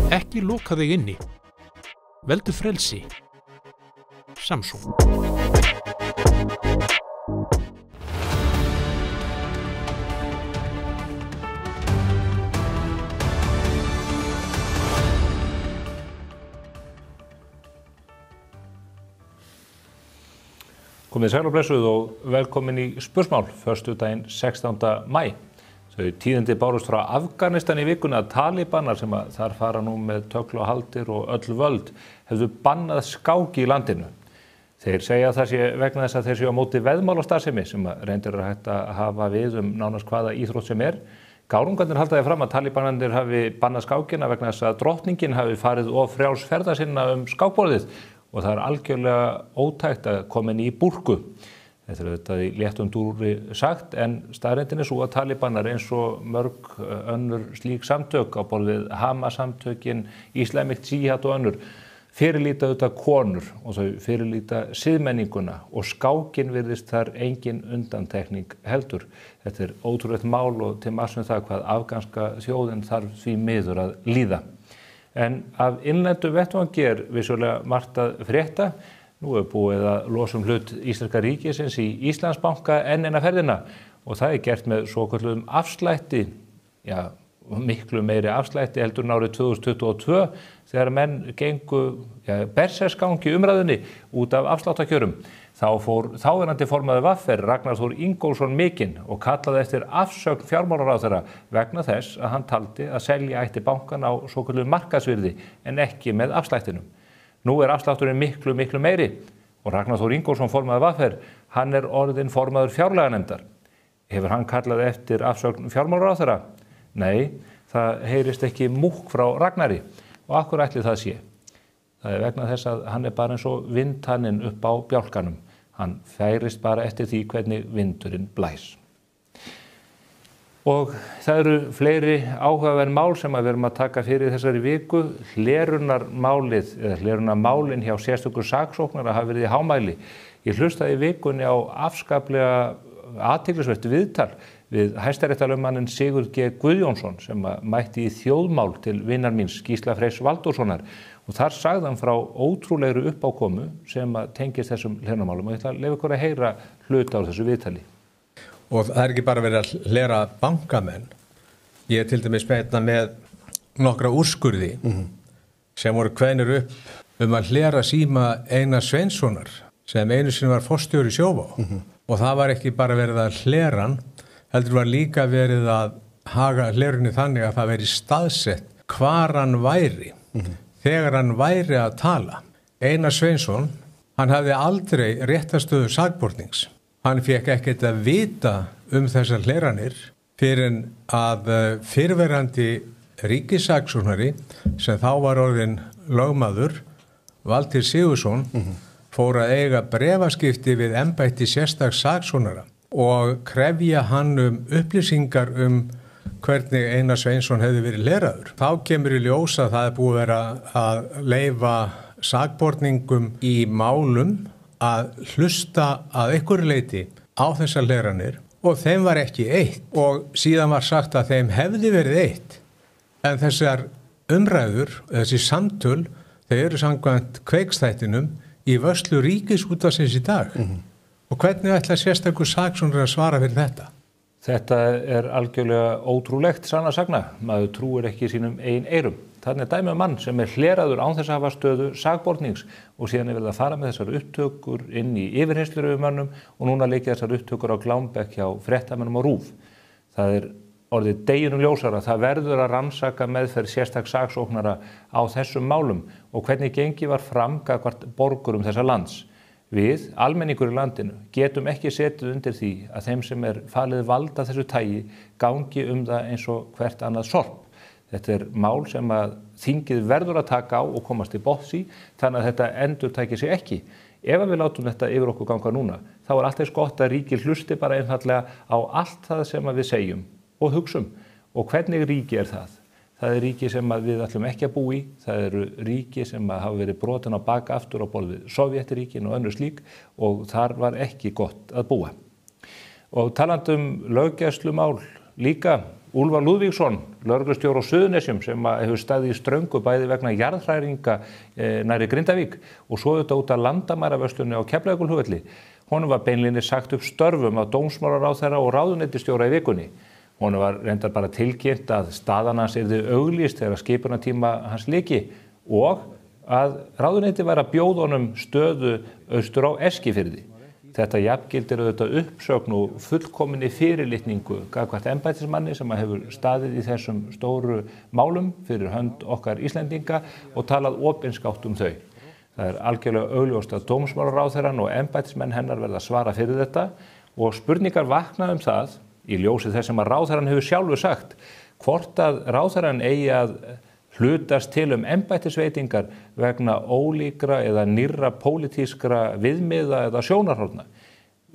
Ekki loka þig inni. Veldu frelsi. Samsung. Komið sæl og blessuð og velkomin í Spursmál, föstudaginn 16. maí. Þau tíðindi bárust frá Afganistan í vikuna að Talibanar sem þar fara nú með tögl og haldir og öll völd hefðu bannað skáki í landinu. Þeir segja að það sé vegna þess að þeir séu á móti veðmálastarfsemi sem reyndir að hægt að hafa við nánast hvaða íþrótt sem er. Gárungarnir halda því fram að Talibanarnir hafi bannað skákina vegna þess að drottningin hafi farið of frjáls ferða sinna skákborðið og það algjörlega ótækt að koma inn í búrku. Þetta auðvitað í léttum dúri sagt en staðreyndin svo að Talibanar eins og mörg önnur slík samtök á borð við Hamas-samtökin, Islamic Jihad og önnur fyrirlíta auðvitað konur og þau fyrirlíta siðmenninguna og skákin virðist þar engin undantekning heldur. Þetta ótrúlegt mál og til marks það hvað afganska þjóðin þarf því miður að líða. En af innlendu vettvangi vissulega margt að frétta. Nú búið að losa hlut Íslenska ríkisins í Íslandsbanka enn eina ferðina og það gert með svokölluðum afslætti, miklu meiri afslætti heldur en árið 2022 þegar menn gengu berserksgang í umræðunni út af afsláttakjörum. Þá fór þáverandi formaður VR Ragnar Þór Ingólfsson mikinn og kallaði eftir afsögn fjármálaráðherra vegna þess að hann taldi að selja ætti bankan á svokölluðu markaðsvirði en ekki með afslættinum. Nú afslátturinn miklu meiri og Ragnar Þór Ingólfsson formaður VR, hann orðinn formaður fjárlaganefndar. Hefur hann kallað eftir afsögn fjármálaráðherra? Nei, það heyrist ekki múkk frá Ragnari og af hverju ætli það sé. Það vegna þess að hann bara eins og vindhanninn upp á bjálkanum. Hann færist bara eftir því hvernig vindurinn blæs. Og það eru fleiri áhugaverð mál sem við erum að taka fyrir þessari viku. Hlerunarmálið, eða hlerunarmálin hjá sérstökum saksóknara hafa verið í hámæli. Ég hlustaði í vikunni á afskaplega athyglisvert viðtal við hæstaréttarlögmanninn Sigurð G. Guðjónsson sem mætti í þjóðmál til vinar míns Gísla Freys Valdirssonar og þar sagði hann frá ótrúlegri uppákomu sem tengist þessum hlerunarmálum og ég ætla að leyfa ykkur að heyra hluta á þessu viðtali. Og það ekki bara verið að hlera bankamenn. Ég til dæmis með nokkra úrskurði sem voru kveðnir upp að hlera síma Einar Sveinssonar sem einu sinni var forstjóri Sjóvá. Og það var ekki bara verið að hlera hann, heldur var líka verið að haga hlerunni þannig að það veri staðsett hvar hann væri, þegar hann væri að tala. Einar Sveinsson, hann hafði aldrei réttarstöðu sakbornings. Hann fékk ekkert að vita þessar hleranir fyrir að fyrrverandi ríkissaksóknari sem þá var orðinn lögmaður, Valtýr Sigurðsson, fór að eiga bréfaskipti við embætti sérstaks saksóknara og krefja hann upplýsingar hvernig Einar Sveinsson hefði verið hleraður. Þá kemur í ljós að það búið að vera að leyfa sakborningum í málum að hlusta að einhverju leyti á þessar hleranir og þeim var ekki eitt og síðan var sagt að þeim hefði verið eitt. En þessar umræður, þessi samtöl, þau eru samkvæmt Kveiksþættinum í vörslu Ríkisútvarpsins í dag. Og hvernig ætla sérstakur saksóknari að svara fyrir þetta? Þetta algjörlega ótrúlegt sanna sagna. Maður trúir ekki sínum eigin eyrum. Þannig dæmi mann sem hleraður án þess að hafa stöðu sakbornings og síðan verið að fara með þessar upptökur inn í yfirheyrslur yfir mönnum og núna leikja þessar upptökur á Glámbekk hjá fréttamönnum á RÚV. Það orðið deginum ljósara. Það verður að rannsaka meðferð sérstaks saksóknara á þessum málum og hvernig gengi var fram gagnvart borgurum þessa lands. Við, almenningur í landinu, getum ekki setið undir því að þeim sem falið valda þessu tagi gangi það eins og hvert annað sorp. Þetta mál sem að þingið verður að taka á og komast til botns í, þannig að þetta endurtæki sig ekki. Ef við látum þetta yfir okkur ganga núna, þá allt eins gott að ríkið hlusti bara einfaldlega á allt það sem við segjum og hugsum. Og hvernig ríki það? Það ríki sem við ætlum ekki að búa í, það eru ríki sem hafa verið brotin á bak aftur á borð við Sovétríkin og önnur slík og þar var ekki gott að búa. Og talandi löggæslumál líka, Úlfar Lúðvíksson, lögreglustjóri á Suðurnesjum sem hefur staðið í ströngu bæði vegna jarðhræringa nærri Grindavík og svo auðvitað út af landamæravörslunni á Keflavíkurflugvelli. Honum var beinlínis sagt upp störfum af dómsmálaráðherra og ráðuneytisstjóra í vikunni. Honum var reyndar bara tilkynnt að staðan hans yrði auglýst þegar skipunartíma hans lyki og að ráðuneyti væri að bjóða honum stöðu austur á Eskifirði. Þetta jafngildir auðvitað uppsögn og fullkominni fyrirlitningu gagnvart embættismanni sem hefur staðið í þessum stóru málum fyrir hönd okkar Íslendinga og talað opinskátt þau. Það er algjörlega augljóst að dómsmálaráðherrann og embættismenn hennar verða að svara fyrir þetta og spurningar vakna það í ljósi þess sem að ráðherrann hefur sjálfur sagt hvort að ráðherrann eigi að hlutast til embættisveitingar vegna ólíkra eða nýrra pólitískra viðmiða eða sjónarhorna.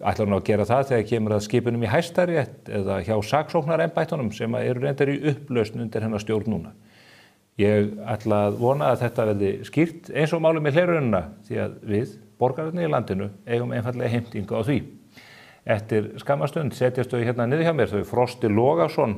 Ætlar hún að gera það þegar kemur að skipunum í Hæstarétt eða hjá saksóknarembættunum sem eru reyndar í upplausn undir hennar stjórn núna. Ég ætla að vona að þetta verði skýrt eins og málum með hlerunina því að við, borgararnir í landinu, eigum einfallega heimtingu á því. Eftir skammastund setjast þau hérna niður hjá mér, þau Frosti Logason,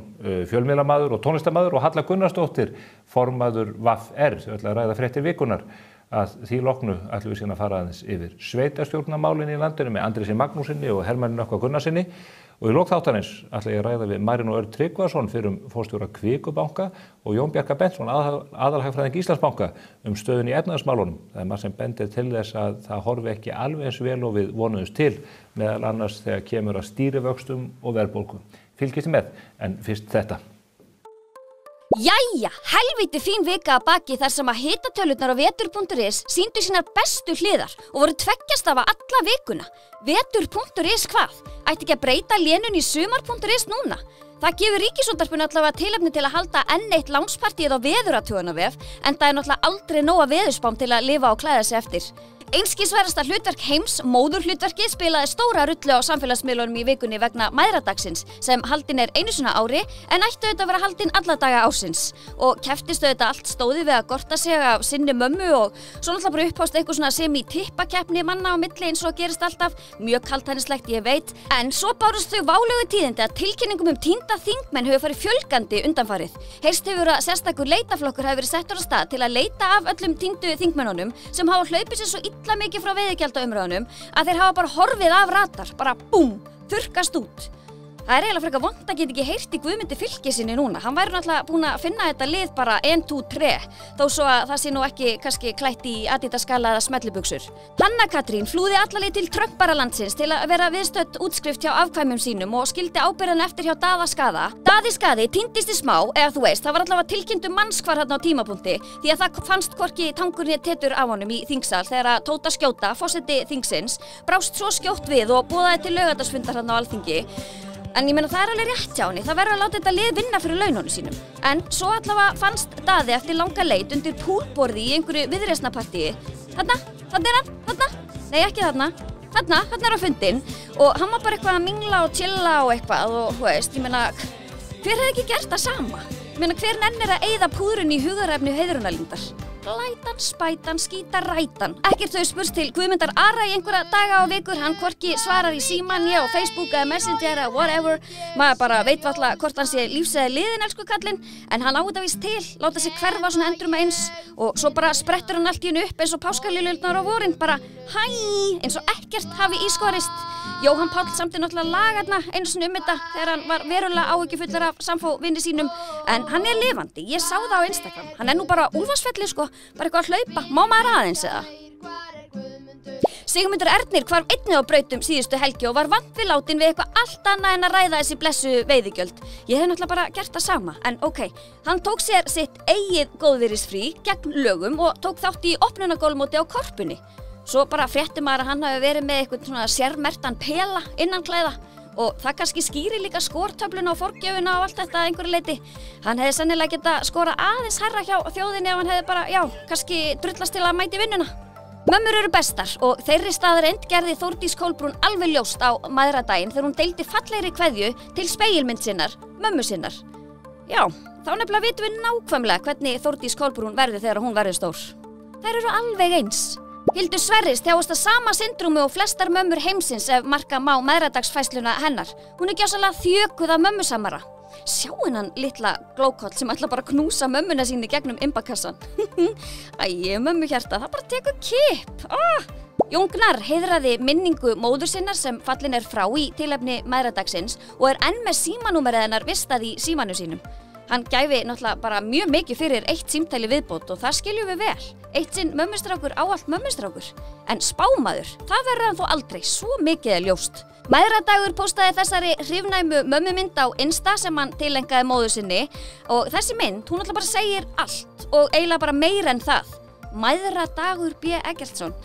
fjölmiðlamaður og tónlistarmaður og Halla Gunnarsdóttir, formaður VAFR, þau ætla að ræða fréttir vikunnar. Að því loknu ætlum við síðan að fara aðeins yfir sveitarstjórnarmálin í landinu með Andrési Magnúsinni og Hermanni Nökkva Gunnarsinni og í lok þáttarins ætla ég að ræða við Marino Örn Tryggvason fyrir forstjóra Kvikubanka og Jón Bjarka Bentsson, aðalhagfræðing Íslandsbanka stöðun í efnahagsmálunum. Það er margt sem bendir til þess að það horfi ekki alveg eins vel og við vonuðumst til, meðal annars þegar kemur að stýrivöxtum og verðbólgu. Fylgist með, en fyrst þetta. Jæja, helviti fín vika að baki þar sem að hitatölurnar á vetur.is sýndu sínar bestu hliðar og voru tveggjastafa alla vikuna. Vetur.is hvað? Ætti ekki að breyta lénun í sumar.is núna? Það gefur Ríkisútvarpinu allavega tilefni til að halda enn eitt lánspartíið á veðurathugunarvef en það er náttúrulega aldrei nóga veðurspám til að lifa og klæða sig eftir. Einskisverðasta hlutverk heims, móðurhlutverkið, spilaði stóra rullu á samfélagsmiðlunum í vikunni vegna mæðradagsins sem haldin er einu sinni á ári en ættu auðvitað að vera haldin alla daga ársins. Og kepptist auðvitað allt stóði við að gorta sig af sinni mömmu og svo náttúrulega bara upphást eitthvað svona semi-tippakeppni manna á milli eins og gerist alltaf, mjög kaldhæðnislegt ég veit. En svo bárust þau válegu tíðindi að tilkynningum týnda þingmenn hefur farið fjölgandi undanfarið. Heyrst hefur að sérstakur leitaflokkur hafi verið settur af stað til að leita af öllum týndu þingmennunum sem hafa hlaupið sér svo illa mikið frá veiðigjaldaumræðunum að þeir hafa bara horfið af radar, bara búm, þurrkast út. Það er eiginlega frekar vont að geta ekki heyrt í Guðmundi Fylkissyni núna. Hann væri náttúrulega búinn að finna þetta lið bara 1, 2, 3, þó svo að það sé nú ekki kannski klætt í Adidas-skalla eða smellibuxur. Hanna Katrín flúði alla leið til Tröpparalandsins til að vera viðstödd útskrift hjá afkvæmum sínum og skildi ábyrgðina eftir hjá Daða Skaða. Daði Skaði týndist í smá, eða þú veist, það var allavega tilkynnt mannskvar þarna á tímapunkti því að það fannst hvorki tangur né tetur af honum í þingsal þegar að Tóta Skjóta, forseti þingsins, brást svo skjótt við og boðaði til laugardagsfundar þarna á Alþingi. En ég meina það er alveg rétt hjá henni, það verður að láta þetta lið vinna fyrir laununum sínum. En svo allavega fannst Daði eftir langa leit undir púlborði í einhverju viðreisnarpartíi. Þarna er hann, þarna, nei ekki þarna er á fundinn og hann var bara eitthvað að mingla og chilla og eitthvað og þú veist, ég meina, hver hefði ekki gert það sama? Ég meina hver nennir að eyða púðrun í hugarefni heiðrunarlindar? Lætan, spætan, skíta, rætan. Ekkert þau spurst til Guðmundar Ara í einhverja daga á vikur, hann hvorki svarar í síman, ég á Facebook eða Messenger eða whatever. Maður bara veit valla hvort hann sé lífs eða liðin, elsku kallinn, en hann á þetta víst til, láta sig hverfa svona endrum eins og svo bara sprettur hann allt í hennu upp eins og páskalilurnar á vorin, bara hæ, eins og ekkert hafi ískorist. Jóhann Páll samti náttúrulega lagarna einu sinni þetta þegar hann var verulega áhyggjufullur af samfóvinni sínum, en hann er lifandi, ég sá það á Instagram, hann er nú bara úlfarsfelli sko, bara eitthvað að hlaupa, má maður aðeins eða? Sigmundur Ernir hvarf einnig á brautum síðustu helgi og var vant við látin við eitthvað allt annað en að ræða þessi blessu veiðigjöld. Ég hef náttúrulega bara gert það sama, en ok, hann tók sér sitt eigið góðviðrisfrí gegn lögum og tók þátt í opnunargólfmóti á Korpunni. Svo bara frétti maður að hann hafi verið með eitthvað svona sérmerktan pela innanklæða og það kannski skýrir líka skortöfluna og forgjöfuna og allt þetta að einhverju leyti. Hann hefði sennilega getað skora aðeins hærra hjá þjóðinni ef hann hefði bara, já, kannski drullast til að mæti vinnuna. Mömmur eru bestar og þeirri staðreynd gerði Þórdís Kolbrún alveg ljóst á mæðradaginn þegar hún deildi fallegri kveðju til spegilmynd sinnar, mömmu sinnar. Já, þá nefnilega vitum við nákvæmlega hvernig Þórdís Kolbrún verður þegar hún verður stór. Þær eru alveg eins. Hildur Sverris þjáist að sama syndrómi og flestar mömmur heimsins ef marka má mæðradagsfæsluna hennar. Hún er gjörsamlega þjökuð af mömmusamara. Sjá hennan litla glókoll sem ætla bara að knúsa mömmuna síni gegnum imbakassan. Æ, mömmu hjarta, það bara tekur kipp. Jón Gnarr heiðraði minningu móður sinnar sem fallin frá í tilefni mæðradagsins og enn með símanúmerið hennar vistað í símanu sínum. Hann gæfi náttúrulega bara mjög mikið fyrir eitt símtæli viðbót og það skiljum við vel. Eitt sinn mömmustrákur áallt mömmustrákur. En spámaður, það verður hann þó aldrei, svo mikið ljóst. Mæðradagur postaði þessari hrifnæmu mömmumynd á Insta sem hann tilengaði móður sinni og þessi mynd, hún náttúrulega bara segir allt og eiginlega bara meira en það. Mæðradagur B. Eggertsson.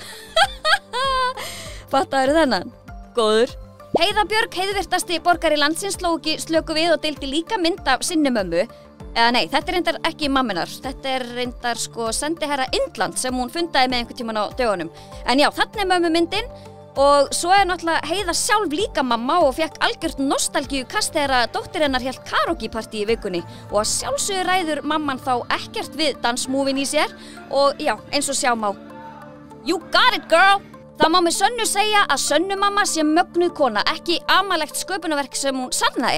Fattaður þennan? Góður. Heiða Björg, heiðvirtasti borgari landsins, sló ekki slöku við og deildi líka mynd af sinni mömmu. Eða nei, þetta reyndar ekki mamminar. Þetta reyndar sendiherra Indland sem hún fundaði með einhvern tímann á dögunum. En já, þarna mömmu myndin og svo náttúrulega Heiða sjálf líka mamma og fekk algjört nostalgíu kast þegar dóttir hennar hélt karaokepartí í vikunni og að sjálfsögðu ræður mamman þá ekkert við dansmúvin í sér og já, eins og sjá má. You got it, girl! Það má með Sönnu segja að Sönnumamma sé mögnuð kona, ekki amalegt sköpunarverk sem hún sanna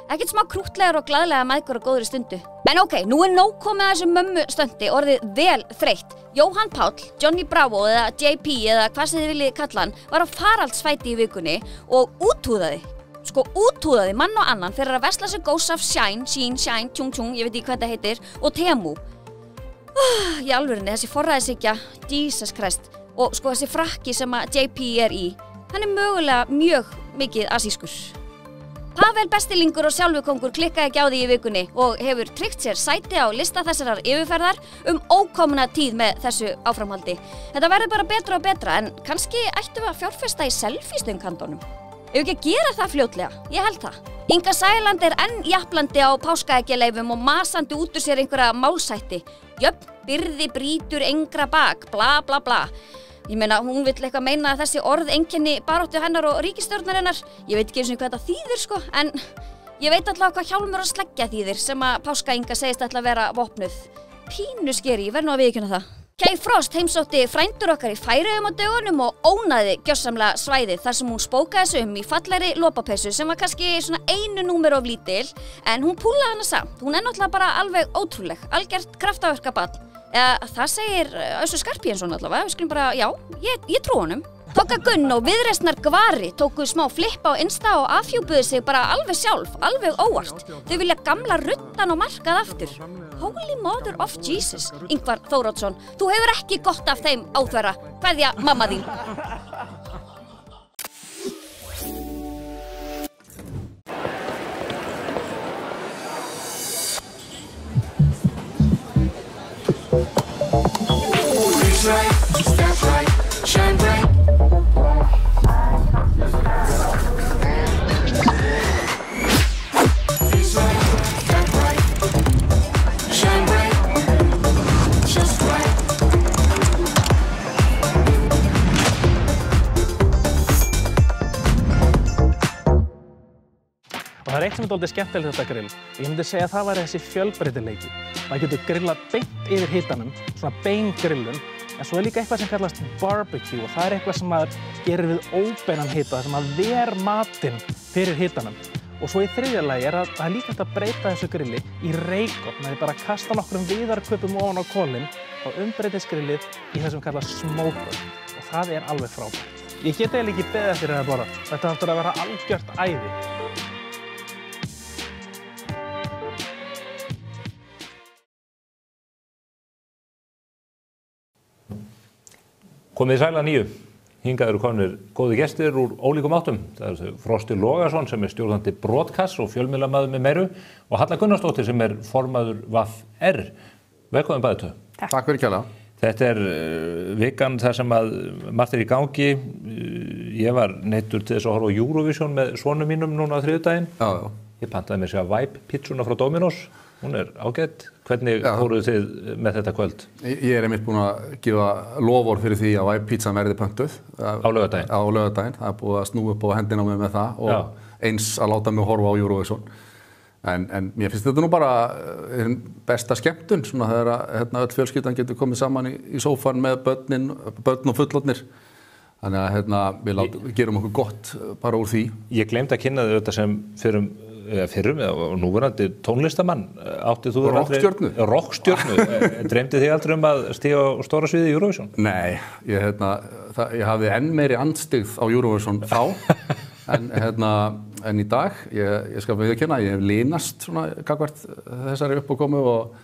Ekkert smá krúttlegar og glaðlega mæðgur á góðri stundu. En ok, nú nóg komið að þessu mömmu stöndi orðið vel þreytt. Jóhann Páll, Johnny Bravo eða JP eða hvað sem þið viljið kalla hann, var á faraldsfæti í vikunni og úthúðaði mann og annan fyrir að vesla sér gós af Shine, Tjung Tjung, ég veit ekki hvað þetta heitir, og Temu. Í alvörinni, þessi forræðishyggja, Jesus Christ. Og þessi frakki sem að JP í, hann mögulega mjög mikið asískur. Pavel Bestilingur og sjálfukongur klikkaði ekki á því í vikunni og hefur tryggt sér sæti á lista þessarar yfirferðar ókomna tíð með þessu áframhaldi. Þetta verður bara betra og betra en kannski ættum við að fjárfesta í selfie-stöngkandónum. Ef ekki að gera það fljótlega, ég held það. Inga Sæland enn japlandi á páskaeggjaleifum og masandi út úr sér einhverja málsætti. Jöfn byrði brýtur engra bak, bla bla bla. Ég meina, hún vill eitthvað meina að þessi orð einkenni baráttu hennar og ríkisstjórnarinnar. Ég veit ekki eins og hvað þetta þýðir en ég veit allavega hvað hjálmur og sleggja þýðir sem að Páska Inga segist ætla að vera vopnuð. Pínu skeri, ég verð nú að viðurkenna það. Kay Frost heimsótti frændur okkar í Færeyjum á dögunum og ónaði gjörsamlega svæðið þar sem hún spókaði sig í fallegri lopapeysu sem var kannski einu númer of lítil en hún púlaði hana samt. Hún náttúrulega bara alveg ótrúleg, algjört kraftaverkabarn. Það segir Össur Skarphéðinsson allavega, við skulum bara, já, ég trú honum. Tóka Gunn og Viðreisnar Gvari tóku smá flip á Insta og afhjúpuðu sig bara alveg sjálf, alveg óvart. Þau vilja gamla ruddan og markað aftur. Holy Mother of Jesus, Ingvar Þóroddsson, þú hefur ekki gott af þeim áþverra. Kveðja mamma þín. Step right, shine bright. Feels right, step right, shine bright, just right. Og það eitt sem dálítið skemmtilegt þetta grill. Ég myndi segja að það væri þessi fjölbreytileiki. Maður getur grillað beint yfir hitanum, svona beingrillun. En svo líka eitthvað sem kallast barbecue og það eitthvað sem maður gerir við óbeinan hita, þar sem maður ver matinn fyrir hitanum. Og svo í þriðja lagi að það líka hægt að breyta þessu grilli í reykofn. Það bara kasta nokkrum viðarkuppum ofan á kolinn og umbreytist grillið í það sem kallast smoker. Og það alveg frábært. Ég get eiginlega ekki beðið eftir að borða. Þetta áttur að vera algjört æði. Komið í sæla nýju. Hingað eru komnir góði gestir úr ólíkum áttum. Það Frosti Logason sem stjórnandi Broadcast og fjölmiðlamaður með meiru og Halla Gunnarsdóttir sem formaður VR. Velkomin bæði tvö. Takk fyrir kjærlega. Þetta vikan þar sem að margt í gangi. Ég var neyddur til þess að horfa á Eurovision með sonum mínum núna á þriðjudaginn. Já. Ég pantaði mér sér Vibe pizzuna frá Dominos. Hún ágætt. Hvernig fóruð þið með þetta kvöld? Ég einmitt búin að gefa lofvörð fyrir því að Vibe pizzan verði pöntuð. Á laugardaginn? Á laugardaginn. Það búið að snúa upp á hendina á mig með það og eins að láta mig horfa á Eurovision. En mér finnst þetta nú bara besta skemmtun, svona þegar öll fjölskyldan getur komið saman í sófan með börn og fullorðnir. Þannig að við gerum okkur gott bara úr því. Ég gleymdi að kynna þau þetta sem fyrir fyrrum og núverandi tónlistamann áttið þú rockstjörnu dreymdi þig aldrei að stíga á stóra sviði í Eurovision? Nei, ég hafði enn meiri andstyggð á Eurovision þá en í dag ég skal viðurkenna, ég hef linast svona gagnvart þessari uppákomu og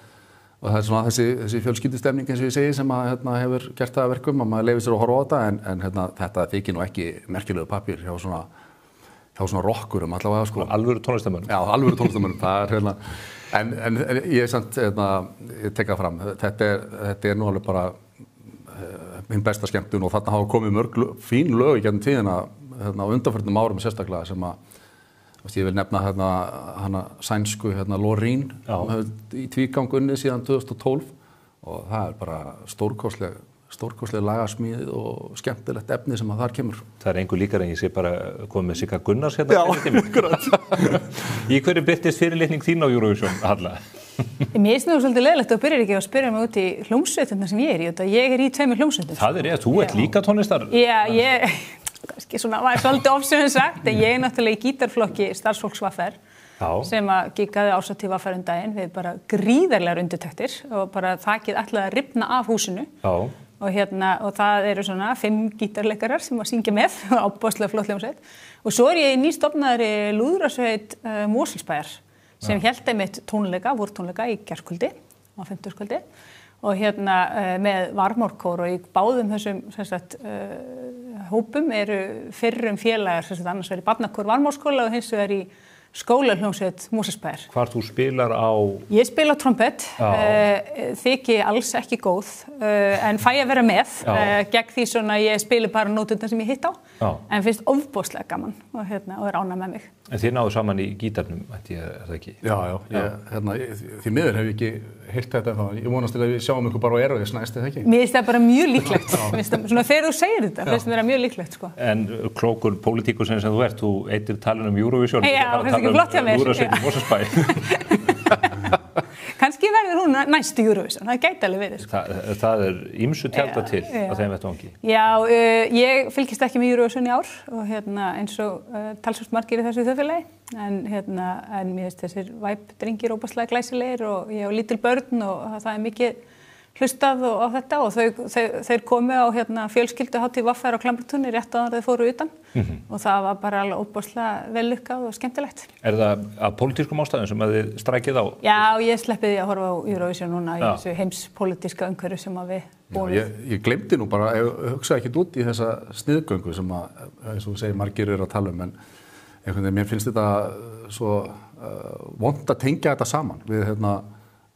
það er svona þessi fjölskyldustemning eins og ég segi sem að hefur gert það að verkum að maður leyfir sér að horfa á þetta en þetta þykir nú ekki merkilegu pappír hjá svona rockurum allavega sko. Alvöru tónlistamönnum. Já, alvöru tónlistamönnum. Það en ég samt ég tek það fram. Þetta nú alveg bara minn besta skemmtun og þarna hafa komið fín lög í gegnum tíðina á undanförnum árum sérstaklega sem að ég vil nefna hana sænsku Loreen í tvígang unnið síðan 2012 og það bara stórkostleg lagasmíð og skemmtilegt efni sem að þar kemur. Það engu líkar en ég sé bara komið með Sigga Gunnars Já, akkurat. Í hverju birtist fyrirlitning þín á Eurovision, Halla? Mér finnst nú svolítið leiðilegt að byrja ekki að spyrja mig út í hljómsveitina sem ég í. Ég í 2 hljómsveitum. Það rétt, þú ert líka tónlistar. Já, kannski svona var svolítið ofsögum sagt, en ég náttúrulega í gítarflokki starfsfólks VR sem að giggaði ásatíð VR daginn við bara gríðarlegar undirtektir og bara þakið ætlaði að rifna af húsinu. Já. Og það eru svona 5 gítarleikarar sem að syngja með og ábúðslega flott hljómsveit. Og svo ég í nýstofnaðri lúðrasveit Mosfellsbæjar sem hélt einmitt vortónleika í gærkvöldi á 50-skvöldi og með varmárkór og í báðum þessum hópum eru fyrrum félagar annars verið í barnakór Varmárskóla og hins vegar í skólahljómsveit Mosfellsbæjar. Hvar þú spilar á? Ég spila á trompet, þyki alls ekki góð, en fæ að vera með, gegn því svona ég spili bara nóturnar sem ég hitt á, en finnst ofboðslega gaman og er ánægð með mig. En þið náðu saman í gítarnum, er það ekki? Já. Því miður hef ég ekki heyrt þetta þá. Ég vonast til að við sjáum ykkur bara á Eróis næst, eða ekki? Mér finnst það bara mjög líklegt. Svona þegar þú segir þetta, finnst það vera mjög líklegt, sko. En klókur pólitíkur sem þú ert, þú eitir talun Eurovision. Já, finnst ekki flott hjá mér. Lúðrasveit Mosfellsbæ. Kannski verður hún næstu Eurovision, það gæti alveg verið. Sko. Það ýmsu tjálta til á þeim vettvangi. Já, ég fylgist ekki með Eurovision í ár og eins og talsvert margir í þessu þjóðfélagi, en mér finnst þessir væpdrengir óbærslega glæsilegir og ég á lítil börn og það mikið hlustað á þetta og þeir komu á fjölskylduhátíð VR á Klambratunni rétt áður þeir fóru utan og það var bara alveg óbærslega vel lukkað og skemmtilegt. Er það af pólitískum ástæðum sem að þið strækið á? Já, ég sleppi því að horfa á Eurovision núna í þessu heimspólitíska umhverfi sem að við búum við. Ég gleymdi nú bara, ég hugsaði ekkert út í þessa sniðgöngu sem að, eins og þú segir, margir eru að tala um, en einhvern veginn mér finnst þetta svo vont að tengja þetta saman við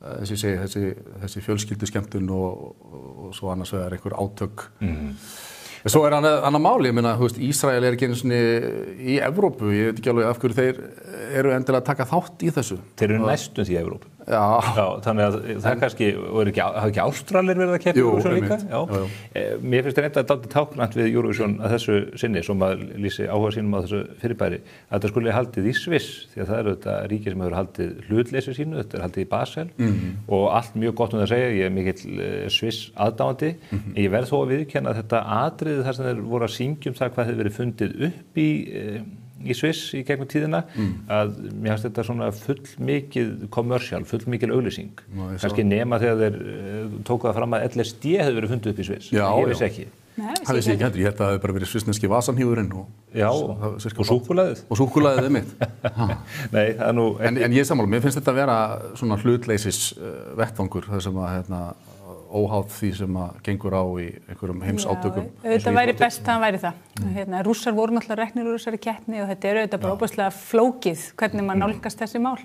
eins og ég segi, þessi fjölskylduskemmtun og svo annars vegar einhver átök. Svo er annað máli, ég meina, Ísrael ekki einu sinni í Evrópu, ég veit ekki alveg af hverju þeir eru endilega að taka þátt í þessu. Þeir eru næstum því í Evrópu. Já, þannig að það kannski, hafa ekki Ástralir verið að keppa Eurovision líka? Já. Mér finnst þetta dálítið táknrænt við Eurovision að þessu sinni, sem maður lýsi áhuga sínum á þessu fyrirbæri, að þetta skulle haldið í Sviss, því að það eru þetta ríki sem hefur haldið hlutleysi sínu, þetta er haldið í Basel og allt mjög gott það segja, ég er mikill Sviss aðdáandi, en ég verð þó að viðurkenna að þetta atriði þar sem þeir voru að syngja það hvað hefur verið fundið upp í Sviss í gegnum tíðina að mér finnst þetta svona fullmikið kommersial, fullmikil auglýsing. Kannski nema þegar þeir tóku það fram að LSD hefur verið fundið upp í Sviss. Já, ég vissi ekki. Það vissi ég ekki heldur, ég held að það hefði bara verið svissneski vasanhýfurinn og súkkulaðið. Og súkkulaðið mitt. Nei, það er nú... En ég sammála, mér finnst þetta að vera svona hlutleysis vettvangur, það sem að óháð því sem að gengur á í einhverjum heimsátökum. Þetta væri best að hann væri það. Rússar voru náttúrulega reknir úr þessari keppni og þetta auðvitað bara óbúslega flókið hvernig maður nálgast þessi mál.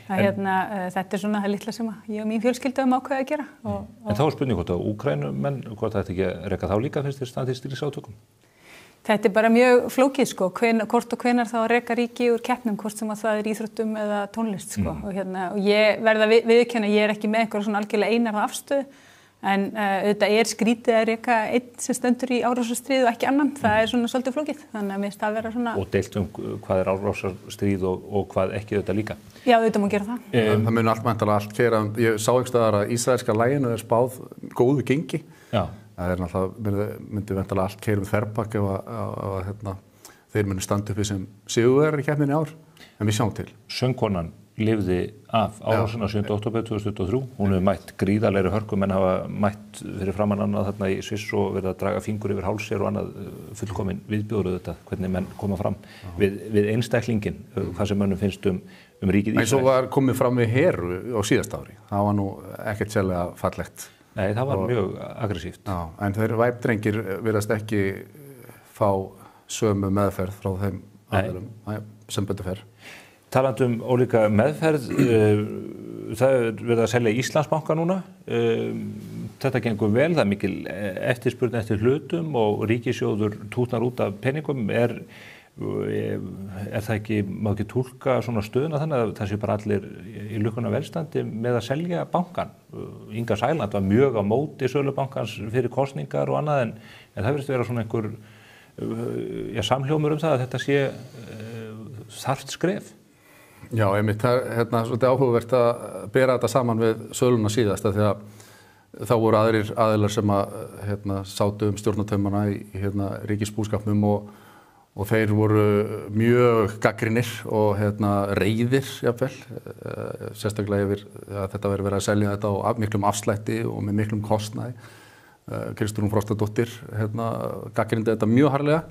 Þetta svona það litla sem ég og mín fjölskylda ákveða að gera. En þá er spurning hvort að Úkraínumenn, hvort það ætti ekki að reka þá líka finnst þér standið stríðsátökum? Þetta bara mjög flókið hvort og hvenær þá að reka ríki úr keppnum, hvort sem að það íþróttum eða tónlist og ég verða viðurkenna, ég er ekki með einhver svona algjörlega einarða afstöðu. En auðvitað skrítið að reka einn sem stendur í árásarstríð og ekki annan. Það svona svolítið flókið, þannig að mér finnst það vera svona... Og deilt hvað er árásarstríð og hvað ekki auðvitað líka. Já, auðvitað má gera það. Það mun allt keyra. Ég sá einhvers staðar að ísraelska laginu spáð góðu gengi. Já. Það náttúrulega myndi væntanlega allt keyra þverbak ef þeir munu standa uppi sem sigurvegarar í keppninni í ár, en við sjáum til. Söngkonan lifði af árásina 7. október 2023. Hún hefur mætt gríðarlegri hörku, menn hafa mætt fyrir framan annað þarna í Sviss og verið að draga fingur yfir háls sér og annað fullkomin viðbjóður þetta, hvernig menn koma fram við einstaklingin, hvað sem mönnum finnst um ríkið Ísrael. En svo var komið fram við Heru á síðasta ári. Það var nú ekkert sérlega fallegt. Nei, það var mjög aggressíft. Já, en þeir væpdrengir virðast ekki fá sömu meðferð frá þeim aðilum sem betur fer. Talandi ólíka meðferð, það verið að selja Íslandsbanka núna. Þetta gengur vel, það mikil eftirspurn eftir hlutum og ríkissjóður tútnar út af peningum. Er það ekki, má ekki túlka svona stöðuna þannig að það sé bara allir í lukkuna velstandi með að selja bankan? Inga Sæland var mjög á móti sölubankans fyrir kosningar og annað en það verðist vera svona einhver samhljómur það að þetta sé þarft skref. Já, einmitt, það er svolítið áhugavert að bera þetta saman við söluna síðast því að þá voru aðrir aðilar sem að sátu stjórnartaumana í ríkisbúskapnum og þeir voru mjög gagnrýnir og reiðir jafnvel, sérstaklega yfir að þetta verið að selja þetta á miklum afslætti og með miklum kostnaði. Kristrún Frostadóttir gagnrýndi þetta mjög harðlega.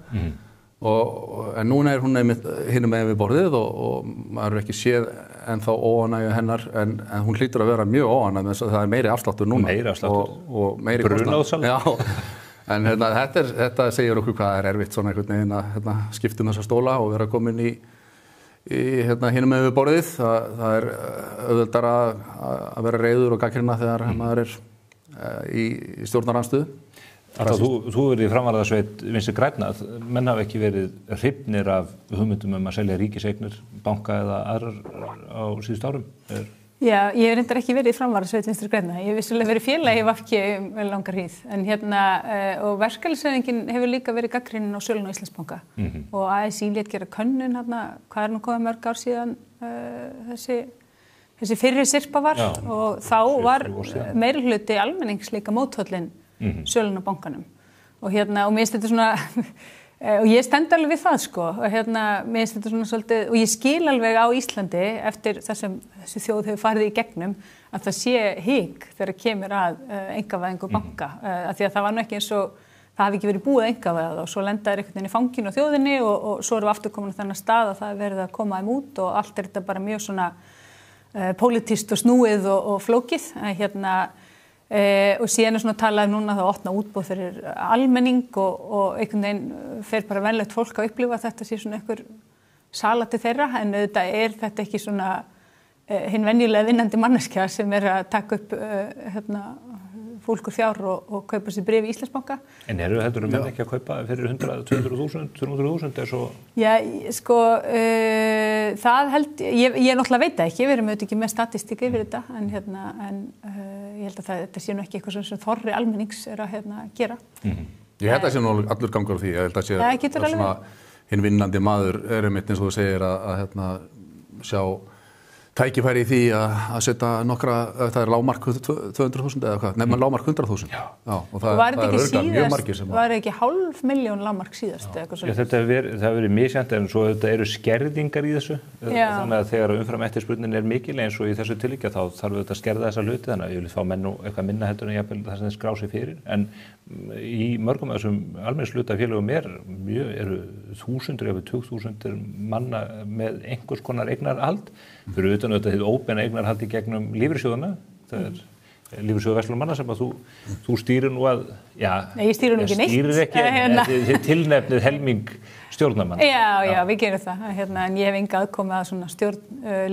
En núna hún hinum með við borðið og maður ekki séð ennþá óánægju hennar en hún hlýtur að vera mjög óánægð með þess að það meiri afsláttur núna. Meiri afsláttur. Og meiri kostnað. Já, en þetta segir okkur hvað erfitt svona einhvern veginn að skipta þessa stóla og vera komin í hinum með við borðið. Það auðveldara að vera reiður og gagnrýna þegar maður í stjórnarandstöðu. Þú verið í framvarðarsveit Vinstri grænna, menn hafa ekki verið hrifnir af hugmyndum að selja ríkiseignir, banka eða aðrar á síðustu árum? Já, ég hef reyndar ekki verið í framvarðarsveit Vinstri grænna. Ég hef vissulega verið félagi í VG langar hríð, en og verkalýðshreyfingin hefur líka verið gagnrýnin á söluna á Íslandsbanka. Og ASÍ lét gera könnun hvað nú komið mörg ár síðan þessi fyrri sirpa var og þá var meirihluti almennings líka móttóllinn sölun á bankanum og mér finnst þetta svona og ég stend alveg við það og mér finnst þetta svona svolítið og ég skil alveg á Íslandi eftir það sem þessi þjóð hefur farið í gegnum að það sé hik þegar kemur að einkavæðingu banka af því að það var nú ekki eins og það hafi ekki verið búið einkavæða og svo lenda einhvern veginn í fanginu á þjóðinni og svo erum við aftur komin á þennan stað að það er verið að koma þeim út og allt þetta bara mjög svona pólitískt og snúið og flókið og síðan svona talað núna það opna útboð fyrir almenning og einhvern veginn fer bara venlegt fólk að upplifa að þetta sé svona einhver sala til þeirra en auðvitað þetta ekki svona hinn venjulega vinnandi manneskja sem að taka upp fólkur fjár og kaupa sér bréf í Íslandsbanka. En heldur menn ekki að kaupa fyrir 100, 200.000, 300.000 er svo? Já, það held ég náttúrulega veit það ekki, við erum auðvitað ekki með statistík yfir þetta en ég held að þetta sé nú ekki eitthvað sem þorri almennings að gera. Ég held að það sé nú allur gangur á því, ég held að sé svona hinn vinnandi maður einmitt eins og þú segir að sjá tækifæri í því að setja nokkra, það er lágmark 200.000 eða hvað, nefnum lágmark 100.000. Já, og það er örgulega mjög margir sem var ekki 500.000 lágmark síðast eða eitthvað svona. Það hefur verið misjant en svo þetta eru skerðingar í þessu, þannig að þegar umfram eftirspurnin er mikil eins og í þessu tilíkja þá þarf þetta að skerða þessa hluti þannig að ég vil fá menn og eitthvað minna heldur en jafnvel það sem þeir skrá sig fyrir en í mörgum af þessum almenningshlutafélögum eru þúsundir eða 20.000 manna með einhvers konar eignarhald fyrir utan auðvitað hið óbeina eignarhald í gegnum lífeyrissjóðana það er lífeyrissjóður verslunamanna sem að þú stýrir nú að Nei, ég stýrir nú ekki neitt stýrir ekki en þið tilnefnið helming stjórnarmanna Já, við gerum það en ég hef enga aðkomi að svona stjórn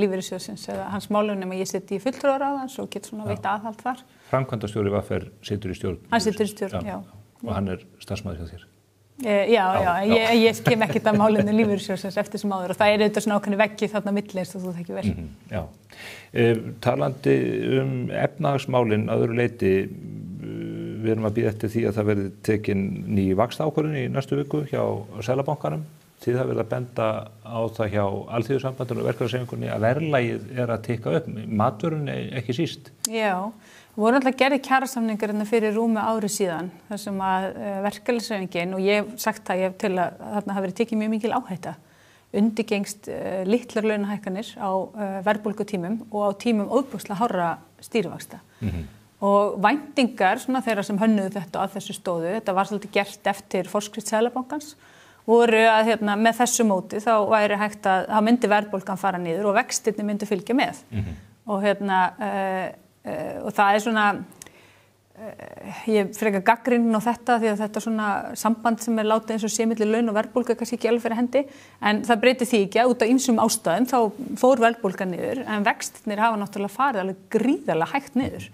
lífeyrissjóðsins eða hans málum nema ég sitt í fulltrúaráðans og get svona veitt aðhald þar Framkvæmdastjóri VFR situr í stjórn. Hann situr í stjórn, já. Og hann er starfsmaður hjá þér. Ég kem ekkert að málinu lífeyrissjóðsins eftir sem áður og það er auðvitað svona ákveðni veggi þarna milli eins og þú þekkir vel. Já. Talandi efnahagsmálin að öðru leyti, við erum að bíða eftir því að það verði tekin ný vaxtaákvörðun í næstu viku hjá Seðlabankanum. þið hafa verið að benda á það hjá Alþýðusambandinu og verkalýðshreyfingunni að verðlagið að tikka upp, matvörunni ekki síst. Já, voru alltaf gerði kjarasamningar fyrir rúmi ári síðan þar sem að verkalýðshreyfingin, og ég hef sagt það, ég hef til að þarna hafi verið tekið mjög mikil áhætta, undirgengst litlar launahækkanir á verðbólgutímum og á tímum óbúslega hárra stýrivaxta. Og væntingar, svona þeirra sem hönnuðu þetta að þessu stóðu, þetta var svolítið gert eftir forskrift Seðlabankans, voru að með þessu móti þá væri hægt að þá myndi verðbólgan fara niður og vextirnir myndi fylgja með. Og og það svona ég frekar gagnrýnin á þetta því að þetta svona samband sem látið eins og sé milli laun og verðbólga kannski ekki alveg fyrir hendi, en það breytir því ekki að út af ýmsum ástæðum þá fór verðbólgan niður, en vextirnir hafa náttúrulega farið alveg gríðarlega hægt niður.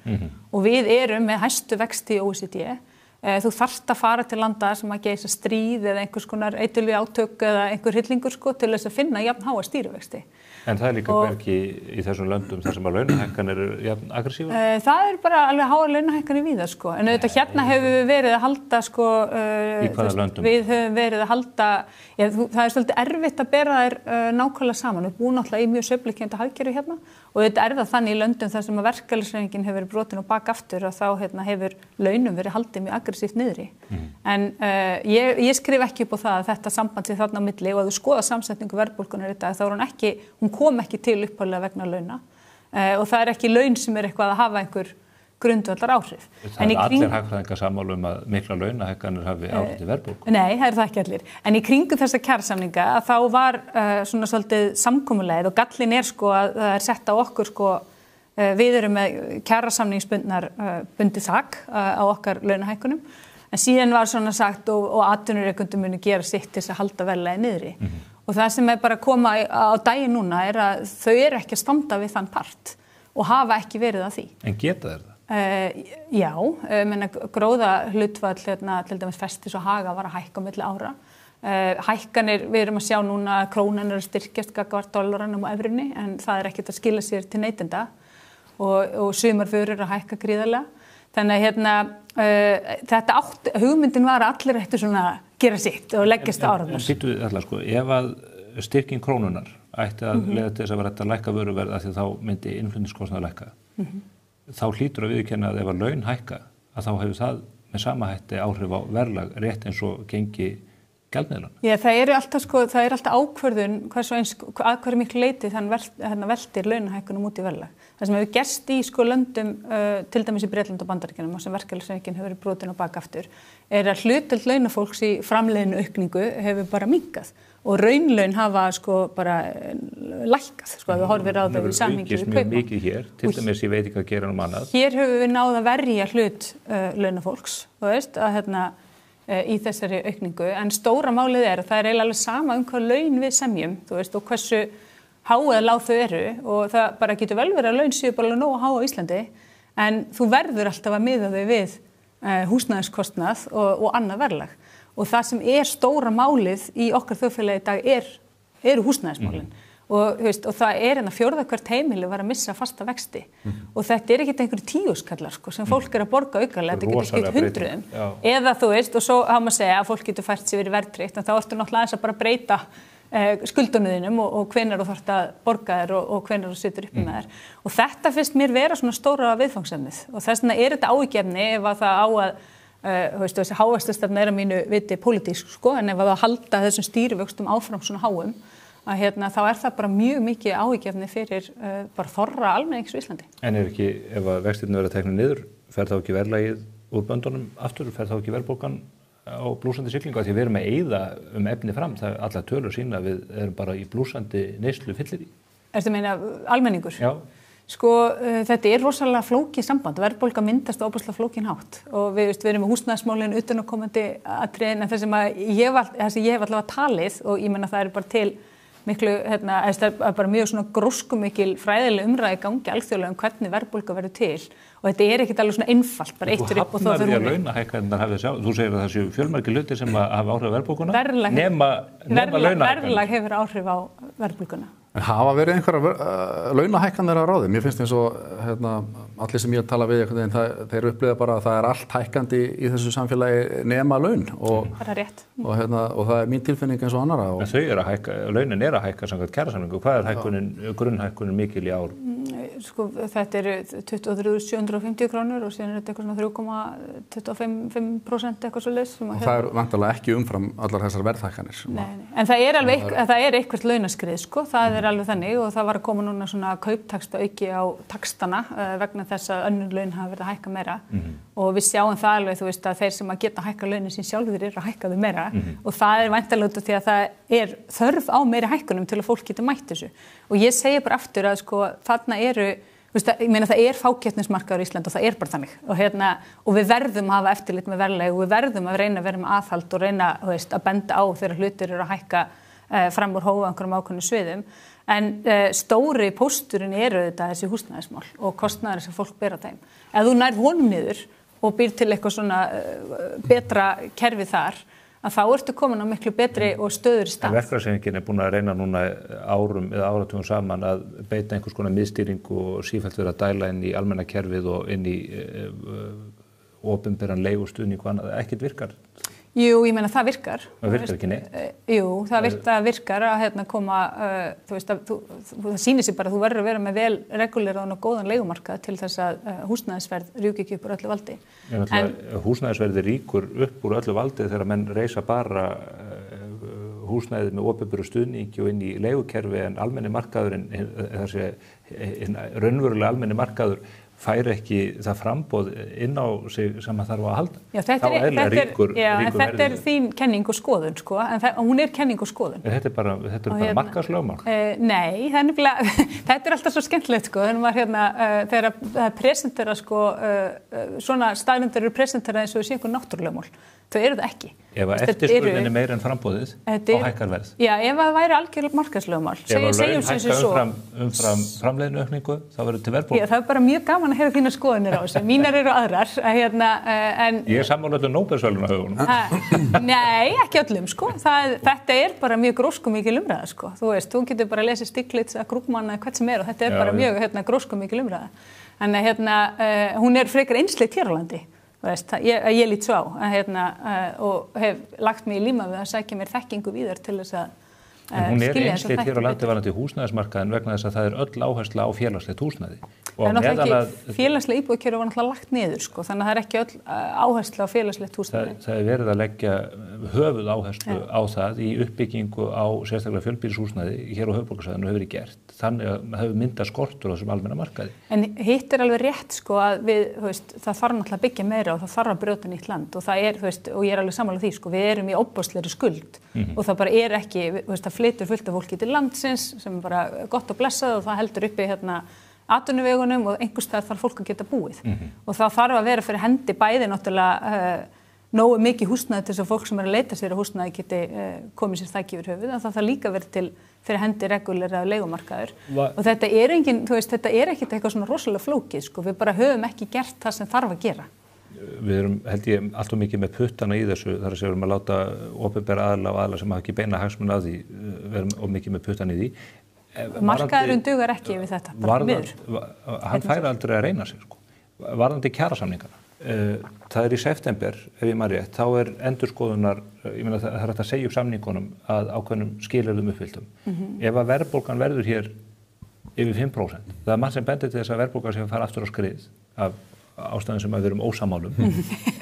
Og við erum með hæstu vexti í OECD. Þú þarft að fara til landa sem að geisa stríð eða einhvers konar eiturlegu átök eða einhver hryllingur til þess að finna jafn háa stýrivexti. En það líka ekki í þessum löndum þar sem að launahækkanir eru jafn aggressívar? Það bara alveg háa launahækkanir víða en auðvitað hérna hefur við verið að halda í hvaða löndum? Við höfum verið að halda, það svolítið erfitt að bera þær nákvæmlega saman. Við búum náttúrulega í mjög sveiflukenndu hagkerfi hérna og auðvitað það þannig í löndum þar sem að verkalýðshreyfingin hefur verið brotin og bak aftur og þá hefur launum verið haldið mjög aggressíft niðri. En ég skrif ekki upp á það að þetta samband sé þarna á milli og að þú skoða samsetningu verðbólgunnar í dag þá hún kom ekki til upphaflega vegna launa og það ekki laun sem eitthvað að hafa einhver grundvallar áhrif. Það allir hagfræðingar sammála að mikla launahækkanir hafi áhrif til verðbólgu? Nei, það það ekki allir. En í kringum þessa kjarasamninga að þá var svona svolítið samkomulegð og gallin að það sett á okkur við erum með kjarasamningsbundið þak á okkar launahækkunum, en síðan var svona sagt og atvinnurekendum muni gera sitt til þess að halda verðlagið niðri. Og það sem bara að koma á daginn núna að þau eru ekki að standa við þann part og hafa ekki verið að því. En geta þeir það? Já, gróða hlutfall til dæmis Festis og Haga var að hækka á milli ára. Hækkanir, við erum að sjá núna að krónan að styrkjast gagnvart dollaranum og evrunni, en það ekkert að skila sér til neytenda og sumar vörur að hækka gríðarlega. Þannig þetta hugmyndin var að allir ættu svona gera sitt og leggjast á árarnar. En býttu alltaf ef að styrking krónunar ætti að leiða til þess að vera að lækka vöruverð af því þá myndi innflutningskostnaður lækka. Þá hlýtur að viðurkenna að ef að laun hækka að þá hefur það með sama hætti áhrif á verðlag rétt eins og gengi gjaldmiðlana. Já, það er alltaf ákvörðun að hverju miklu leyti þannig veltir launahækkunum út í verðlag. Það sem hefur gerst í löndum, til dæmis í Bretland og Bandaríkjunum og sem verkalýðshreyfingin hefur verið brotin og bak aftur, er að hlutdeild launafólks í framleiðinu aukningu hefur bara minnkað og raunlaun hafa bara lækkað, við horfum á það við samhengi við kaupmátt. Mikið hér, til dæmis ég veit ekki að gera annað. Hér höfum við náð að verja hlut launafólks, í þessari aukningu, en stóra málið að það er eiginlega alveg sama hvað laun við semjum, og hversu há eða lág þau eru, og það bara getur vel verið að laun séu bara nógu há á Íslandi, en þú verður alltaf að miða þau við húsnæðiskostnað og annað verðlag. Og það sem stóra málið í okkar þjóðfélagi í dag eru húsnæðismálin. Og það fjórða hvert heimili var að missa fasta vexti og þetta ekki einhverju 10 skallar sem fólk að borga aukalega, þetta getur skipt hundruðum eða og svo hafa maður að segja að fólk getur fært sig verið verðtryggt, en þá ertu náttúrulega aðeins að bara breyta skuldunum og hvenær þú þarft að borga þér og hvenær þú situr uppi með þér og þetta finnst mér vera svona stóra viðfangsefnið og þess vegna þetta áhyggjuefni ef að það á að þessi hávaxtastefna að mínu viti pólitísk en ef að það halda þessum stýrivöxtum áfram svona háum að þá það bara mjög mikið áhyggjuefni fyrir bara þorra almennings í Íslandi. En ekki, ef að vextirnir verða teknir niður, fer þá ekki verðlagið úr böndunum aftur, fer þá ekki verðbólgan á blúsandi siglingu, því við erum að eyða efni fram, það allar tölur sína við erum bara í blúsandi neyslu fyllir í. Ertu að meina almenningur? Já. Þetta rosalega flókið samband, verðbólga myndast óbúslega flókin hátt og við erum með húsnæðismálin utanaðkomandi atriðin en það sem ég hef allavega talið og ég meina það bara til miklu, það bara mjög svona gróskumikil fræðileg umræða í gangi alþjóðlega hvernig verðbólga verður til og þetta ekkert alveg svona einfalt, bara eittur upp og þá fyrir hún. Þú hafnar því að launahækkanirnar hafið sjálf, þú segir að það séu fjölmargir hlutir sem hafa áhrif á verðbólguna, nema launahækkanir. Verðlag hefur áhrif á verðbólguna. En hafa verið einhverja launahækkanir að ráði? Mér finnst eins og allir sem ég tala við einhvern veginn, þeir upplifa bara að það er allt hækkandi í þessu samfélagi nema laun og Það er rétt. og það er mín tilfinning eins og annara. En þau eru að hækka, launin eru að hækka samkvæmt kjarasamningu. Hvað er grunnhækkunin mikil í ár? Sko, þetta eru 23.750 krónur og síðan er þetta eitthvað svona 3,25% eitthvað svo leys. Og það er vantarlega ekki umfram allar þessar verðhækkanir. Nei. En það er alveg, það er eitthvað launaskrið, sko, það er alveg þannig og það var að koma núna svona kauptaksta auki á takstana vegna þess að önnur laun hafa verið að hækka meira og við sjáum það alveg, þú veist, að þeir sem að geta að hækka launin sín sjálfur eru að hækka þau meira og það er væntanlega út af því að það er þörf á meiri hækkunum til að fólk geti mætt þessu og ég segi bara aftur að sko þarna eru, þú veist, ég meina það er fákeppnismarkaður í Ísland og það er bara þannig og við verðum að hafa eftirlit með verðlag og við verðum að reyna að vera með aðhald og reyna, þú veist, að benda á þegar hlutir eru að hækka fram úr hófa einhverjum ákveðnum sviðum en stóri pósturinn eru þetta þessi húsnæðismál og kostnaður sem fólk ber á þeim. Ef þú nær honum niður og býr til eitthvað svona betra kerfi þar að þá ertu komin á miklu betri og stöðuri stað. En verkfræðishreyfingin er búin að reyna núna árum eða áratugum saman að beita einhvers konar miðstýringu og sífellt vera að dæla inn í almenna kerfið og inn í opinberan leigustuðning og annað. Ekkert virkar. Jú, ég meina það virkar. Það virkar ekki neitt? Jú, það virkar að koma, þú veist, það sýnir sig bara að þú verður að vera með vel reguleraðan og góðan leigumarkað til þess að húsnæðisverð rjúki ekki upp úr öllu valdi. Húsnæðisverði rýkur upp úr öllu valdi þegar menn reisa bara húsnæðið með opinberu stuðningi og inn í leigukerfi en almenni markaðurinn, þessi raunverulega almenni markaður fær ekki það framboð inn á sig sem það þarf að halda. Já, þetta er þín kenning og skoðun, sko, en hún er kenning og skoðun. Þetta er bara markaðslögmál. Nei, þetta er alltaf svo skemmtilegt, sko, þegar það presentera, sko, svona staðreyndir eru presentera eins og þessi einhver náttúrulögmál. Þau eru það ekki. Ef að eftirspurnin er meira en framboðið og hækkar verð. Já, ef það væri algjör markaðslögmál. Ef að laun hækka umfram framleiðniaukningu, þá verður til verðbólgu. Já, það er bara mjög gaman að heyra þínar skoðanir á þessu. Mínar eru aðrar. En ég er sammála öllum Nóbelsverðlaunahöfunum. Nei, ekki öllum, sko. Þetta er bara mjög gróskumikil umræða, sko. Þú veist, þú getur bara að lesa Stiglitz, Krugman eða hvert sem er og þetta er bara mjög gróskumikil umræða. En hún er frekar einsleitt hér á landi. Ég lít svo á og hef lagt mig í líma við að sækja mér þekkingu víðar til þess að hún er einsleitt hér á landi varðandi húsnæðismarkaðin vegna þess að það er öll áhersla á félagslegt húsnæði. Það er náttúrulega ekki félagslega íbúðakerfi var náttúrulega lagt niður, sko, þannig að það er ekki öll áhersla á félagslegt húsnæði. Það er verið að leggja höfuð áherslu á það í uppbyggingu á sérstaklega fjölbýlishúsnæði hér á höfuðborgarsvæðinu hefur verið gert. Þannig að það hefur myndað skortur á þessum almenna markaði. En hitt er alveg rétt, sko, að við, þú veist, það þarf náttúrulega að byggja meira og það þarf að brjóta nýtt land og það er, þú veist, og ég er alveg sammála því, sko, við erum í óbáslegri skuld og það bara er ekki, þú veist, það flytur fullt af fólki til landsins sem er bara gott og blessað og það heldur uppi atvinnuvegunum og einhvers staðar þarf fólk að geta búið og það þarf að vera fyrir hendi bæði náttúrulega nógu mikið húsnæði til þess að fólk sem er að leita sér að húsnæði geti komið sér þakki yfir höfuð en það þarf líka verið til fyrir hendi regulera leigumarkaður og þetta er engin, þú veist, þetta er ekkert eitthvað svona rosalega flókið, sko, við bara höfum ekki gert það sem þarf að gera. Við erum, held ég, allt of mikið með puttana í þessu, þar að segja að láta opinbera aðila og aðila sem hafa ekki beina hagsmuni að því, við erum of mikið með puttana í því. Markaðurinn dugar ekki við þetta, bara miður. Hann færi aldrei að reyna sig, sko. Varðandi kjarasamningana. Það er í september, ef ég maður rétt, þá er endurskoðunar, ég meina það er hægt að segja upp samningunum að ákveðnum skilyrðum uppfylltum. Ef að verðbólgan verður hér yfir 5%, það er margt sem bendir til þess að verðbólgan sé að fara aftur á skrið af ástæðum sem að við erum ósamálum.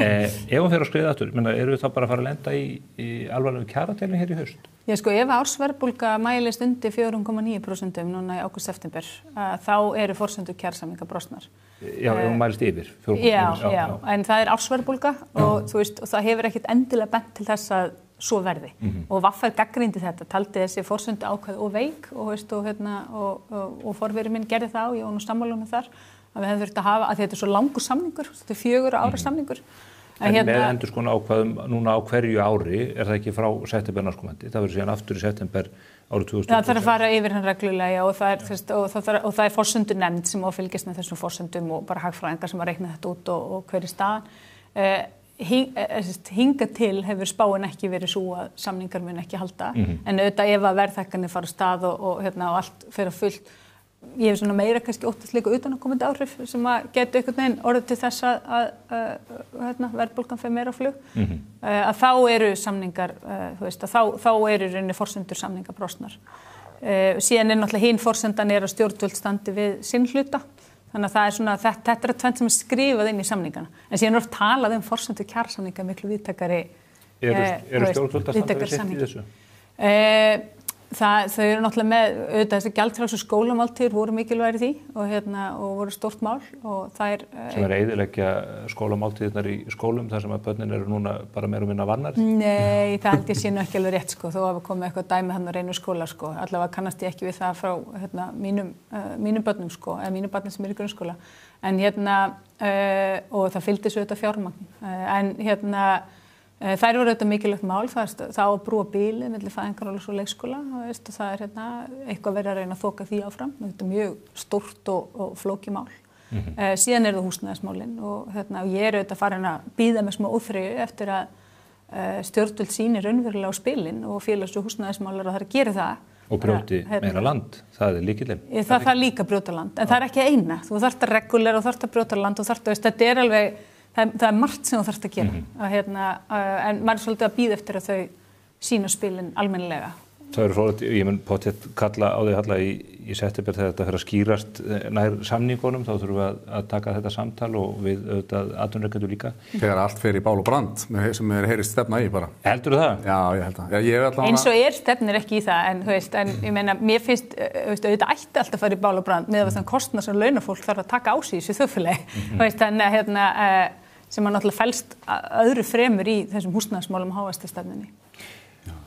Ef hún fer á skrið aftur, eru við þá bara að fara að lenda í alvarlegu kjaradeilum hér í haust? Já, sko, ef ársverðbólga mælist undir 4,9% núna í ágúst-september, þá eru forsendur kjarasamninga brostnar. Já, ef hún mælist yfir 4,9%. Já, en það er ársverðbólga og þú veist, og það hefur ekkert endilega bent til þess að svo verði. Og VFR gagnrýndi þetta, taldi þessi forsendu ákvæði og veik og veist og forveri minn gerði það og ég var nú sammála með þar að við hefum þurft að hafa, að þetta er svo langur samningur, þetta er 4 ára samningur. En með endurskoðun ákvæðum núna á hverju ári er það ekki frá september næstkomandi, það verður síðan aftur í september árið 2020. Það þarf að fara yfir hann reglulega og það er forsendunefnd sem á að fylgjast með þessum forsendum og bara hagfræðingar sem að reikna þetta út og hver er staðan. Hinga til hefur spáin ekki verið svo að samningar mun ekki halda, en auðvitað ef að verðhækkanir fara af stað og allt fer að fullt ég hef svona meira kannski óttast líka utanaðkomandi áhrif sem að geta einhvern veginn orðið til þess að verðbólgan fer meira á flug, að þá eru samningar, þú veist, að þá eru í rauninni forsendur samninga brostnar. Síðan náttúrulega hinn forsendan að stjórnvöld standi við sinn hluta, þannig að það svona, þetta er tvennt sem skrifað inn í samningana. En síðan oft talað forsendur kjarasamninga miklu víðtækari. Eru stjórnvöld að standa við sitt í þessu? Þau eru náttúrulega með, auðvitað þessi gjaldfrjálsu skólamáltíðir voru mikilvægir í því og voru stórt mál og þær... Sem eyðileggja skólamáltíðirnar í skólum þar sem að börnin eru núna bara meira og minna vannar? Nei, það held ég sé nú ekki alveg rétt þó hafa komið eitthvað dæmi hann á Reynu skóla allavega kannast ég ekki við það frá mínum börnum eða mínum börnum sem eru í grunnskóla en og það fylgdi svo auðvitað fjármagn en þær voru auðvitað mikilvægt mál, það á að brúa bilið milli fæðingarorlofs og leikskóla og það er eitthvað verið að reyna að þoka því áfram, þetta er mjög stórt og flókið mál. Síðan eru það húsnæðismálin og ég er auðvitað farin að bíða með smá óþreyju eftir að stjórnvöld sýnir raunverulega á spilin og félags- og húsnæðismálar og það er að gera það. Og brjóti meira land, það er lykillinn. Það er líka brjóta land, en það er ekki eina. Þú þarft að regulera og þarft að brjóta land og þarft að, þetta er alveg, það er margt sem þú þarft að gera. En maður er svolítið að bíða eftir að þau sína spilin almennilega. Það eru svolítið, ég mun pottet kalla á því Halla í september þegar þetta fer að skýrast nær samningunum, þá þurfum við að taka þetta samtal og við auðvitað atvinnurekendur líka. Þegar allt fer í bál og brand, sem heyrist stefna í bara. Heldur þú það? Já, ég held það. Eins og stefnir ekki í það, en ég meina, mér finnst, auðvitað ætti alltaf að fara í bál og brand með þann kostnað sem launafólk þarf að taka á sig í þessu þjóðfélagi. Þannig að sem að náttúrulega felst öðru fremur í þessum húsnæðismálum hávæstastefnunni.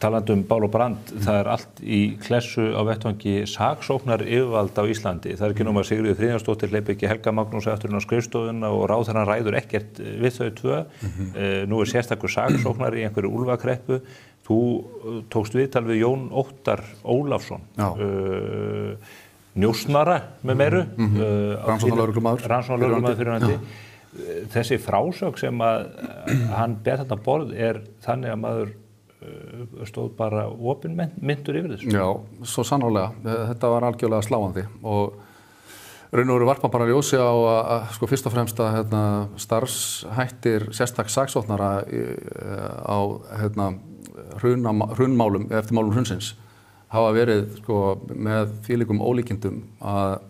Talandi bál og brand, það er allt í klessu á vettvangi saksóknar yfirvalda á Íslandi. Það er ekki nóg að Sigríður Friðjónsdóttir hleypi ekki Helga Magnús aftur inn á skrifstofuna og ráðherrann ræður ekkert við þau tvö. Nú er sérstakur saksóknar í einhverju úlfakreppu. Þú tókst viðtal við Jón Óttar Ólafsson, njósnara með meiru. Rannsóknarlögreglumaður fyrir hendi. Þessi frásögn sem að hann ber þetta borð er þannig að maður stóð bara opinmyndur yfir þessu. Já, svo sannarlega. Þetta var algjörlega sláandi og raun og veru varpa bara ljósi á að sko fyrst og fremst að starfshættir sérstaks saksóknara á hrunmálum eftir málum hrunsins hafa verið sko með þvílíkum ólíkindum að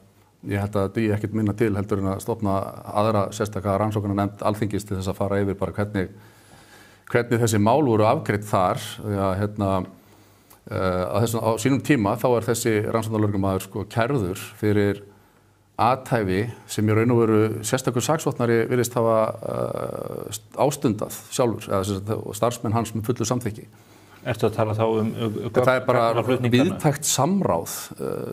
ég held að dugi ekkert minna til heldur en að stofna aðra sérstaka rannsóknarnefnd Alþingis til þess að fara yfir bara hvernig þessi mál voru afgreidd þar. Á sínum tíma þá er þessi rannsóknarlögreglumaður sko kærður fyrir athæfi sem í raun og veru sérstakur saksóknari virðist hafa ástundað sjálfur, eða starfsmenn hans með fullu samþykki. Ertu að tala þá það er bara viðtækt samráð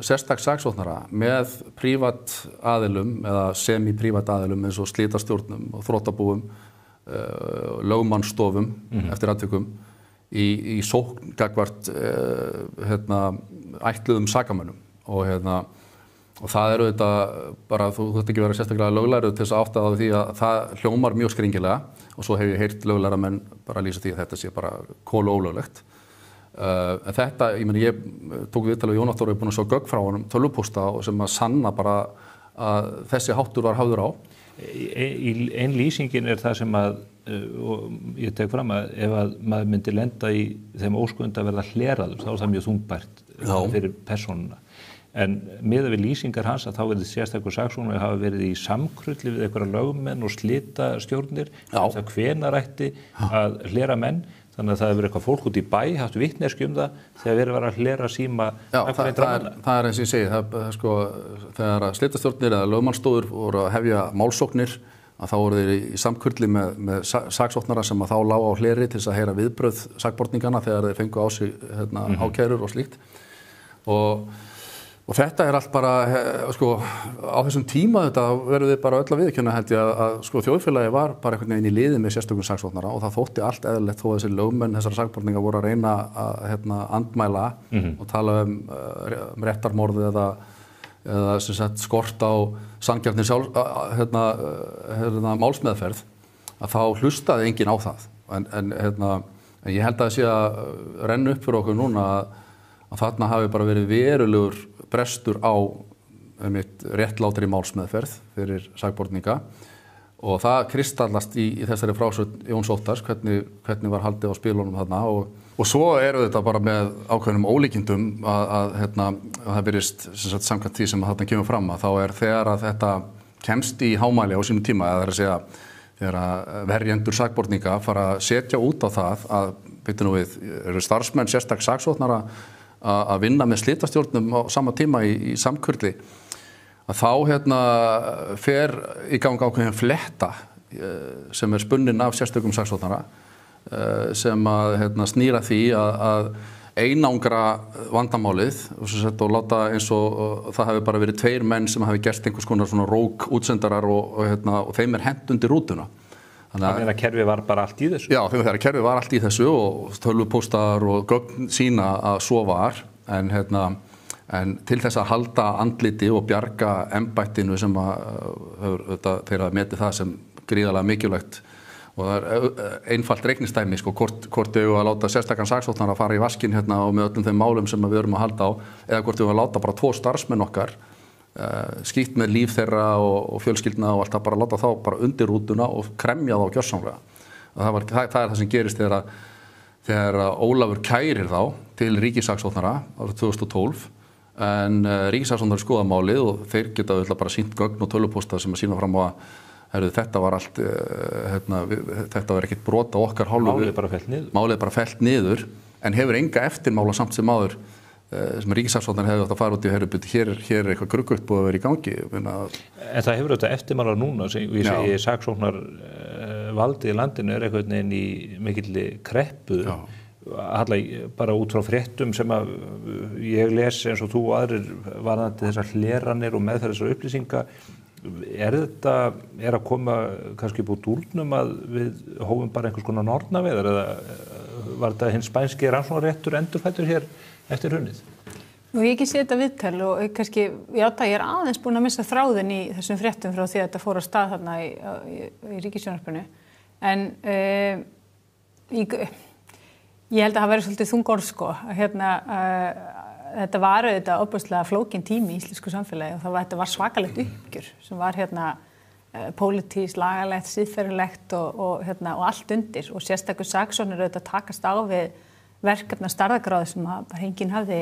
sérstaks saksóknara með prívat aðilum eða semi-prívat aðilum eins og slitastjórnum og þrotabúum, lögmannsstofum eftir atvikum í sókn gagnvart ætluðum sakamönnum og það er auðvitað bara, þú þurft ekki vera sérstaklega löglæru til þess að átta á því að það hljómar mjög skringilega og svo hef ég heyrt löglæra menn bara lýsa því að þetta sé bara kolólöglegt. En þetta, ég tók viðtal við Jón Óttar og er búin að sjá gögn frá honum tölvupósta sem að sanna bara að þessi háttur var hafður á. Ein lýsingin er það sem að, og ég tek fram að ef að maður myndi lenda í þeim óskund að verða hleraður, þá er það mjög þungbært fyrir persónuna. En miðað við lýsingar hans að þá verði sérstakur saksóknari hafa verið í samkrulli við einhverja lögmenn og slitastjórnir, það hvenær ætti að hlera menn. Þannig að það hefur eitthvað fólk út í bæ, haft vitneskju það þegar verið var að hlera síma. Já, það er eins og ég segi, sko, þegar slitastjórnir eða lögmannsstofur voru að hefja málsóknir, að þá voru þeir í samkurli með saksóknara sem að þá lá á hleri til þess að heyra viðbrögð sakborningana þegar þeir fengu á sig ákærur og slíkt. Og þetta er allt bara, sko, á þessum tíma þetta verður við bara öll að viðurkenna held ég að sko þjóðfélagi var bara einhvern veginn í liði með sérstökum saksóknara og það þótti allt eðlilegt þó að þessi lögmenn þessara sakborninga voru að reyna að andmæla og tala réttarmorð eða sem sagt skort á sanngjarni málsmeðferð að þá hlustaði enginn á það. En ég held að það sé að renna upp fyrir okkur núna að þarna hafi bara verið verulegur brestur á réttlátri málsmeðferð fyrir sakborninga og það kristallast í þessari frásögn Jóns Óttars hvernig var haldið á spilunum þarna og svo þetta bara með ákveðnum ólíkindum að það virðist samkvæmt því sem þarna kemur fram að þá þegar að þetta kemst í hámæli á sínum tíma eða það að segja þegar að verjendur sakborninga fara að setja út á það að eru starfsmenn sérstak saksóknara að vinna með slitastjórnum á sama tíma í samkurli að þá fer í gang ákveðin fletta sem spunnin af sérstökum saksóknara sem að snýra því að einangra vandamálið og láta eins og það hefur bara verið 2 menn sem hafi gert einhvers konar svona rók útsendarar og þeim hent undir rútuna. Þannig að kerfið var bara allt í þessu? Já, þegar kerfið var allt í þessu og tölvupóstar og gögn sína að svo var en til þess að halda andliti og bjarga embættinu sem þeir hafa metið það sem gríðarlega mikilvægt og það einfalt reiknistæmi hvort þau að láta sérstakann saksóknara að fara í vaskinn og með öllum þeim málum sem við erum að halda á eða hvort þau að láta bara 2 starfsmenn okkar skýtt með líf þeirra og fjölskyldna og alltaf bara láta þá bara undir rútuna og kremja þá gjörsamlega. Það það sem gerist þegar Ólafur kærir þá til ríkissaksóknara árið 2012 en ríkissaksóknari skoða málið og þeir geta bara sýnt gögn og tölvupósta sem að sýna fram á að þetta var allt þetta var ekkert brot á okkar hálfu. Málið bara fellt niður en hefur enga eftirmála samt sem áður sem ríkissaksóknari hefði átt að fara út í hér er eitthvað gruggugt búið að vera í gangi. En það hefur þetta eftirmála núna og ég segi saksóknar valdið í landinu eitthvað neginn í mikilli kreppu bara út frá fréttum sem að ég les eins og þú og aðrir varðandi þessar hleranir og meðferð þessar upplýsinga þetta að koma kannski upp úr dúrnum að við hófum bara einhvers konar nornaveðar eða var þetta hinn spænski rannsóknarréttur endurfættur hér eftir hrunið? Nú ég ekki sé þetta viðtal og kannski, ég aðeins búin að missa þráðin í þessum fréttum frá því að þetta fór á stað þarna í ríkissjónvarpinu en ég held að það verið svolítið þungorð þetta var auðvitað ofboðslega flókin tími í íslensku samfélagi og þetta var svakalegt uppgjör sem var pólitískt, lagalegt, siðferðilegt og allt undir og sérstakur saksóknari auðvitað takast á við verkefna stærðargráðu sem enginn hafði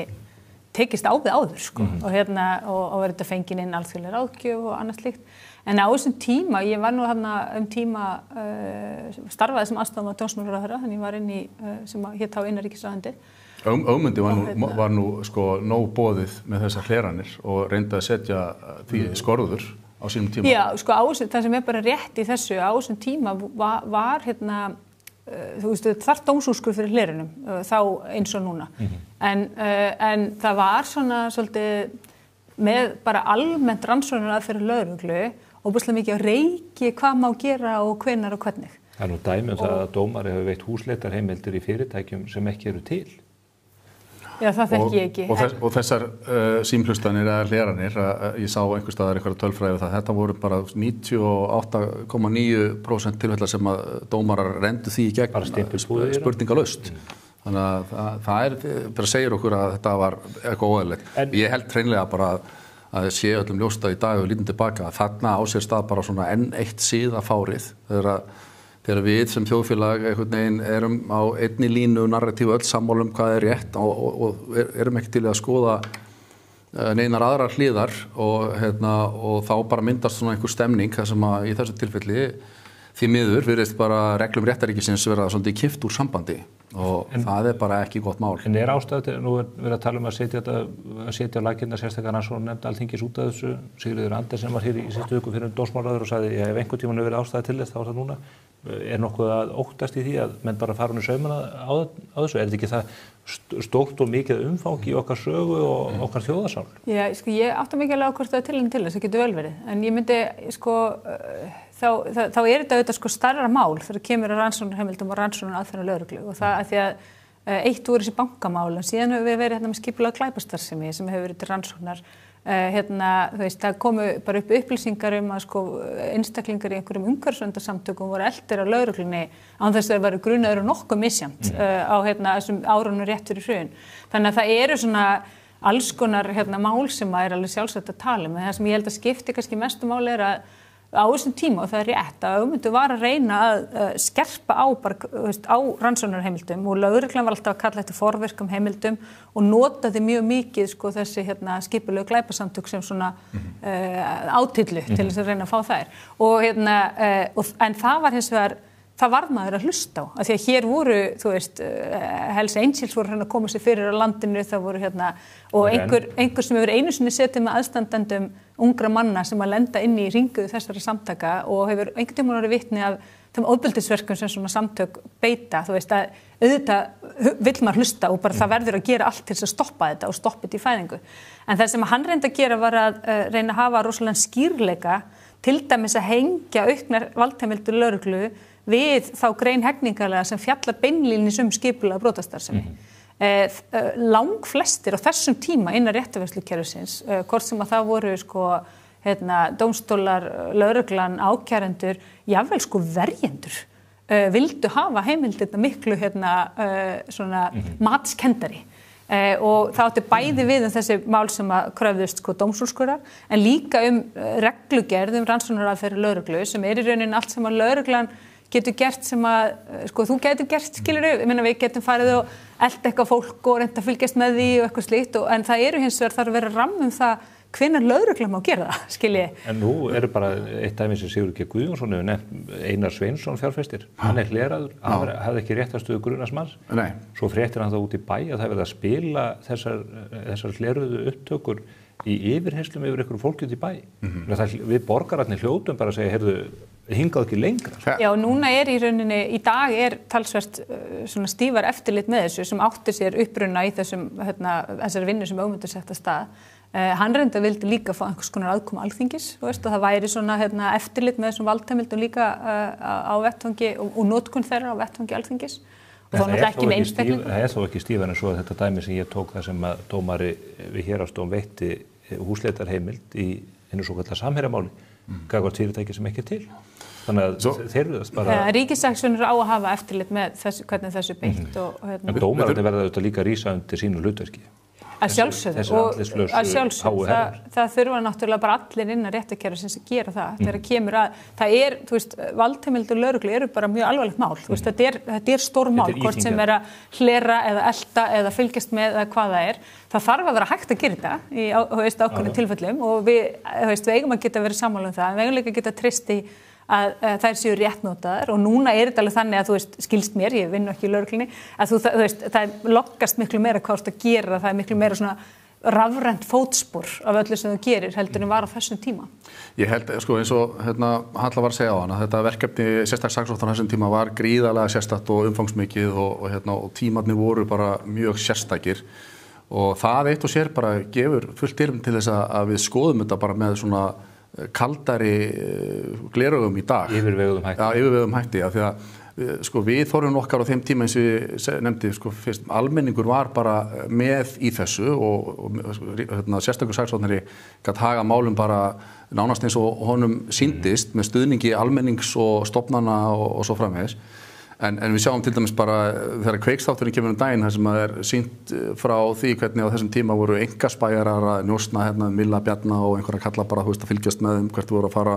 tekist á við áður og verið þetta fengin inn alþjóðleg ráðgjöf og annað slíkt. En á þessum tíma, ég var nú tíma starfaði sem aðstofamaður dómsmálaráðherra, þannig ég var inn í sem hét á innanríkisráðuneytið. Ögmundi var nú nóg boðið með þessar hleranir og reyndi að setja því skorður á sínum tíma. Já, það sem bara rétt í þessu á þessum tíma var þú veist, þarf dómsúrskurð fyrir hlerunum þá eins og núna. En það var svona svolítið með bara almennt rannsóknaraðferð lögreglu og óbúslega mikið að reiki hvað má gera og hvenær og hvernig. Það nú dæmi það að dómari hefur veitt húsleitarheimildir í fyrirtækjum sem ekki eru til. Já, það þekki ég ekki. Og þessar símhlustanir eða hleranir, ég sá einhvers staðar eitthvað tölfræði það, þetta voru bara 98,9% tilfella sem að dómarar rendu því í gegn spurningalaust. Þannig að það bara segir okkur að þetta var eitthvað óeðlilegt. Ég held hreinlega bara að sé öllum ljóst í dag og lítum tilbaka að þarna á sér stað bara svona enn eitt síðafárið þegar við sem þjóðfélag einhvern veginn erum á einni línu narratífu öll sammála hvað er rétt og erum ekki til að skoða neinar aðrar hliðar og þá bara myndast svona einhver stemning þar sem að í þessu tilfelli því miður virðist bara reglum réttaríkisins vera svolítið kippt úr sambandi og það er bara ekki gott mál. En ástæða til, nú verið að tala að setja á laggirnar sérstaklega rannsókn nefnd Alþingis út af þessu, Sigríður Andersen var hér í síðustu viku fyrir dómsmálaráðherra og sagði ef einhvern tímann hefur verið ástæða til þess þá er það núna. Er nokkuð að óttast í því að menn bara fara í saumana á þessu? Er þetta ekki það stórt og mikið umfang í okkar sögu og okkar þjóðarsál? Já, ég átta mikið alveg á hvort það er tilefni til þess, það getur vel verið. En ég myndi, þá er þetta auðvitað stærra mál þegar kemur að rannsóknarheimildum og rannsóknaraðferðum lögreglu og það að því að eitt voru þessi bankamál en síðan hefur við verið með skipulega glæpastarfsemi sem hefur verið til rannsóknar. Þú veist, það komu bara upp upplýsingar að einstaklingar í einhverjum umhverfisverndarsamtökum voru eldir á lögreglunni án þess að það væru grunaður nokkuð misjafnt á þessum árunum rétt fyrir hrun. Þannig að það eru svona alls konar mál sem er alveg sjálfsagt að tala um. Það sem ég held að skipti kannski mestu máli er að á þessum tíma, og það er rétt, að Ögmundur var að reyna að skerpa á, á rannsóknarheimildum og lögreglan var alltaf að kalla eftir forvirkum heimildum og notaði mjög mikið þessi skipulegu glæpasamtök sem svona átillu til þess að reyna að fá þær. En það var hins vegar, það varð maður að hlusta á, af því að hér voru, Hells Angels voru að koma sér fyrir á landinu, það voru og einhver sem hefur einu sinni setið með aðstandendum ungra manna sem að lenda inn í ringuðu þessara samtaka og hefur einhvern tímann orðið vitni af þeim ofbeldisverkum sem svona samtök beita, að auðvitað vill maður hlusta og bara það verður að gera allt til þess að stoppa þetta og stoppa þetta í fæðingu. En það sem hann reyndi að gera var að reyna að hafa rosalega skýrleika, til dæmis að hengja auknar valdheimildir lögreglu við þá grein hegningarlega sem fjalla beinlínis skipulega brotastarfsemi. Langflestir á þessum tíma innan réttarvörslukerfisins, hvort sem að það voru dómstólar, lögreglan, ákærendur, jafnvel verjendur, vildu hafa heimildirna miklu matskendari. Og það átti bæði við þessi mál sem að kröfðust dómsúrskurðar, en líka reglugerð rannsóknaraðferðir lögreglu sem er í rauninni allt sem að lögreglan getur gert sem að, þú getur gert, skilurðu, við getum farið og elta eitthvað fólk og reynda að fylgjast með því og eitthvað slíkt, en það eru hins vegar þarf að vera ramm það hvenær lögreglan má gera það, skilji. En nú bara eitt dæmi sem Sigurður G. Guðjónsson hefur nefnt, Einar Sveinsson fjárfestir, hann hleraður, hann hafði ekki réttarstöðu grunarsmanns, svo fréttir hann það út í bæ að það verið að spila þessar hleruðu upptökur í yfirheyrslum yfir einhverju fólki út í bæ. Við borgararnir hljótum bara að segja, heyrðu, hingað ekki lengra. Já, núna í rauninni, í dag talsvert svona stífar eftirlit með þessu sem átti sér uppruna í þessari vinnu sem Ögmundur sett af stað. Hann reyndar vildi líka fá einhvers konar aðkomu Alþingis, og það væri svona eftirlit með þessum valdheimildum líka á vettvangi og notkun þeirra á vettvangi Alþingis. Og þá náttúrulega ekki með einstaklingum. Það þó ekki stífar en svo að þetta dæmi sem ég tók það sem að dómari við Héraðsdóm veitti húsleitarheimild í hinu svokallaða samherjamáli, gagnvart fyrirtæki sem ekki er til. Þannig að þeir virðast bara... Ríkissaksóknur á að hafa eftirlit með hvernig þessu beitt. En dómararnir verða auðvitað líka að rísa undir sínu hlutverki. Að sjálfsögðu, það þurfa náttúrulega bara allir innan réttarkerfisins að gera það. Þegar kemur að, það er, valdheimildir lögreglu eru bara mjög alvarlegt mál. Þetta er stór mál, hvort sem er að hlera eða elta eða fylgjast með eða hvað það er. Það þarf að vera hægt að gera þetta í ákveðnum tilfellum og við eigum að geta verið sammála um það, en við eigum líka að geta treyst í að þær séu réttnotaðar og núna er þetta alveg þannig að skilst mér, ég vinn ekki í lögreglunni, að það lokkast miklu meira hvað að gera, það er miklu meira svona rafrænt fótspor af öllu sem þú gerir heldur en var á þessum tíma. Ég held, eins og Halla var að segja á hana, þetta verkefni sérstaks saksóknar á þessum tíma var gríðarlega sérstakt og umfangsmikið og tímarnir voru bara mjög sérstakir og það eitt og sér bara gefur fullt tilefni til þess að við skoðum þetta bara með svona kaldari gleraugum í dag. Yfirveguðum hætti. Já, yfirveguðum hætti, af því að við þorfum okkar á þeim tíma eins og ég nefndi, fyrst almenningur var bara með í þessu og sérstakur saksóknari gat haga málum bara nánast eins og honum sýndist með stuðningi almennings og stofnana og svo framvegis. En við sjáum til dæmis bara þegar Kveiksþátturinn kemur daginn þar sem er sýnt frá því hvernig á þessum tíma voru einkaspæjarar að njósna Milla Bjarna og einhverja kalla bara að fylgjast með þeim hvert voru að fara,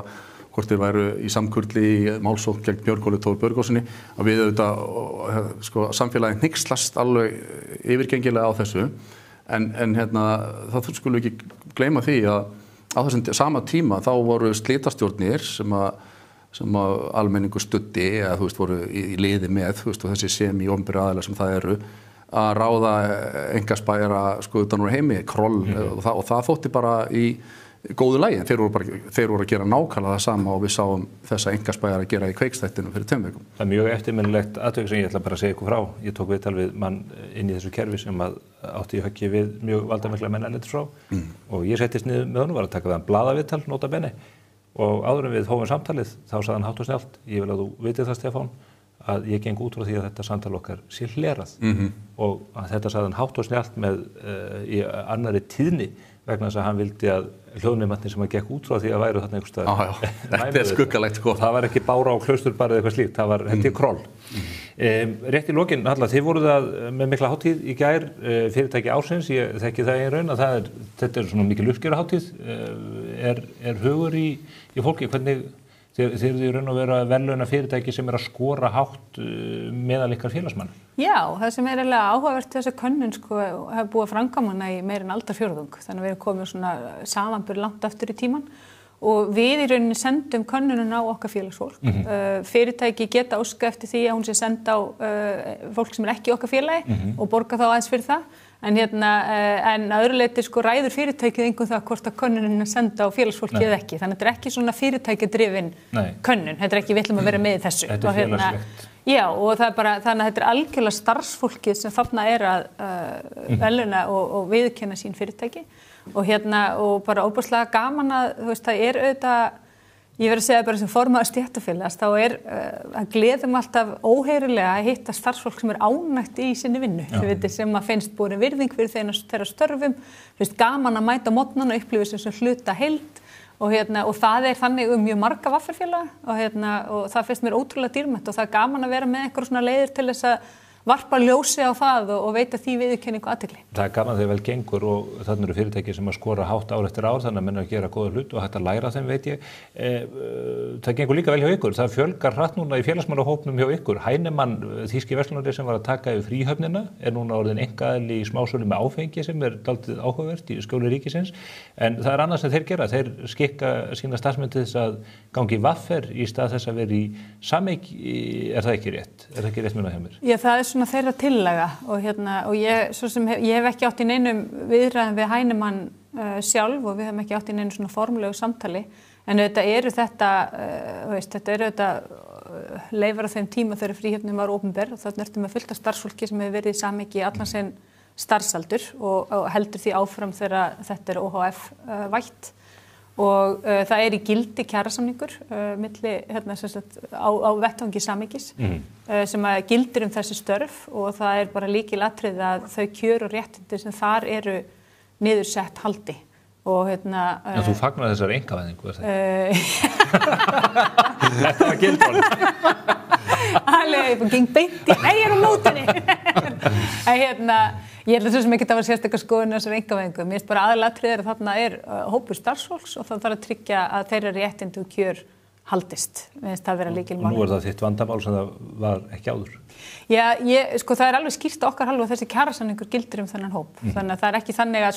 hvort þeir væru í samkurli í málsókn gegn Björgóli Tór Björgósinni að við auðvitað samfélagið hneykslast alveg yfirgengilega á þessu en það skulum við ekki gleyma því að á þessum sama tíma þá voru slitastjórnir sem að almenningur studdi eða voru í liði með og þessi semi-opinberu aðilar sem það eru að ráða einkaspæjara utan úr heimi, kroll og það þótti bara í góðu lagi. Þeir voru að gera nákvæmlega það sama og við sáum þessa einkaspæjara að gera í Kveiksþættinum fyrir 2 vikum. Það er mjög eftirminnilegt atvik sem ég ætla bara að segja ykkur frá. Ég tók viðtal við mann inn í þessu kerfi sem átti í höggi við mjög valdamikla menn erlendis frá og ég settist niður með honum, var að taka við hann blaðaviðtal, nota bene. Og áður en við hófum samtalið, þá sagði hann hátt og snjallt, ég vil að þú vitið það Stefán, að ég geng út frá því að þetta samtal okkar sé hlerað. Og þetta sagði hann hátt og snjallt með í annarri tíðni vegna þess að hann vildi að hljóðnemarnir sem að gekk út frá því að væru þarna einhvers staðar. Þetta er skuggalegt sko. Það var ekki Bára og Klausturbarið eitthvað slíkt, það var henni kroll. Rétt í lokin, Halla, þið voruð með mikla hátíð í gær, fyrirtæki ársins, ég þekki það í raun að þetta er svona mikil uppskeruhátíð, er hugur í fólki, hvernig þið eruð í raun að vera verðlauna fyrirtæki sem að skora hátt meðal ykkar félagsmann? Já, það sem eiginlega áhugavert þessa könnun hefur búið að framkvæma hana í meira en aldarfjórðung, þannig að við erum komið svona samanburð langt aftur í tímann og við í rauninni sendum könnunum á okkar félagsfólk. Fyrirtæki geta óska eftir því að hún sé send á fólk sem er ekki í okkar félagi og borga þá aðeins fyrir það. En að öðru leyti ræður fyrirtækið einhvern það hvort að könnunin er senda á félagsfólki eða ekki. Þannig að þetta er ekki svona fyrirtækjadrifin könnun. Þetta er ekki við ætlum að vera með í þessu. Þetta er félagslegt. Já, og það er bara þannig að þetta er algjörlega starfsfólkið sem þarna er að verðlauna og viðurkenna sín fyrirtæki. Og bara óbúslega gaman að, þú veist, það er auðvitað, ég verð að segja bara sem formaður stéttarfélags, þá að gleðum alltaf óheyrilega að hitta starfsfólk sem er ánægt í sinni vinnu. Þið veitir sem að finnst borin virðing fyrir þeirra störfum, finnst gaman að mæta á morgnana og upplifa sem hluta heild og það er þannig mjög marga vafferfélaga og það finnst mér ótrúlega dýrmætt og það er gaman að vera með einhver svona leiðir til þess að varpa ljósi á það og veita því viðurkenningu og athygli. Það er gaman þegar vel gengur og þannig eru fyrirtæki sem að skora hátt ár eftir ár þannig að menn að gera góða hlut og hægt að læra þeim, veit ég. Það gengur líka vel hjá ykkur. Það fjölgar hratt núna í félagsmannahópnum hjá ykkur. Heinemann, þýski verslunarnir sem var að taka yfir fríhöfnina, er núna orðin einkaaðili í smásölu með áfengi sem er dálítið áhugavert í skjóli ríkisins. En það er annað sem þeir gera. Þeir skikka sína starfsmenn til þess að gangi vaffer í stað þess að vera í sameign. Er það ekki rétt? Er það ekki rétt munað hjá mér? Já, það er svona þeirra tillaga og ég hef ekki átt í neinum viðræðum við Heinemann sjálf og við hefum ekki átt í neinu svona formlegu samtali en þetta eru leifar á þeim tíma þegar fríhöfnin var opinber og þarna ertu með fullt af starfsfólki sem hefur verið í sameign í allan sinn starfsaldur og heldur því áfram þegar þetta er OHF vætt og það er í gildi kjarasamningur milli á vettvangi sameigis sem að gildir þessi störf og það er bara lykilatriði að þau kjör og réttindi sem þar eru niðursett haldi og En þú fagnar þessari einkavæðingu, er það? Þetta var gildmálið. Ég geng beint í ægir á mótinni. Ég held að svo sem ekki það var sérstaklega skoðun þessari einkavæðingu. Mér finnst bara aðalatriðið að þarna er hópur starfsfólks og það þarf að tryggja að þeirra réttindi og kjör haldist. Mér finnst það vera lykilmál. Nú er það þitt vandamál sem það var ekki áður. Já, það er alveg skýrt á okkar hálfu að þessi kjarasamningur gildir þennan hóp. Þannig að það er ekki þannig að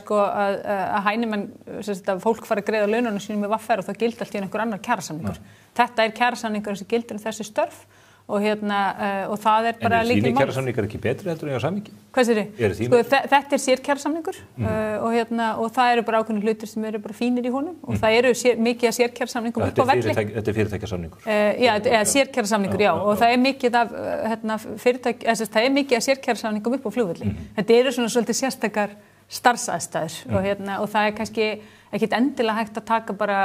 Heinemann, að fólk fara að greiða laununum sínum með vaffer og það gildi allt í einhver annar kjarasamningur. Þetta er kjarasamningur sem gildir þessi störf og það er bara lykilmál. En þínir kjarasamningar ekki betri heldur en hjá sameigi? Hvað segirðu? Þetta er sérkjarasamningur og það eru bara ákveðnir hlutir sem eru bara fínir í honum og það eru mikið af sérkjarasamningum upp á velli. Þetta er fyrirtækjasamningur? Já, sérkjarasamningur, já. Og það er mikið af það er mikið af sérkjarasamningum upp á flugvelli. Þetta eru svona svolítið sérstakar starfsaðstæður og það er kannski ekkit endilega hægt að taka bara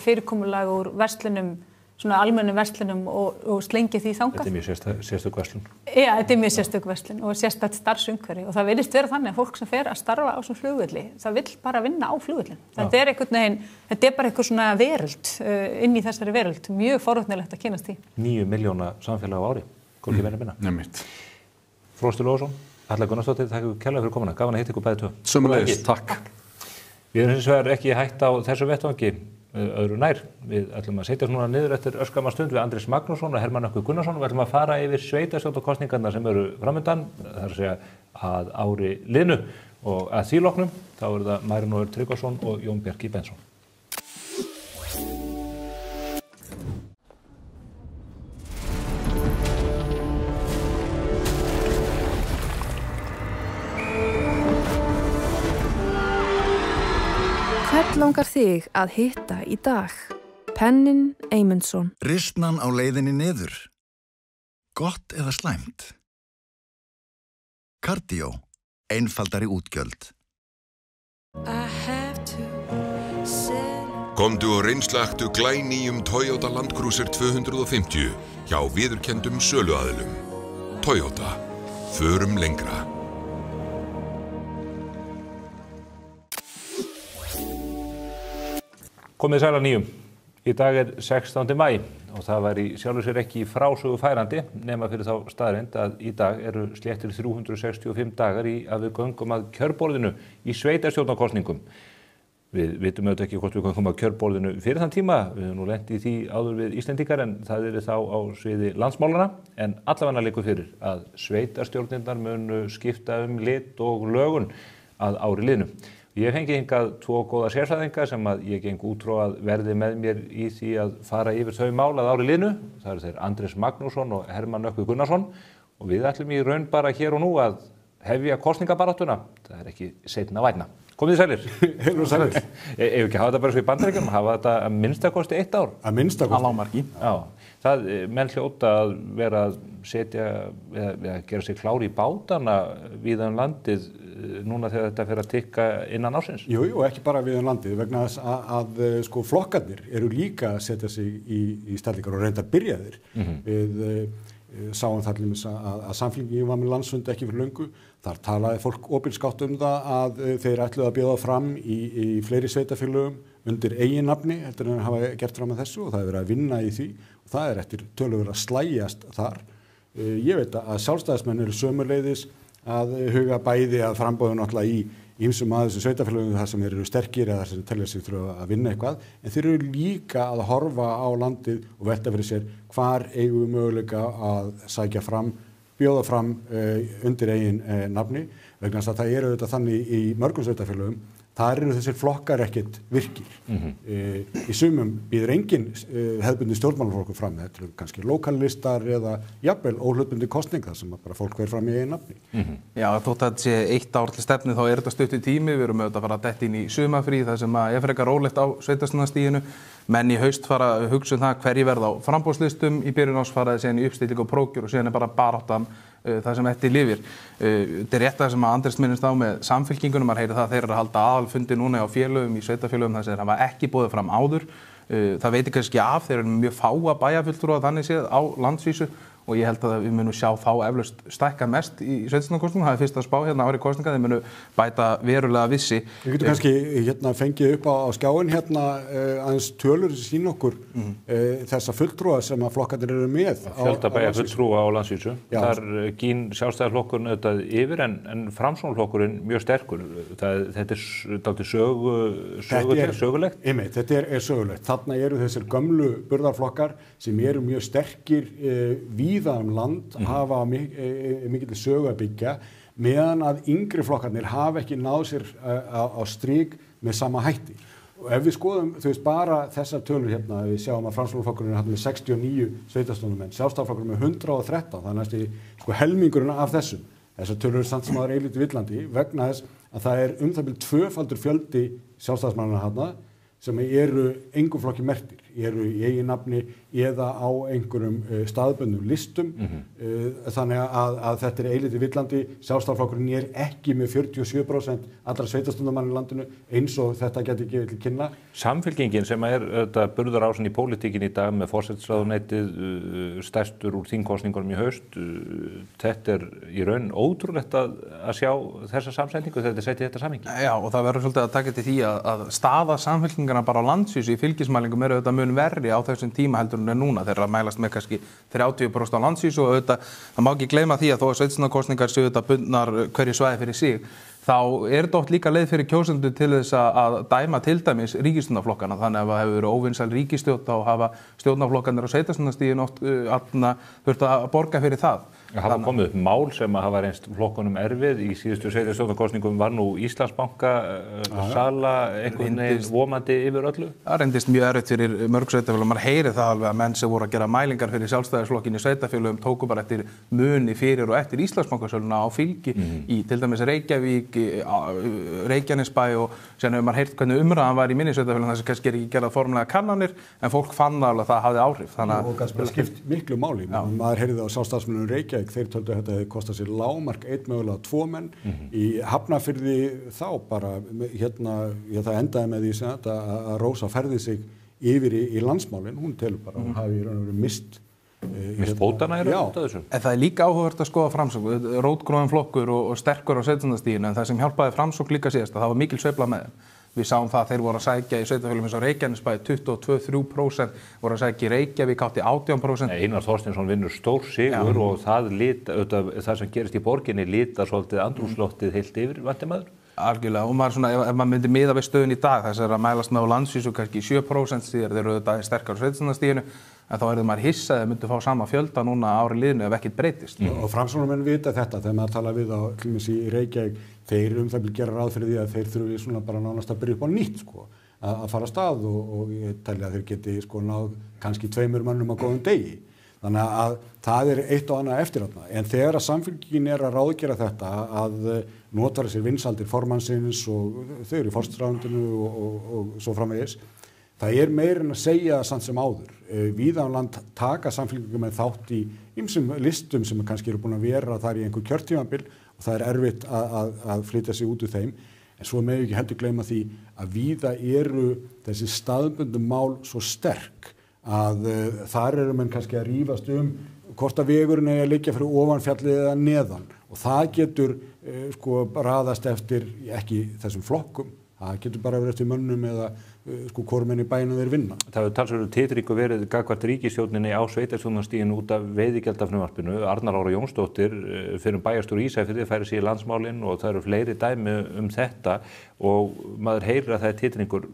fyrirkomulag úr verslunum svona almennum verslunum og slengja því þangað. Þetta er mjög sérstök verslun. Já, þetta er mjög sérstök verslun og sérstakt starfsumhverfi og það virðist vera þannig að fólk sem fer að starfa á svona flugvelli, það vill bara vinna á flugvellin. Þetta er þetta er bara eitthvað svona veröld inn í þessari veröld, mjög forvitnilegt að kynnast því. 9 milljóna samfélag á ári, hvorki meira minna. Nefnitt. Frosti Lóðarsson, Halla Gunnarsdóttir, takk kærlega fyrir komuna, gaman að hitta ykkur bæði tvö. Sömuleiðis, takk. Við erum hins vegar ekki hætt á þessu vettvangi öðru nær. Við ætlum að setja núna niður eftir örskamma stund við Andrés Magnússon og Hermann Ökku Gunnarsson og við ætlum að fara yfir sveitarstjórnarkosningarnar sem eru framundan, það er að segja að ári liðnu og að því loknum þá eru það Marinór Tryggvason og Jón Bjarki Bensson. Hvern langar þig að hitta í dag? Pennin Eymundsson. Ristnan á leiðinni niður. Gott eða slæmt? Cardio. Einfaldari útgjöld. Komdu og reynslaktu glænýjum Toyota Land Cruiser 250 hjá viðurkenndum söluaðilum. Toyota. Förum lengra. Komið sæl að nýjum. Í dag 16. maí og það var í sjálfu sér ekki frásögu færandi nema fyrir þá staðreynd að í dag eru sléttir 365 dagar í að við göngum að kjörborðinu í sveitarstjórnarkosningum. Við vitum auðvitað ekki hvort við göngum að kjörborðinu fyrir þann tíma, við höfum nú lent í því áður við Íslendingar en það þá á sviði landsmálana en allavega liggur fyrir að sveitarstjórnirnar munu skipta lit og lögun að ári liðnu. Ég hef fengið hingað 2 góða sérfræðinga sem að ég geng út frá að verði með mér í því að fara yfir þau mál að ári liðnu. Það eru þeir Andrés Magnússon og Hermann Nökkvi Gunnarsson og við ætlum í raun bara hér og nú að hefja kosningabaráttuna. Það ekki seinna vænna. Komið sælir. Heil og sælir. Ef ekki hafa þetta bara svo í Bandaríkjunum, hafa þetta að minnstakosti 1 ár. Að minnstakosti? Að lágmarki. Já, menn hljóta að vera að setja eða gera sig klári í bátana víða landið núna þegar þetta fer að tikka innan ársins. Jú, ekki bara víða landið vegna þess að sko flokkarnir eru líka að setja sig í stellingar og reynda að byrja þeir. Við sáum þar að Samfylkingin var með landsfund ekki fyrir löngu. Þar talaði fólk opinskátt það að þeir ætluðu að bjóða fram í fleiri sveitarfélögum undir eigin nafni heldur en hafa gert fram að þessu og það hefur verið að vinna í því og það eftir töluvert að slægjast þar. Ég veit að sjálfstæðismenn eru sömuleiðis að huga bæði að framboða náttúrulega í ýmsum að þessum sveitarfélögum þar sem þeir eru sterkir eða þar sem telja sig þurfa að vinna eitthvað en þeir eru líka að horfa á landið og velta fyrir sér hvar eigum við möguleika að sækja fram bjóða fram undir eigin nafni vegna þess að það eru auðvitað þannig í mörgum sveitarfélögum þar eru þessir flokkar ekkert virkir. Í sumum býður engin hefðbundin stjórnmálaflokkur fram þetta eru kannski lokalistar eða jafnvel óhlutbundin kosningar sem bara fólk ver fram í eigin nafni. Já, þótt að þetta sé 1 ár til stefnu þá þetta stutt í tími, við erum auðvitað að fara að detta inn í sumarfrí það sem að frekar rólegt á sveitarstjórnarstiginu. Menn í haust fara að hugsa það hverju verða á framboðslistum í byrjun árs faraði síðan í uppstillingu og prókjur og síðan bara baráttan það sem eftir lifir. Þetta rétt það sem að Andrés minnist á með Samfylkingunum, maður heyri það þeir eru að halda aðalfundi núna á félögum í sveitarfélögum þar sem þeir hafa ekki boðið fram áður. Það veitir kannski af, þeir eru mjög fáa bæjarfulltrúa þannig séð á landsvísu og ég held að við munum sjá þá eflaust stækka mest í sveitarstjórnarkosningum, það fyrst að spá hérna ári kosninga, þeir munu bæta verulega vissi. Við getum kannski fengið upp á skjáin aðeins tölur sem sýna okkur þessa fulltrúa sem að flokkarnir eru með. Fjölda bæjarfulltrúa á landsvísu. Þar gín sjálfstæðisflokkurinn auðvitað yfir en Framsóknarflokkurinn mjög sterkur. Þetta dálítið sögulegt. Þetta er sögulegt. Þarna eru þessir gömlu burðarflokkar sem eru mjög sterkir víða land hafa mikil sögu að byggja meðan að yngri flokkarnir hafa ekki náð sér á strik með sama hætti. Og ef við skoðum bara þessar tölur við sjáum að Framsóknarflokkurinn er með 69 sveitarstjórnarmenn, Sjálfstæðisflokkurinn með 113, það næsti helmingurinn af þessum. Þessar tölur eru samt sem það eilítið villandi vegna þess að það er það bil 2-faldur fjöldi sjálfstæðismannanna sem eru engum flokki merktir, eru í eigin nafni eða á einhverjum staðbundnum listum. Þannig að þetta er eilítið villandi. Sjálfstæðisflokkurinn er ekki með 47% allra sveitarstjórnarmanna í landinu eins og þetta geti gefið til kynna. Samfylkingin sem er burðarásin í pólitíkin í dag með forsætisráðuneytið stærstur úr þingkosningunum í haust. Þetta er í raun ótrúlegt að sjá þessa samsetningu þegar þetta setja þetta samhengi. Já, og það verður svolítið að taka til því að staða Samfylkingarna bara á landsvísu í fylgismælingum eru auðvitað mun verri á þessum tíma heldur en núna þeirra mælast með kannski 30% á landsvísu og auðvitað það má ekki gleyma því að þó að sveitarstjórnarkosningar séu auðvitað bundnar hverju svæði fyrir sig þá er þetta oft líka leið fyrir kjósendur til þess að dæma til dæmis ríkisstjórnarflokkana þannig að það hefur verið óvinsæl ríkisstjórn þá hafa stjórnarflokkarnir á sveitarstjórnarstiginu oft þurft að borga fyrir það. Það hafa komið upp mál sem hafa reynst flokkunum erfið í síðustu sveitarstjórnarkosningum var nú Íslandsbanka sala einhvern veginn vomandi yfir öllu. Það reyndist mjög erfitt fyrir mörg sveitarfélög. Maður heyri það alveg að menn sem voru að gera mælingar fyrir sjálfstæðisflokkinn í sveitarfélögum tóku bara eftir muni fyrir og eftir Íslandsbankasöluna á fylgi í til dæmis Reykjavík, Reykjanesbæ og síðan hefur maður heyrt hvernig umræðan var í minni sveitarfélögum þar sem kannski ekki gerað formlega kannanir en fólk fann alveg að það hafði áhrif. Og það skipt miklu máli. Maður heyrði á sjálfstæðismönnum Reykjavík, þeir töldu að þetta hefði kostað sér lágmark 1 mögulega 2 menn. Í Hafnarfirði þá bara það endaði með því að Rósa ferði sig yfir í landsmálin. Hún telur bara að hún hafi í raun og veru mist bótana eru út af þessu. En það er líka áhugavert að skoða Framsókn, rótgróinn flokkur og sterkur á sveitarstjórnarstiginu en það sem hjálpaði Framsókn líka síðast að það var mikil sveifla með þeim. Við sáum það að þeir voru að sækja í sveitarfélögum eins og Reykjanesbæ 22-23%, voru að sækja í Reykjavík átti 18%. Einar Þorsteinsson vinnur stór sigur og það sem gerist í borginni lítar svolítið andrúmsloftið heilt yfir, vænti maður? Algjörlega, og maður svona, ef maður myndi miða við stöðun í dag, þess að mælast með á landsvísu kannski 7% þeir eru auðvitað sterkar á sveitarstjórnarstiginu, en þá maður hissa að þeir myndu fá sama fjölda núna ári liðinu ef ekkert breytist. Og Framsóknarmenn vita þetta þegar maður tala við á til dæmis í Reykjavík, þeir það vil gera ráð fyrir því að þeir þurfi svona bara nánast að byrja upp á nýtt sko, að fara af stað og ég telja að þeir geti sko náð kannski 2 mönnum á góðum degi. Þannig að það eitt og annað eftir þarna. En þegar að Samfylkingin að ráðgera þetta að nota sér vinsaldir formannsins og þau eru í forsætisráðuneytinu og svo framvegis, það meira en að segja samt sem áður. Víða land taka Samfylkingin með þátt í ýmsum listum sem kannski eru búin að vera þar í einhver kjörtímabil og það erfitt að flytja sig út úr þeim. En svo megum ekki heldur gleyma því að víða eru þessi staðbundum mál svo sterk að þar eru menn kannski að rífast hvort að vegurinn eigi að liggja fyrir ofan fjallið eða neðan og það getur sko raðast eftir ekki þessum flokkum, það getur bara verið eftir mönnum eða sko hvorum enn í bænum þeir vinna. Það hefur talsverður titringur verið gagnvart ríkisstjórninni á sveitarstjórnarstiginu út af veiðigjaldafrumvarpinu. Arnar Lára Jónsdóttir fyrir bæjarstjóri Ísafirði færir sig í landsmálin og það eru fleiri dæmi þetta og maður heyrir að það titringur.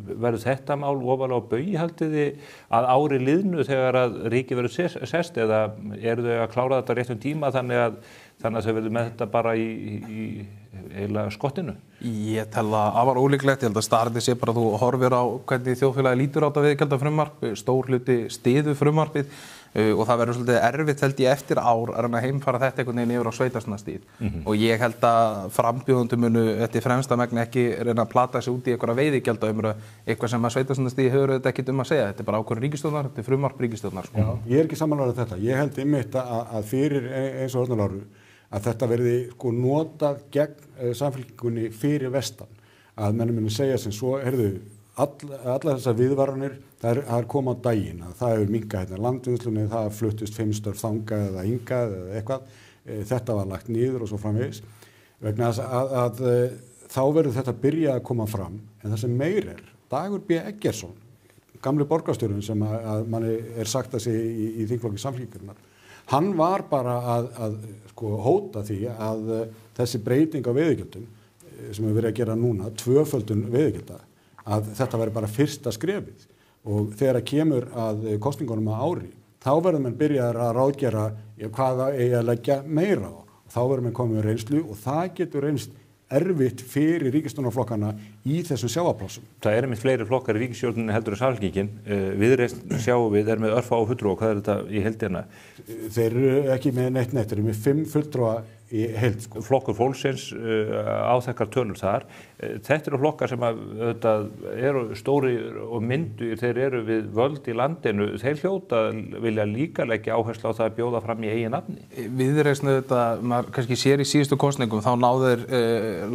Verður þetta mál ofalega á baugi haldiði að ári liðnu þegar að ríki verður sest eða eru þau að klára þetta réttum tíma þannig að þau verður með þetta bara í eiginlega skottinu? Ég tel að afar ólíklegt, ég held að starfið sé bara að þú horfir á hvernig þjóðfélagi lítur á þetta veiðigjaldafrumvarp, stór hluti styður frumvarpið og það verður svolítið erfitt held ég eftir ár að heimfara þetta einhvern veginn yfir á sveitarstjórnarstigið og ég held að frambjóðendur munu þetta fremsta megni ekki reyna að plata sig út í einhverja veiðigjaldaumræðu, eitthvað sem að sveitarstjórnarstigið hefur þetta ekkert að segja, þetta bara ákvörðun ríkisstjórnar, þetta frumvarp ríkisstjórnar. Já, ég ekki sammála þetta, ég held einmitt að fyrir eins og Arnar Láru að þetta verði sko notað gegn Samfylkingunni fyrir vestan, að mennum muni segja sem svo, allar þessar viðvaranir, það koma á daginn, að það hefur minkað hérna landvinnslunni, það fluttist 5 störf þangað eða hingað eða eitthvað, þetta var lagt niður og svo framvegis, vegna að þá verður þetta byrja að koma fram, en það sem meir Dagur B. Eggertsson, gamli borgarstjórinn sem að manni sagt að sé í þingflokki Samfylkingarinnar, hann var bara að sko hóta því að þessi breyting á veiðigjöldum sem við verið að gera núna, 2-földun veiðigjalda, að þetta væri bara fyrsta skrefið og þegar það kemur að kosningunum á ári, þá verður menn byrjaðar að ráðgera hvað eigi að leggja meira á. Þá verður menn komið með reynslu og það getur reynst erfitt fyrir ríkisstjórnarflokkana í þessum sjávarplássum. Það einmitt fleiri flokkar í ríkisstjórninni heldur en Samfylkingin. Viðreisn sjáum við með örfá fulltrúa, hvað þetta í heildina? Þeir eru ekki með neitt, þeir eru með 5 fulltrúa í heild. Sko. Flokkur fólksins áþekkar tölur þar. Þetta eru flokkar sem eru stóri og myndu, þeir eru við völd í landinu. Þeir hljóta vilja líka leggja áherslu á það að bjóða fram í eigin nafni. Viðreisn maður kannski sér í síðustu kosningum, þá náður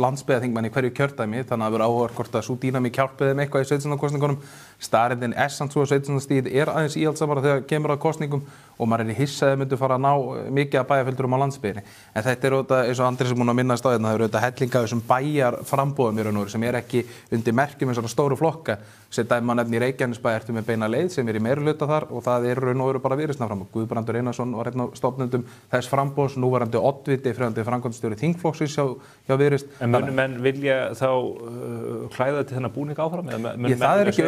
landsbyggðarþingmenn í hverju kjördæmi, þannig að vera áhugavert hvort að sú dýnamík hjálpi þeim eitthvað í sveitarstjórnarkosningunum. Staðreyndin samt svo að sveitarstjórnarstigið aðeins íhaldssamara þegar kemur að kosningum og maður hissa að þau myndu fara að ná mikið af bæjarfylgdurum á landsbyggðinni. En þetta auðvitað, eins og Andrés er búinn að minnast á þetta, það auðvitað hellinga þessum bæjarframboðum í raun og veru sem ekki undir merkjum eins og stóru flokka. Sem dæmi nefni í Reykjanesbæ ertu með beina leið sem í meirihluta þar og það raun og veru bara Viðreisnarframboð. Guðbrandur Einarsson var einn af stofnendum þess framboðs, núverandi oddviti fyrrverandi framkvæmdastjóri þingflokksins hjá Viðreisn. En munu menn vilja þá klæða til þennan búning áfram? Það er ekki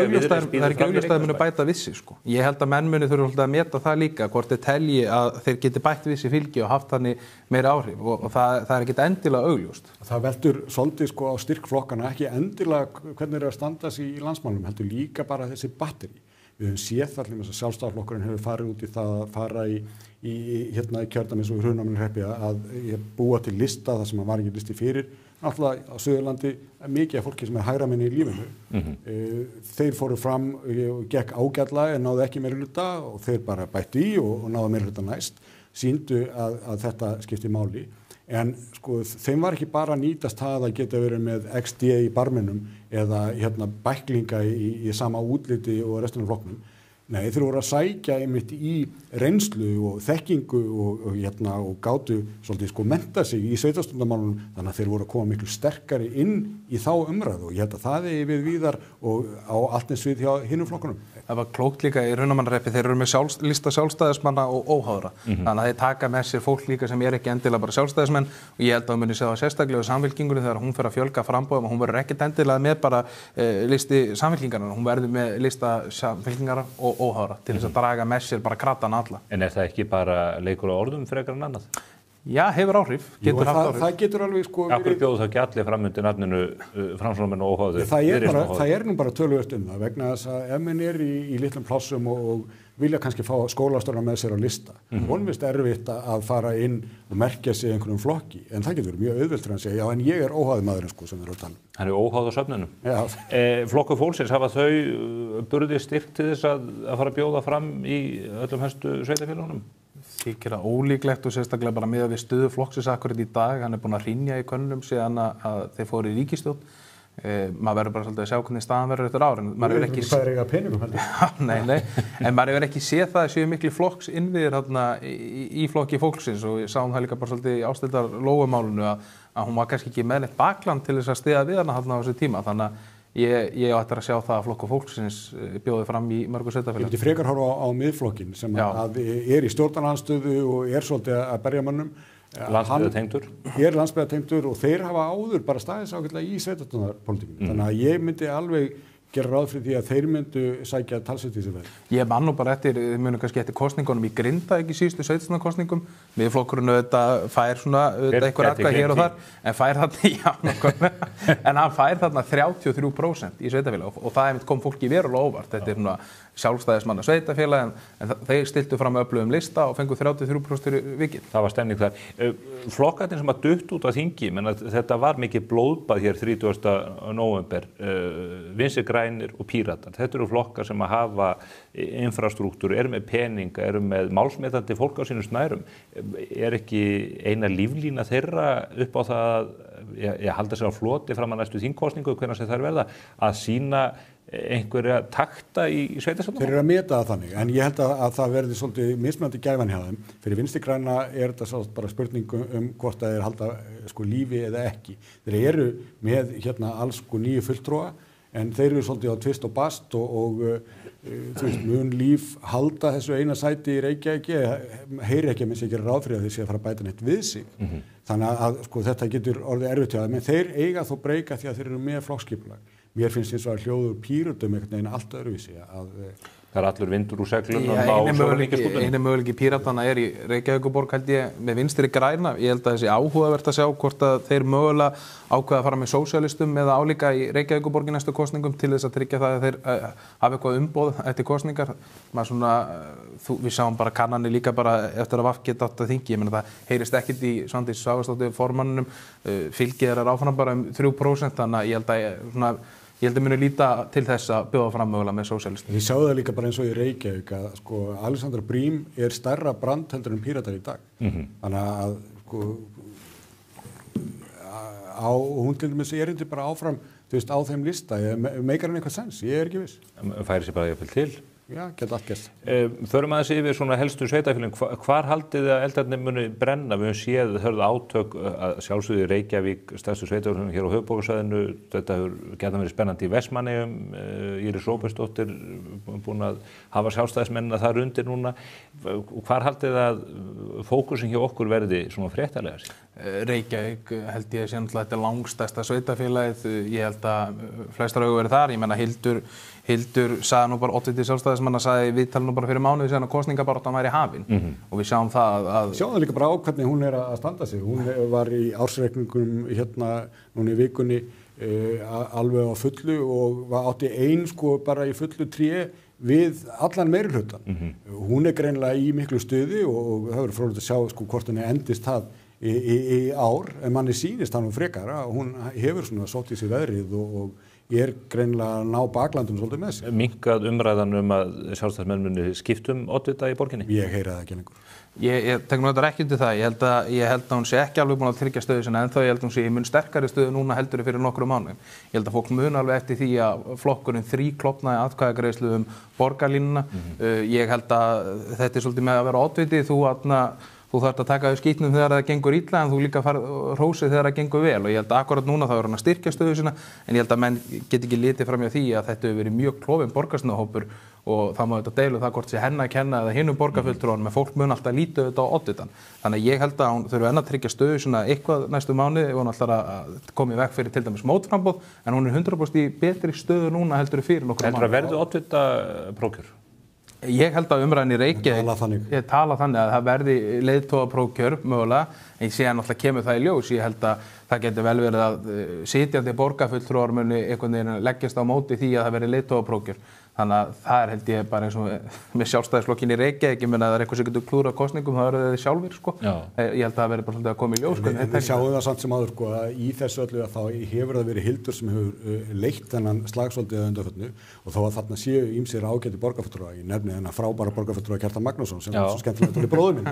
augljóst að munu bæta vissi sko. Ég held að menn muni þurfa að meta það líka hvort þeir telji að þeir geti bætt vissi fylgi og haft þannig meira áhrif og það er ekki endilega augljóst. Það veldur svolítið sko á styrk flokkana, ekki endilega hvernig þeir eru að standa sig í landsmálum, heldur líka bara þessi batteri. Við höfum séð þar til þess að Sjálfstæðisflokkurinn hefur farið út í það að fara í kjördæmi eins og í Hrunamannahreppi að búa til lista þar sem var ekki listi fyrir. Náttúrulega á Suðurlandi mikið af fólki sem hægramenni í lífinu. Þeir fóru fram og gekk ágætlega en náðu ekki meirihluta og þeir bara bættu í og náðu meirihluta næst. Sýndu að þetta skipti máli. En sko þeim var ekki bara að nýtast það að geta verið með XD í barminum eða bæklinga í sama útliti og restunum flokknum. Nei, þeir voru að sækja einmitt í reynslu og þekkingu og gátu svolítið sko mennta sig í sveitarstjórnarmálunum, þannig að þeir voru að koma miklu sterkari inn í þá umræðu og ég held að það er við víðar og á allt eins við hjá hinum flokkunum. Það var klókt líka í Hrunamannareppi, þeir eru með lista sjálfstæðismanna og óháðra. Þannig að þeir taka með sér fólk líka sem ekki endilega bara sjálfstæðismenn og ég held að það muni segja sérstaklega Samfylkingunni þegar hún fer að fjölga framboðum og hún verður ekkert endilega með bara listi Samfylkingarinnar, hún verður með lista Samfylkingar og óháðra til þess að draga með sér bara kratan alla. En það ekki bara leikur á orðum frekar en annað? Já, hefur áhrif, getur haft áhrif. Það getur alveg sko... Akkur bjóðu það ekki allir fram undir nafninu Framsóknarmenn og óháðir? Það er nú bara töluvert það, vegna þess að ef menn í litlum plássum og vilja kannski fá skólastjóra með sér á lista. Honum finnst erfitt að fara inn og merkja sig einhverjum flokki, en það getur mjög auðvelt fyrir að segja, já en ég er óháði maðurinn sko sem við erum að tala. Hann er óháð á söfnunum. Flokkur fólksins, hafa þau burði styrkt til þess að fara að bjóða fram í öllum helstu sveitarfélögunum? Þykir það ólíklegt og sérstaklega bara miðað við stöðu flokksins akkurat í dag, hann er búinn að hrynja í könnunum síðan að þeir fóru í ríkisstjórn. Maður verður bara svolítið að sjá hvernig staðan verður eftir ár en maður hefur ekki hvað er eiga peningum heldur? En maður hefur ekki séð það að séu miklu flokksinviðir þarna í flokki fólksins og ég sáum það líka bara svolítið í Ásthildar Lóumálinu að hún var kannski ekki með neitt bakland til þess að styðja við hana þarna á þessu tíma þannig að ég á eftir að sjá það að flokkur fólksins bjóði fram í mörgu sveitarfélögum. Ég myndi frekar horfa á miðflokkin sem að er í stjórnarandstöðu og er svolítið að berja mönnum. Landsbyggðartengdur? Ég er landsbyggðartengdur og þeir hafa áður bara staðið ágætlega í sveitarstjórnarpólitíkinni. Þannig að ég myndi alveg gera ráð fyrir því að þeir myndu sækja talsveit í þessu verð. Ég man nú bara kannski eftir kostningunum í Grindavík í síðustu sveitarstjórnarkosningum. Miðflokkurinn auðvitað fær svona eitthvað atkvæði hér og þar, en fær þarna, en hann fær þarna 33% í sveitarfélag og það kom fólki verulega óvart. Þetta er svona sjálfstæðismanna sveitarfélag en þeir stiltu fram öflugum lista og fengu 33% í vikið. Það var stemning þar. Flokkarnir sem að dutt út á þingi, menn að þetta var mikið blóðbað hér 30. nóvember, Vinstri grænir og Píratar. Þetta eru flokkar sem að hafa infrastruktúru, eru með peninga, eru með málsmetandi fólk á sínum snærum. Er ekki eina líflína þeirra upp á það að halda sér á floti fram að næstu þingkosningu, hvenær sem þær verða, að sýna einhverja takta í sveitarstjórnum? Þeir eru að meta það þannig, en ég held að það verði svolítið mismunandi gæfan hjá þeim. Fyrir Vinstri græna er þetta bara spurning hvort að þeir halda lífi eða ekki. Þeir eru með alls nýju fulltrúa, en þeir eru svolítið á tvist og bast og þú veist, mun Líf halda þessu eina sæti í Reykjavík, heyri ekki að minnst ekki ráð fyrir að þeir sé að fara að bæta neitt við sig. Þannig að þetta getur orðið erfitt hjá þeim, en þeir eiga þó breyka því að þeir eru með flokkskipulag. Mér finnst eins og að hljóður Pírötum einhvern veginn allt öðruvísi að það er allur vindur úr seglunum á eini möguleiki Píratana í Reykjavíkurborg held ég með Vinstri græna. Ég held að þessi áhugavert að sjá hvort að þeir mögulega ákveða að fara með sósíalistum eða álíka í Reykjavíkurborg í næstu kosningum til þess að tryggja það að þeir hafi eitthvað umboð eftir kosningar. Við sáum bara kannanir líka bara eftir að VAF geta átt að þingi. Ég meina það heyrist ekkert í Svandísi Svavarsdóttur formanninum, fylgið er áfram bara 3%, þannig að ég held að muni líta til þess að bjóða fram mögulega með sósíalistum. Ég sáðu það líka bara eins og í Reykjavík að Alexandra Brím er stærra brand heldur en Píratar í dag. Þannig að hún til dæmis erindi bara áfram á þeim lista. Meikar hann eitthvað sens? Ég er ekki viss. Færi sér bara jafnvel til? Já, geta allt gert. Förum aðeins yfir svona helstu sveitarfélögin. Hvar haldið þið að eldarnir muni brenna? Við höfum séð hörðu átök að sjálfsögðu í Reykjavík, stærstu sveitarfélögin hér á höfuðborgarsvæðinu. Þetta hefur gætna verið spennandi í Vestmannaeyjum. Íris Róbertsdóttir búin að hafa sjálfstæðismennina þar undir núna. Hvar haldið þið að fókusin hjá okkur verði svona fréttalega sér? Reykjavík held ég sé náttúrulega þetta langstærsta sveitarfélagið. Ég held að flestar augu verið þar. Ég menna Hildur sagði nú bara 80 sjálfstæðismanna sagði við talum nú bara fyrir mánuði síðan að kosningabaráttan væri hafin og við sjáum það að sjáum það líka bara á hvernig hún er að standa sig. Hún var í ársreikningum núna í vikunni alveg á fullu og átti bara í fullu tré við allan meirihlutann. Hún er greinilega í miklu stuði og það verður fróðilegt að sjá hvort henni endist það í ár, en manni sýnist hann frekar að hún hefur svona sótt í sig veðrið og greinilega að ná baklandum svolítið með sér. Minnkað umræðan að sjálfstæðismenn muni skiptum oddvita í borginni? Ég heyri það ekki lengur. Ég tek nú þetta ekki undir það. Ég held að hún sé ekki alveg búin að tryggja stöðu sinna en þá ég held að hún sé í mun sterkari stöðu núna heldur fyrir nokkrum mánuðum. Ég held að fólk mun alveg eftir því að flokkurinn 3 klofnaði atkvæðagreiðslu borgarlínuna. Ég held að þetta svolítið með að vera oddviti, þú þarft að taka skítnum þegar það gengur illa en þú líka fara hrósið þegar það gengur vel og ég held að akkurat núna þá hann að styrkja stöðu sína en ég held að menn get ekki litið fram hjá því að þetta hefur verið mjög klofinn borgarstjórnarhópur og það má þetta deilu það hvort sé henni að kenna eða hinum borgarfulltrúanum en fólk mun alltaf lítið auðvitað á odditan. Þannig að ég held að hún þurfi enn að tryggja stöðu sína eitthvað næstu mánuði og hún alltaf að koma í veg fyrir til dæmis mótframboð en hún 100% í betri stöðu núna heldur fyrir nokkur mánuði. Heldur að verði oddvita prókjör? Ég held að umræðan í Reykjavík ég tala þannig að það verði leiðtogaprófkjör mögulega en ég sé að náttúrulega kemur það í ljós. Ég held að það getur vel verið að sitjandi borgarfulltrúar muni einhvern veginn leggjast á móti því að það verði leiðtogaprófkjör. Þannig að það held ég bara eins og með sjálfstæðisflokkin í Reykjavík, ég meina að það eitthvað sem getur klúrað kosningum, það eru þeir sjálfir sko. Ég held að það verði bara svolítið að koma í ljós. Við sjáum það samt sem áður sko að í þessu öllu að þá hefur það verið Hildur sem hefur leitt þennan slagsvoldið að undanförnu og þó að þarna séu ýmsir ágæti borgarfulltrúar. Ég nefni þennan frábæra borgarfulltrúa Kjartan Magnússon sem er svo skemmtilegt til bróður minn.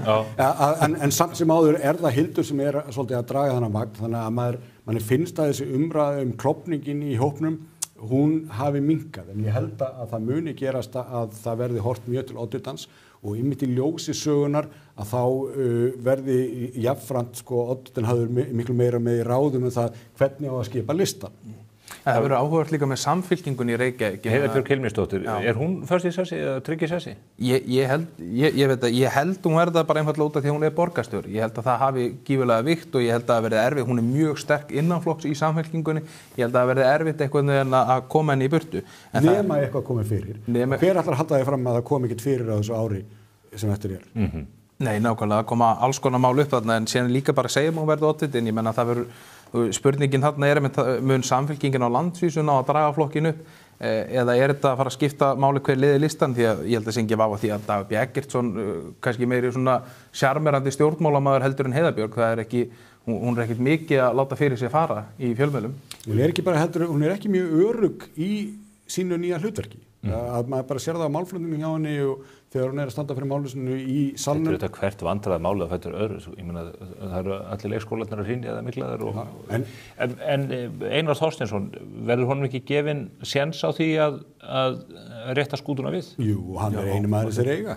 En samt sem áður það Hildur sem er svolítið að draga þennan vagn þannig að manni finnst að þessi umræða klofningin í hópnum hún hafi minnkað en ég held að það muni gerast að það verði hort mjög til oddvitans og einmitt í ljósi sögunar að þá verði jafnframt sko oddvitin hafður miklu meira með í ráðum það hvernig á að skipa listan. Það verður áhugavert líka með samfylkingunni í Reykjavík. Heiðbjörg Hilmisdóttir, hún föst í sessi eða trygg í sessi? Ég held hún verða bara einfaldlega út af því hún borgarstjóri. Ég held að það hafi gífurlega vikt og ég held að það verði erfitt. Hún mjög sterk innanflokks í samfylkingunni. Ég held að það verði erfitt eitthvað að koma henni í burtu. Nema eitthvað komið fyrir. Hver ætlar að halda því fram að það komi ekkert fyrir á þessu ári sem eftir Nei, nákvæmlega, það koma alls konar mál upp þarna en síðan líka bara segjum hún verði oddviti en ég menna það verður spurningin þarna mun samfylkingin á landsvísu ná að draga flokkinu upp eða þetta að fara að skipta máli hver liði listan því að ég held að sé ekki vafa því að Dagur B. Eggertsson kannski meiri svona sjarmerandi stjórnmálamaður heldur en Heiðbjörg það er ekki hún er ekkert mikið að láta fyrir sig fara í fjölmiðlum. Hún er ekki bara heldur hún er ekki mjög örugg í sínu nýja hlutverki að maður bara sér það á málflutningum hjá henni og þegar hún er að standa fyrir málusinu í salnum. Þetta hvert vandræða málið að þetta öðru. Ég meina það eru allir leikskólarnir að hrynja eða miklaðir og en Einar Þorsteinsson verður honum ekki gefinn séns á því að rétta skútuna við? Jú, hann er einu maður sem eiga.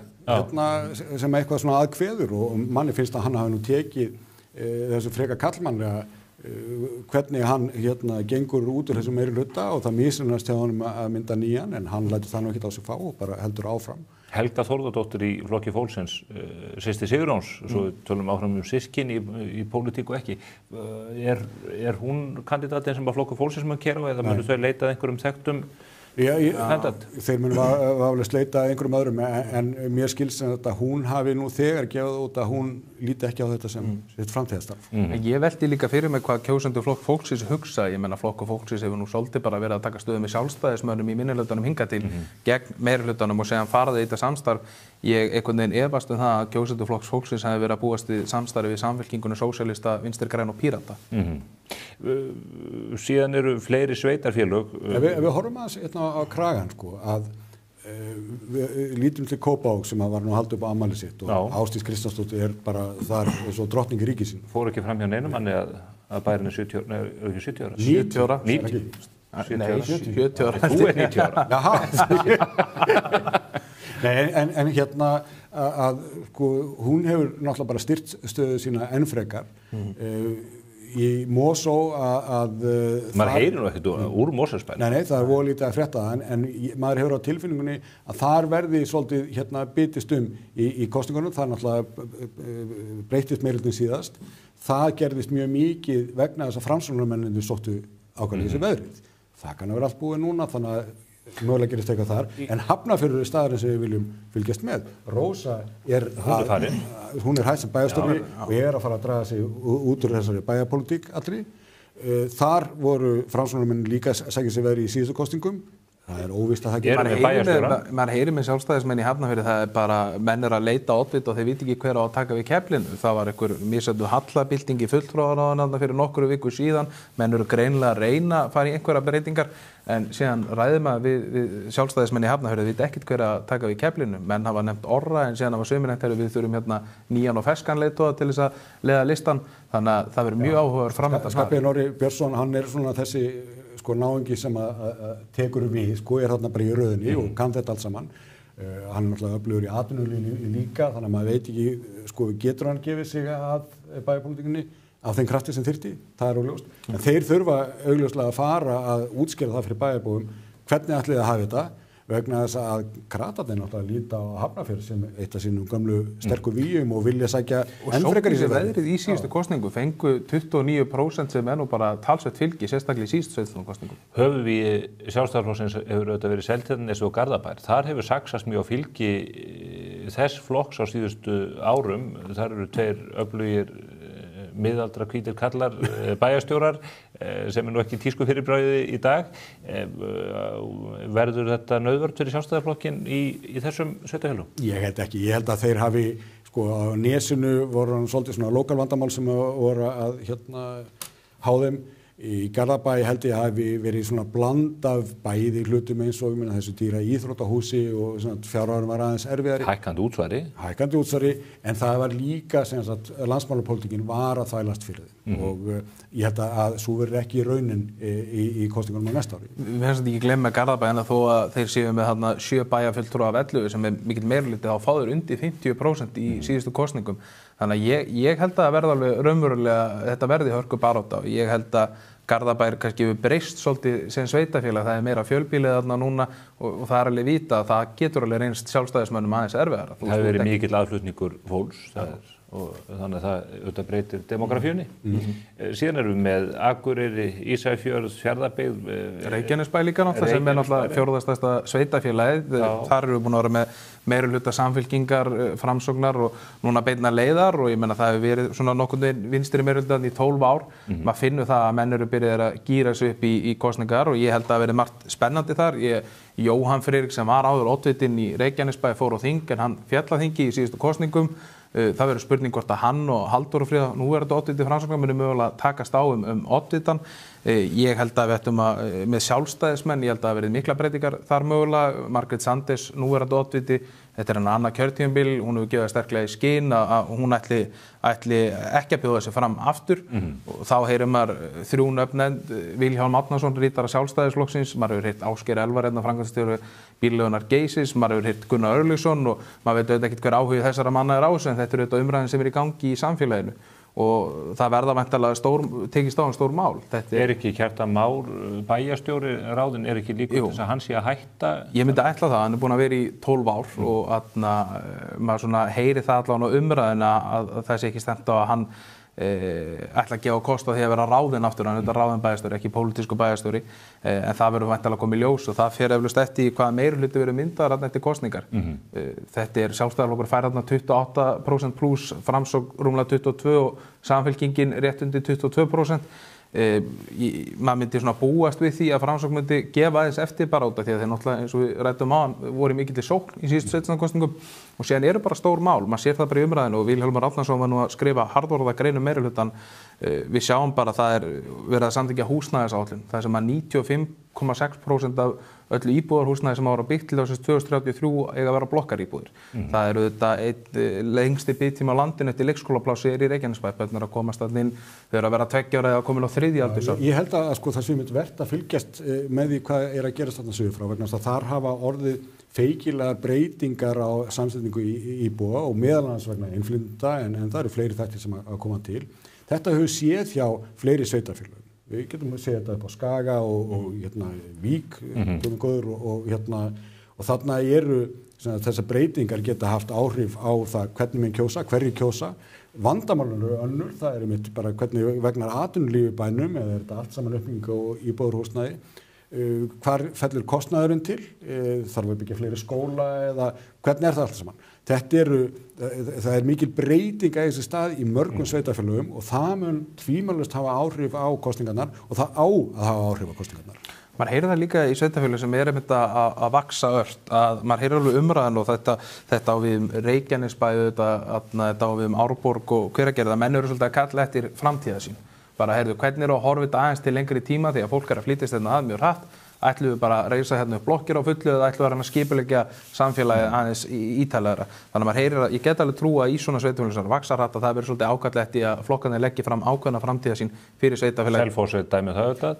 Sem eitthvað svona aðkveður og manni finnst að hann hafi nú tekið þessu freka kallmannlega hvernig hann gengur út úr þessum meiri hluta og það misnast hjá honum að mynda nýjan en hann lætur það nú ekkert á sig fá og bara heldur áfram. Helga Þórðardóttir í flokki fólksins, systir Sigurjóns, svo tölum áfram systkin í pólitík og ekki. Er hún kandidatinn sem að flokku fólksins mun kera eða munu þau leitað einhverjum þekktum þeir munu vaflega leita einhverjum öðrum en mér skilst sem að hún hafi nú þegar gefið út að hún líti ekki á þetta sem sitt framtíðarstarf. Ég velti líka fyrir mig hvað kjósendur flokk fólksins hugsa. Ég menna flokk fólksins hefur nú svolítið bara verið að taka stöðu með sjálfstæðismönnum í minnihlutanum hingað til gegn meirihlutanum og segja faraði í þetta samstarf. Ég einhvern veginn efast það að kjósendur flokks fólksins hefur verið að búast í samstarfi við Samfylkinguna, Sósíalista, Vinstri græn og Pírata. Síðan eru fleiri sveitarfélög. Við horfum aðeins á kragan sko að við lítum til Kópavog sem var nú haldið upp á afmæli sitt og Ásdís Kristjánsdóttir er bara þar svo drottning í ríki sínu. Fór ekki fram hjá neinum hann að bærinn er 70 ára. 90 ára. 90 ára. Þú er 90 ára. Jaha. Nei, en að sko, hún hefur náttúrulega bara styrt stöðu sína enn frekar. Í Mosó að maður heyrir nú ekkert úr Mosfellsbænum. Nei, það er voða lítið að frétta en maður hefur á tilfinningunni að þar verði svolítið bitist í kosningunum, það náttúrulega breytist meirildin síðast. Það gerðist mjög mikið vegna þess að framsóknarmennirnir sóttu ákvæmlega þessi veðrið. Það kann að vera allt búið núna þannig að mögulega gerist eitthvað þar, en Hafnarfjörður er staðurinn sem við viljum fylgjast með. Rósa hún er hætt sem bæjarstjóri og er að fara að draga sig út úr þessari bæjarpólitík allri. Þar voru framsóknarmenn líka sækja sig veðri í síðustu kosningum, Það óvíst að það getur. Maður heyrir með sjálfstæðismenn í Hafnarfirði, það bara menn að leita oddvita og þeir viti ekki hver á að taka við keflinu. Það var einhver misjöndu hallabilding í fulltrúaráðunum fyrir nokkru viku síðan, menn eru greinilega að reyna að fara í einhverja breytingar, en síðan ræðum að við sjálfstæðismenn í Hafnarfirði viti ekkert hver að taka við keflinu. Menn hafa nefnt Orra, en síðan hafa sömurinn við þurfum hérna nýjan og ferskan leiðtoga til þess að leiða listan, þannig að það verður mjög áhugaður framöndan. Skarphéðinn Orri Björnsson, hann svona þessi náungi sem að tekur við, þarna bara í röðinni og kann þetta allt saman. Hann náttúrulega öflugur í atvinnulífinu líka, þannig að maður veit ekki, getur hann gefið sig að bæjarpólitíkinni af þeim krafti sem þyrfti, það óljóst. En þeir þurfa augljóslega að fara að útskýra það fyrir bæjarbúum, hvernig ætlið að hafa þetta, vegna þess að kratarnir náttúrulega líta á Hafnarfjörð sem eitt af sínum gömlu sterku víum og vilja sækja enn frekar í sig veðrið í síðustu kosningu, fengu 29% sem er nú bara talsvert fylgi, sérstaklega í síðustu kosningu. Höfuðvígi Sjálfstæðisflokksins hefur auðvitað verið Seltjarnarnes og Garðabær. Þar hefur saxast mjög á fylgi þess flokks á síðustu árum. Þar eru tveir öflugir miðaldra hvítir kallar bæjarstjórar sem nú ekki tísku fyrirbragði í dag. Verður þetta nauðvörn fyrir Sjálfstæðisflokkinn í þessum sveitarfélögum? Ég held ekki. Ég held að þeir hafi, á Nesinu voru hann svolítið svona lokálvandamál sem voru að há þeim. Í Garðabæ held ég hafi verið svona bland af bæði hlutum eins og þessu dýra íþróttahúsi og fjárhagurinn var aðeins erfiðari. Hækkandi útsvari, en það var líka sem sagt landsmálapólitíkin var að þvælast fyrir þeim og ég held að svo verður ekki raunin í kosningunum á næsta ári. Við hefum ekki glemma Garðabæ en þó að þeir séu með þarna 7 bæjarfulltrúa af 11 sem er mikill meirihluti þá fá þeir undir 50% í síðustu kosningum. Þannig að ég held að verða alveg raunverulega, þetta verði hörku barátta og ég held að Garðabær kannski hefur breyst svolítið sem sveitafélag, það er meira fjölbýlið þarna núna og það er alveg vita að það getur alveg reynst sjálfstæðismönnum aðeins erfiðara. Það hefur verið mikill aðflutningur fólks, og þannig að það auðvitað breytir demografíunni. Síðan erum við með Akureyri, Ísafjörð, Fjarðabyggð, Reykjanesbæ líka náttúrulega sem er náttúrulega fjórðastærsta sveitafélagið. Þar erum við búin að vera með meirihluta Samfylkingar, Framsóknar og núna beinna leiðar og ég meina það hefur verið svona nokkurn veginn vinstri meirihlutan í 12 ár. Maður finnur það að menn eru byrjaðir að gíra sig upp í kosningar og ég held að verið margt spennandi þar. Jóhann Friðrik sem var áður oddvitinn í Reykjanesbæ fór á þing en hann féll á þingi í síðustu kosningum. Það verður spurning hvort að hann og Halldór Fríða, nú er þetta oddviti Framsóknar, muni mögulega takast á oddvitan. Ég held að við ættum að, með sjálfstæðismenn, ég held að verið mikla breytingar þar mögulega. Margrét Sanders, nú er þetta oddviti, þetta er hann annað kjörtímabil, hún hefur gefið sterklega í skyn að hún ætli ekki að bjóða sig fram aftur og þá heyrir maður 3 nöfn, Vilhjálm Árnason, ritara Sjálfstæðisflokksins, maður hefur heyrt Ásgeir Elvar, framkvæmdastjóri Bílaleigunar Geysis, maður hefur heyrt Gunnar Örlygsson og maður veit auðvitað ekkert hver áhugi þessara manna er á þessu en þetta er auðvitað umræðin sem er í gangi í samfélaginu og það verða væntanlega tekist á stór mál. Er ekki Kjartan Már bæjarstjóri ráðinn, er ekki líka þess að hann sé að hætta? Ég myndi ætla það, hann er búinn að vera í 12 ár og maður svona heyri það allavega á umræðina að það sé ekki stefnt á að hann ætla að gefa kost á því að vera ráðinn aftur, hann er ráðinn bæjarstjóri, ekki pólitísku bæjarstjóri en það verður væntanlega komið í ljós og það fer eflaust eftir hvað meirihluti verður myndaður þarna eftir kosningar. Þetta er Sjálfstæðisflokkur fær þarna 28% pluss, Framsókn rúmlega 22% og Samfylkingin rétt undir 22%. Maður myndi svona búast við því að Framsókn myndi gefa aðeins eftir bara út af því að þeir náttúrulega eins og við ræddum á hann voru mikilli sókn í síðustu sveitarstjórnarkosningum og síðan eru bara stór mál, maður sér það bara í umræðinu og Vilhjálmur Árnason var nú að skrifa harðorða grein meirihlutann. Við sjáum bara að það er verið að samþykkja húsnæðisáætlun, það sem að 95,6% af öllu íbúðarhúsnæði sem ára byggt til þess 2033 eiga að vera blokkaríbúðir. Það eru þetta einn lengsti biðtími á landinu eftir leikskólaplássi er í Reykjanesbæ, börn að komast þarna inn, þau eru að vera 2 ára eða komin á 3. aldursár. Ég held að það sé mynd verðt að fylgjast með því hvað er að gerast þarna suður frá, vegna þess að þar hafa orðið feikilegar breytingar á samsetningu íbúa og meðal annars vegna innflytjenda en það eru fleiri þættir sem að koma til. Þetta hefur séð hjá fleiri sveitarfélögum. Við getum að segja þetta upp á Skaga og Vík og þarna eru þessar breytingar geta haft áhrif á það hvernig menn kjósa, hverjir kjósa. Vandamálin eru önnur, það er einmitt bara hvernig vegnar atvinnulífi í bænum eða er þetta allt saman uppbygging á íbúðarhúsnæði. Hvar fellur kostnaðurinn til? Þarf að byggja fleiri skóla eða hvernig er það allt saman? Það er mikil breyting að þessi stað í mörgum sveitarfélögum og það mun tvímælust hafa áhrif á kosningarnar og það á að hafa áhrif á kosningarnar. Maður heyrir það líka í sveitarfélögum sem einmitt að vaksa ört, að maður heyrir alveg umræðan og þetta á við Reykjanesbæ, þetta á við Árborg og Hveragerði, að menn eru svolítið að kalla eftir framtíða sín. Bara heyrðu, hvernig að horfa þetta aðeins til lengri tíma því að fólk að flytjast hérna að mjög hratt, ætlum við bara að reisa hérna upp blokkir á fullu eða ætlum við að skipuleggja samfélagið aðeins ítalegara. Þannig að maður heyrir að ég get alveg trúa í svona sveitarfélögum sem vaksa hratt að það verður svolítið ákallegt í að flokkarnir leggji fram ákveðna framtíða sín fyrir sveitarfélagið. Selfoss dæmi það auðvitað.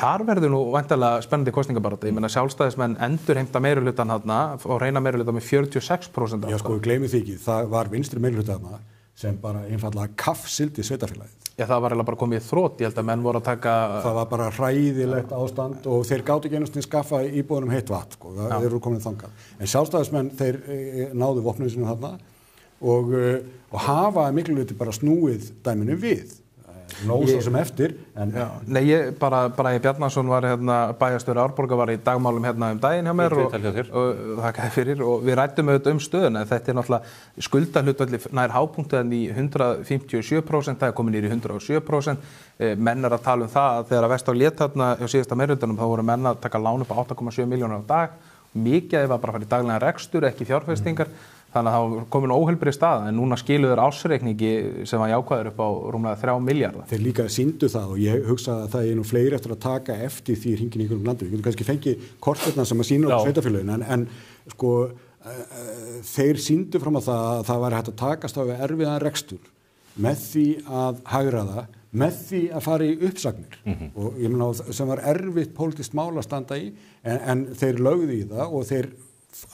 Þar verður nú væntanlega spennandi kosningabarátta. Ég meina sjálfstæðismenn endurheimta meirihlutann þarna og reyna meirihluta með 46%. Já, sko, við gleymum því ekki, það var vinstri meirihluta þarna sem bara einfallega kaffsildi sveitarfélagið. Já, það var eiginlega bara komið í þrot, ég held að menn voru að taka... Það var bara hræðilegt ástand og þeir gátu ekki einhvern veginn skaffa íbúðunum heitt vatn, sko, þeir eru komin þangað. En sjálfstæðismenn, þeir náðu vopnum sínum þarna og hafa miklu hluti bara snúið dæminu við. Nósa sem eftir, en... Já, nei, Bragi Bjarnason var hérna, bæjarstjóri Árborgar var í dagmálum hérna daginn hjá mér og þakkaði fyrir og við ræddum auðvitað stöðuna. Þetta náttúrulega skuldahlutfalli nær hápunktuðan í 157%, það komin í 107%. Menn að tala það að þegar Vestur lét þarna hjá síðasta meirihlutanum þá voru menn að taka lán upp á 8,7 milljónir á dag. Mikið var bara að fara í daglegan rekstur, ekki fjárfestingar. Þannig að það komin óheilbrigð staða, en núna skilu þeir ársreikningi sem var jákvæður upp á rúmlega 3 milljarða. Þeir líka sýndu það og ég hugsa að það nú fleiri eftir að taka eftir því hringin í einhverjum landi. Við getum kannski fengið kortverðna sem að sýna á sveitarfélögin, en sko þeir sýndu fram að það væri hægt að takast á við erfiðan rekstur með því að hagræða, með því að fara í uppsagnir og ég meina sem var erfitt pólitískt mál að standa í, en þeir lögðu í það og þeir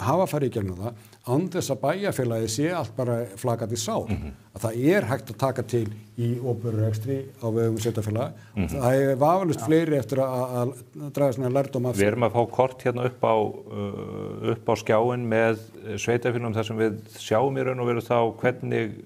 hafa farið í gegnum það án þess að bæjarfélagið sé allt bara flakandi sár. Að það hægt að taka til í opinberum rekstri á vegum sveitarfélaga. Það vafalaust fleiri eftir að draga svona lærdóm af því. Við erum að fá kort hérna upp á skjáin með sveitarfélagum þar sem við sjáum í raun og veru þá hvernig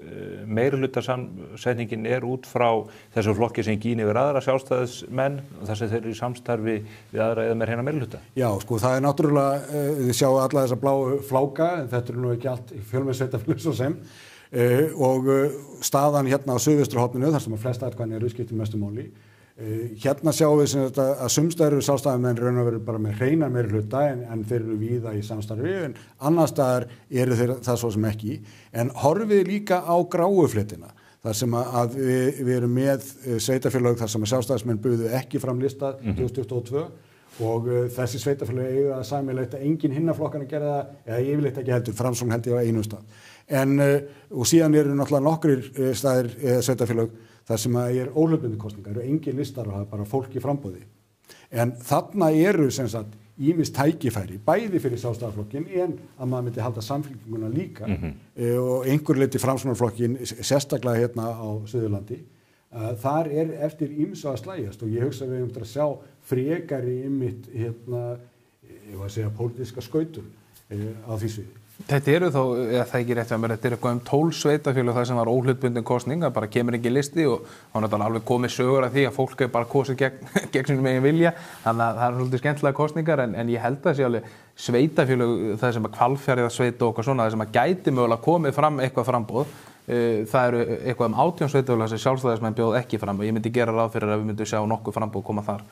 meirihlutasamsetningin út frá þessu flokki sem gín yfir aðra sjálfstæðismenn þar sem þeir eru í samstarfi við aðra eða með hreina meirihluta. Já, sko það náttúrulega, þið sjáu alla þessa bláu fláka, en þetta nú ekki allt í fjölmennsveitarfélögum svo sem og staðan hérna á suðvesturhorninu þar sem að flest atkvæðin eru skiptir mestu máli. Hérna sjáum við sem þetta að sumstaðar eru sjálfstæðismenn raun og veru bara með hreina meirihluta en þeir eru víða í samstarfi en annars staðar eru þeir það svo sem ekki. En horfið líka á gráu fléttina þar sem að við erum með sveitarfélög þar sem að sjálfstæðismenn buðu ekki fram lista 2022 og þessi sveitarfélög eiga sameiginlegt að enginn hinna flokkarnir gera það eða yfirleitt ekki heldur, Framsókn held ég á einum stað. Og síðan eru náttúrulega nokkrir staðir sveitarfélög þar sem að óhlutbundin kosningar, eru engin listar og það er bara fólk í framboði. En þarna eru sem sagt ýmis tækifæri, bæði fyrir sjálfstæðisflokkinn en að maður myndi halda samfylkinguna líka og einhver leyti Framsóknarflokkinn sérstaklega hérna á Suðurlandi. Þar eftir ýmsu að slægjast og ég hugsa að við höfum að sjá frekari einmitt hérna, ég var að segja pólitíska skautun á því sviði. Þetta eru þó, það ekki rétt að mér, þetta eru eitthvað 12 sveitarfélög það sem var óhlutbundin kosning, það bara kemur ekki listi og þá er alveg komið sögur af því að fólk er bara kosið gegn sínum eigin vilja, þannig að það eru svolítið skemmtilega kosningar en ég held að það sé alveg sveitarfélög, það sem að Hvalfjarðarsveit og eitthvað svona, það sem að gæti mögulega komið fram eitthvað framboð, það eru eitthvað 18 sveitarfélög sem sjálfstæðismenn bjóð ekki fram og ég myndi gera ráð fyrir að við myndum sjá nokkuð framboð koma þar.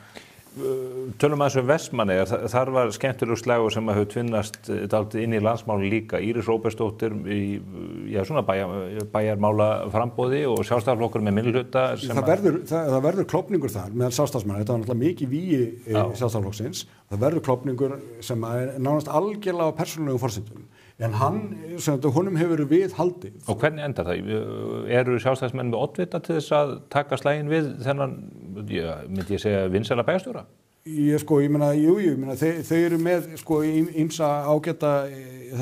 Tölum aðeins Vestmannaeyjar, þar var skemmtilegur slagur sem að hefur tvinnast dálítið inn í landsmáli líka. Íris Róbertsdóttir í svona bæjarmála framboði og sjálfstæðisflokkur með minnihluta. Það verður klofningur þar meðal sjálfstæðismanna. Þetta var náttúrulega mikið vígi sjálfstæðisflokksins. Það verður klofningur sem er nánast algjörlega á persónulegum forsendum. En honum hefur við haldið. Og hvernig endar það? Eru sjálfstæðismenn með oddvita til þess að taka slaginn við þennan, myndi ég segja, vinsæla bæjarstjóra? Ég meina, þau eru með ýmsa ágæta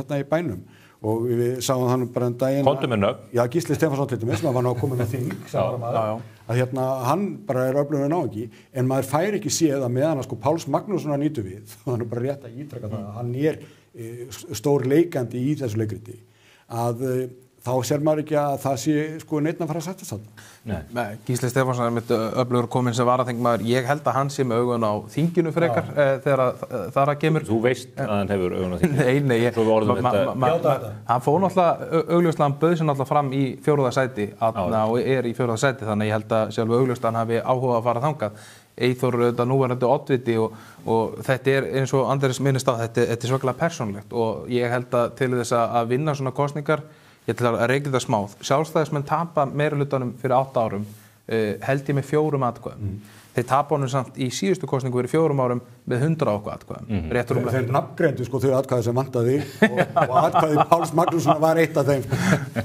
þarna í bænum og við sáum þannig bara en daginn. Komdu með nöfn? Já, Gísli Stefánsson til dæmis, sem var nú að koma með þing, að hérna hann bara er öflugur náungi, en maður fær ekki séð að meðan að Páls Magnússon að nýtu við, þannig bara rétt að ítreka það að hann er stór leikandi í þessu leikriti, að þá sér maður ekki að það sé sko neitt að fara að setja satt. Nei, Gísli Stefánsson er mitt öflugur kominn sem varaþingmaður. Ég held að hann sé með augun á þinginu frekar þegar þar að kemur. Þú veist að hann hefur augun á þinginu? Nei, hann fór náttúrulega augljóslega, hann bauð sér náttúrulega fram í 4. sæti og er í 4. sæti, þannig ég held að sjálf augljóslega hann hafi áhuga að fara þangað. Eyþór auðvitað núverandi oddviti og þetta er eins og Andrés minnist á, þetta er svakalega persónulegt og ég held að til þess að vinna svona kosningar, ég ætla að reykja það smáð. Sjálfstæðismenn tapa meirihlutanum fyrir 8 árum, held ég með 4 atkvæðum. Þeir tapa honum samt í síðustu kosningu fyrir 4 árum með 100 og atkvæðum. Þeir nafngreindu sko þau atkvæði sem vantaði og atkvæði Páls Magnússonar var eitt af þeim.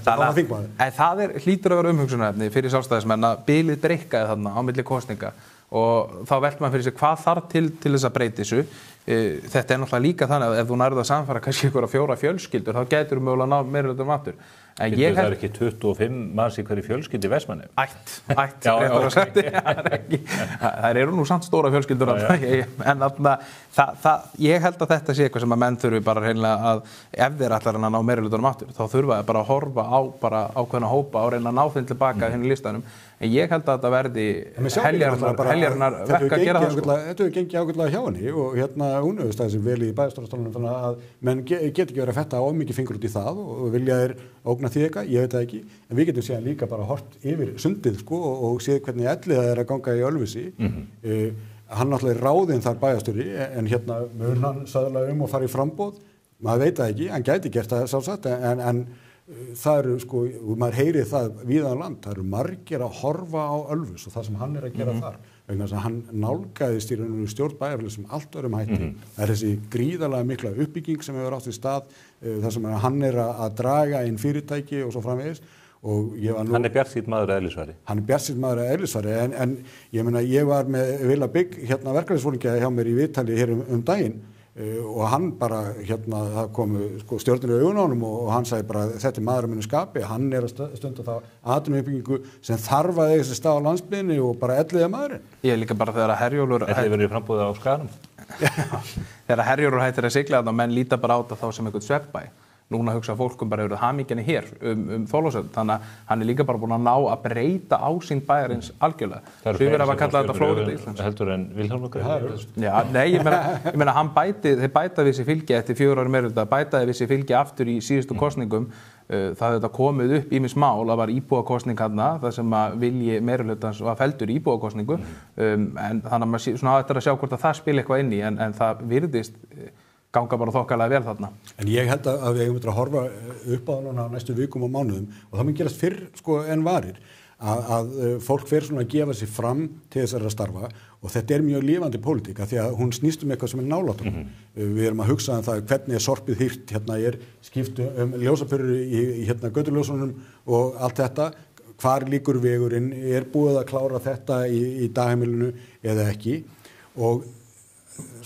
Það hlýtur að vera umhugsunarefni fyrir sjálfstæðismenn að bilið breikkaði þarna á milli kosninga og þá veltir maður fyrir sig hvað þarf til þess að breyti þessu. Þetta er náttúrulega líka þannig að ef þú nærðu að samfara kannski ykkur 4 fjölskyldur þá gætur mögulega ná meirihlutanum aftur. Það er ekki 25 manns í hverju fjölskyldu í Vestmannaeyjum? Ætt, réttar að segja. Það eru nú samt stóra fjölskyldur en ég held að þetta sé eitthvað sem að menn þurfi bara reynilega að ef þeir ætlar að ná meirihlutanum aftur þá þurfa þeir bara að horfa á bara ákveðna hópa og reyna að ná þeim tilbaka hinn í listanum. En ég held að þetta verði heljarinnar verk að gera það sko. Þetta hefur gengið ágætlega hjá henni og hún hefur staðið sér vel í bæjarstjórnarstólnum þannig að menn get ekki verið að fetta of mikið fingur út í það og vilja þeir ógna því eitthvað, ég veit það ekki, en við getum séðan líka bara hort yfir sundið sko og séð hvernig ellið það er að ganga í Ölfusi. Hann náttúrulega er ráðinn þar bæjarstjóri en mun hann söðla og fara í framboð, maður veit það ekki, hann gæti gert það sjálfsagt en það eru sko, maður heyrið það víðan land, það eru margir að horfa á Ölfus og það sem hann er að gera þar vegna þess að hann nálgaðist í rauninu stjórn bæjarfélags sem allt öðrum hætti. Það er þessi gríðarlega mikla uppbygging sem hefur átt í stað þar sem hann er að draga inn fyrirtæki og svo framvegis og ég var nú... Hann er bjartsýnn maður að eðlisfari. Hann er bjartsýnn maður að eðlisfari en ég meina ég var með Villa Bygg verkefnisfólkið hjá mér í viðtali hér daginn og hann bara það komu sko stjórnir í augun á honum og hann sagði bara þetta er maður að munu skapi, hann er að stunda þá atvinnuuppbyggingu sem þarf að eiga sér stað á landsbyggðinni og bara elliða maðurinn. Ég er líka bara þegar að Herjólfur verið í frambúði á Skaganum. Þegar að Herjólfur hættir að sigla þarna og menn líta bara á þetta þá sem einhvern svefnbæ. Núna hugsa fólkum bara yfir hamingjanni hér Þorlákshöfn, þannig að hann er líka bara búinn að ná að breyta ásýnd bæjarins algjörlega. Sumir hafa kallað þetta flóðið Íslands. Heldur en Vilhjálmur? Já, nei, ég meina hann þeir bæta við sér fylgi eftir 4 ára meirihluta, bætaði við sér fylgi aftur í síðustu kosningum. Það þetta komið upp ýmis mál, það var íbúakosning þarna, það sem að vilji meirihlutans var felldur í íbúakosningu, en þannig að maður svona ætlar að sjá hvort að það spila eitthvað inn í, en það virðist ganga bara þokkalega vel þarna. En ég held að við eigum að horfa upp á núna næstu vikum og mánuðum og það mun gerast fyrr sko en varir að fólk fer svona að gefa sig fram til þess að starfa og þetta er mjög lifandi pólitík því að hún snýst eitthvað sem er nálægt okkur. Við erum að hugsa það hvernig er sorpið hýrt, er skipt ljósapörur í götuljósunum og allt þetta, hvar líkur vegurinn, er búið að klára þetta í dagheimilinu eða ekki og